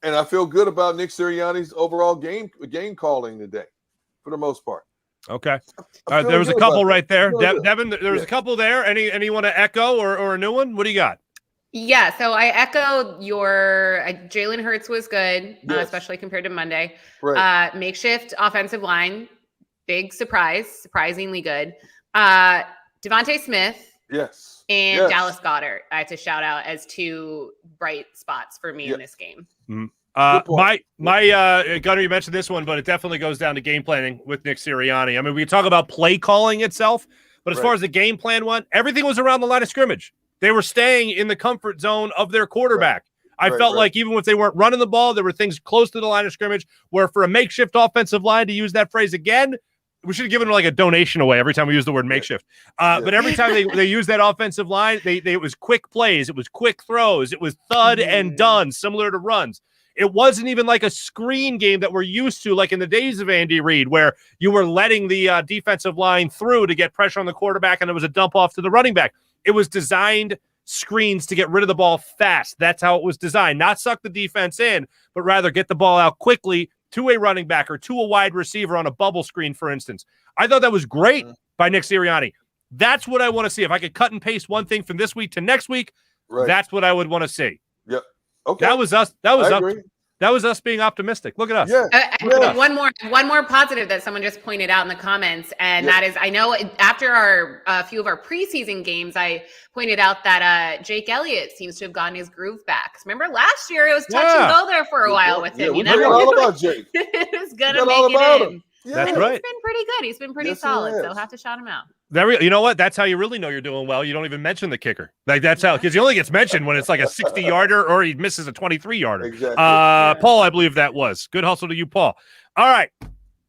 Speaker 3: I feel good about Nick Sirianni's overall game calling today, for the most part.
Speaker 2: Okay. There was a couple right there. Devin, there was a couple there. Any you want to echo or a new one? What do you got?
Speaker 4: Yeah, so I echo your Jalen Hurts was good, especially compared to Monday.
Speaker 3: Right.
Speaker 4: Makeshift offensive line, big surprisingly good. Devontae Smith.
Speaker 3: Yes.
Speaker 4: And Dallas Goedert, I have to shout out as two bright spots for me in this game.
Speaker 2: My Gunnar, you mentioned this one, but it definitely goes down to game planning with Nick Sirianni. I mean, we talk about play calling itself, but as far as the game plan went, everything was around the line of scrimmage. They were staying in the comfort zone of their quarterback. I felt like even if they weren't running the ball, there were things close to the line of scrimmage where for a makeshift offensive line, to use that phrase again, we should have given like a donation away every time we use the word makeshift. But every time they use that offensive line, it was quick plays. It was quick throws. It was thud and done, similar to runs. It wasn't even like a screen game that we're used to, like in the days of Andy Reid, where you were letting the defensive line through to get pressure on the quarterback and it was a dump off to the running back. It was designed screens to get rid of the ball fast. That's how it was designed. Not suck the defense in, but rather get the ball out quickly to a running back or to a wide receiver on a bubble screen, for instance. I thought that was great by Nick Sirianni. That's what I want to see. If I could cut and paste one thing from this week to next week, that's what I would want to see.
Speaker 3: Yep. Okay.
Speaker 2: That was us. That was us being optimistic. Look at us.
Speaker 3: Yeah.
Speaker 4: One more positive that someone just pointed out in the comments, and that is, I know after a few of our preseason games, I pointed out that Jake Elliott seems to have gotten his groove back. Remember last year it was touch and go there for a while with him.
Speaker 3: You never know all about Jake.
Speaker 4: It was gonna make it in.
Speaker 2: That's right.
Speaker 4: He's been pretty good. He's been pretty solid. So have to shout him out.
Speaker 2: You know what? That's how you really know you're doing well. You don't even mention the kicker. Like that's how, because he only gets mentioned when it's like a 60-yarder or he misses a 23-yarder.
Speaker 3: Exactly.
Speaker 2: Paul, I believe that was. Good hustle to you, Paul. All right,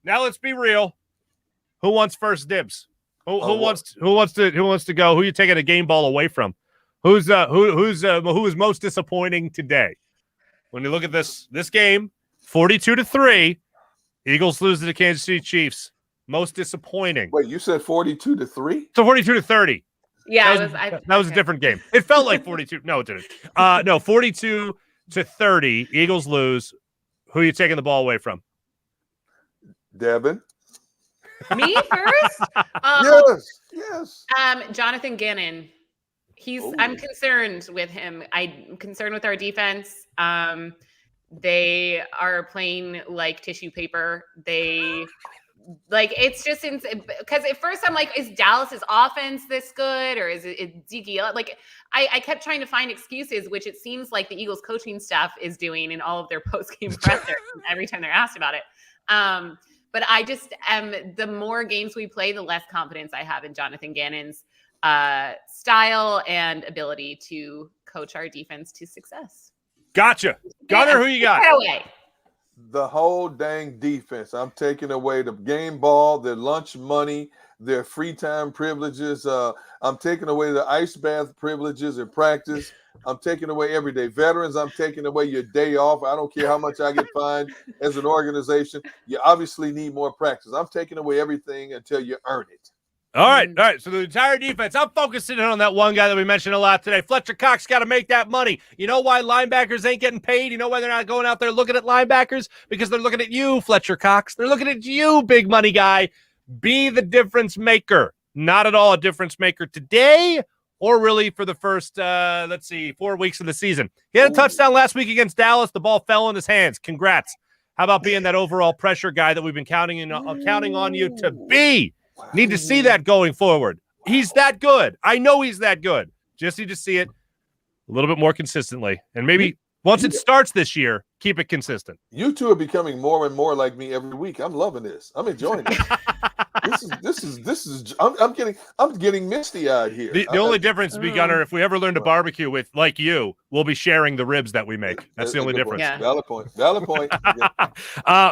Speaker 2: now let's be real. Who wants first dibs? Who wants to go? Who are you taking a game ball away from? Who is most disappointing today? When you look at this game, 42-3, Eagles lose to the Kansas City Chiefs. Most disappointing.
Speaker 3: Wait, you said 42-3?
Speaker 2: So 42-30.
Speaker 4: Yeah,
Speaker 2: that was a different game. It felt like 42. No, it didn't. No, 42-30. Eagles lose. Who are you taking the ball away from?
Speaker 3: Devin.
Speaker 4: Me first?
Speaker 3: Yes.
Speaker 4: Jonathan Gannon. I'm concerned with him. I'm concerned with our defense. They are playing like tissue paper. It's just because at first I'm like, is Dallas's offense this good, or is it Zeke? Like I kept trying to find excuses, which it seems like the Eagles coaching staff is doing in all of their post-game pressers every time they're asked about it. But I just the more games we play, the less confidence I have in Jonathan Gannon's style and ability to coach our defense to success.
Speaker 2: Gotcha. Gunner, who you got?
Speaker 3: The whole dang defense. I'm taking away the game ball, their lunch money, their free time privileges. I'm taking away the ice bath privileges in practice. I'm taking away everyday veterans. I'm taking away your day off. I don't care how much I get fined as an organization. You obviously need more practice. I'm taking away everything until you earn it.
Speaker 2: All right. So the entire defense, I'm focusing on that one guy that we mentioned a lot today. Fletcher Cox got to make that money. You know why linebackers ain't getting paid? You know why they're not going out there looking at linebackers? Because they're looking at you, Fletcher Cox. They're looking at you, big money guy. Be the difference maker. Not at all a difference maker today or really for the first, 4 weeks of the season. He had a touchdown last week against Dallas. The ball fell in his hands. Congrats. How about being that overall pressure guy that we've been counting on you to be? Need to see that going forward. He's that good. I know he's that good. Just need to see it a little bit more consistently. And maybe once it starts this year, keep it consistent.
Speaker 3: You two are becoming more and more like me every week. I'm loving this. I'm enjoying this. This is I'm getting misty-eyed here.
Speaker 2: The only difference, Gunner, if we ever learn to barbecue with like you, we'll be sharing the ribs that we make. That's the only difference.
Speaker 3: Yeah. Valid point.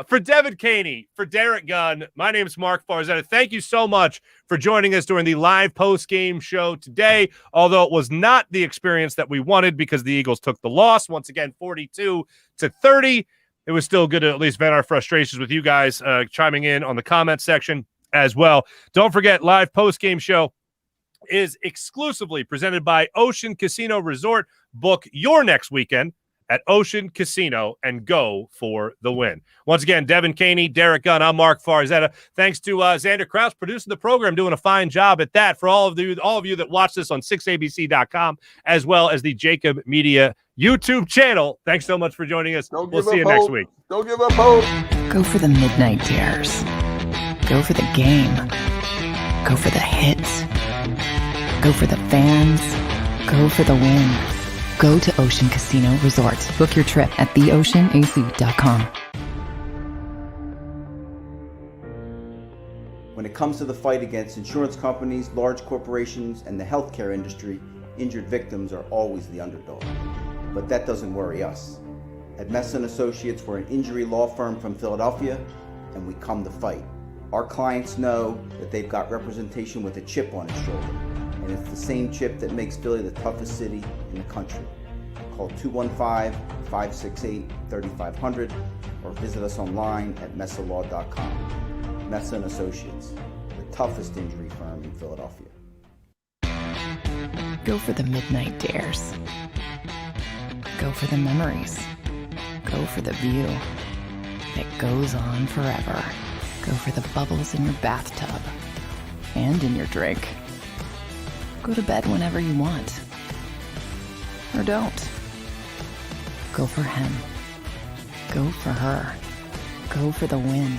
Speaker 2: For Devin Caney, for Derek Gunn, my name is Mark Farzetta. Thank you so much for joining us during the live post-game show today, although it was not the experience that we wanted because the Eagles took the loss, once again, 42-30. It was still good to at least vent our frustrations with you guys chiming in on the comment section as well. Don't forget, live post-game show is exclusively presented by Ocean Casino Resort. Book your next weekend at Ocean Casino and go for the win. Once again, Devin Caney, Derek Gunn, I'm Mark Farzetta. Thanks to Xander Krause producing the program, doing a fine job at that. For all of you that watch this on 6abc.com, as well as the JAKIB Media YouTube channel. Thanks so much for joining us. We'll see you next week.
Speaker 3: Don't give up hope.
Speaker 5: Go for the midnight dares. Go for the game. Go for the hits. Go for the fans. Go for the win. Go to Ocean Casino Resort. Book your trip at theoceanac.com.
Speaker 1: When it comes to the fight against insurance companies, large corporations, and the healthcare industry, injured victims are always the underdog. But that doesn't worry us. At Messa & Associates, we're an injury law firm from Philadelphia, and we come to fight. Our clients know that they've got representation with a chip on its shoulder, and it's the same chip that makes Philly the toughest city in the country. Call 215-568-3500 or visit us online at messalaw.com. Messa & Associates, the toughest injury firm in Philadelphia.
Speaker 5: Go for the midnight dares. Go for the memories. Go for the view that goes on forever. Go for the bubbles in your bathtub and in your drink. Go to bed whenever you want. Or don't. Go for him. Go for her. Go for the win.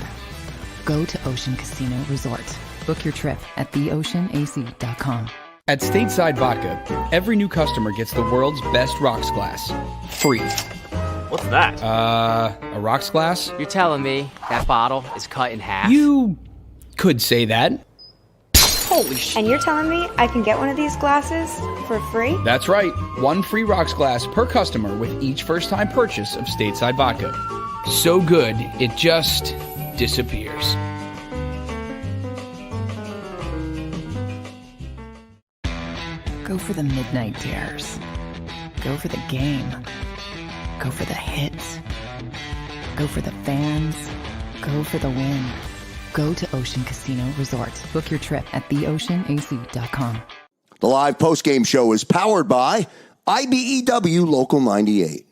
Speaker 5: Go to Ocean Casino Resort. Book your trip at theoceanac.com.
Speaker 6: At Stateside Vodka, every new customer gets the world's best rocks glass, free.
Speaker 7: What's that?
Speaker 6: A rocks glass?
Speaker 7: You're telling me that bottle is cut in half?
Speaker 6: You could say that.
Speaker 7: Holy shit.
Speaker 8: And you're telling me I can get one of these glasses for free?
Speaker 6: That's right. 1 free rocks glass per customer with each first-time purchase of stateside vodka. So good, it just disappears.
Speaker 5: Go for the midnight dares. Go for the game. Go for the hits. Go for the fans. Go for the win. Go to Ocean Casino Resort. Book your trip at theoceanac.com.
Speaker 12: The live postgame show is powered by IBEW Local 98.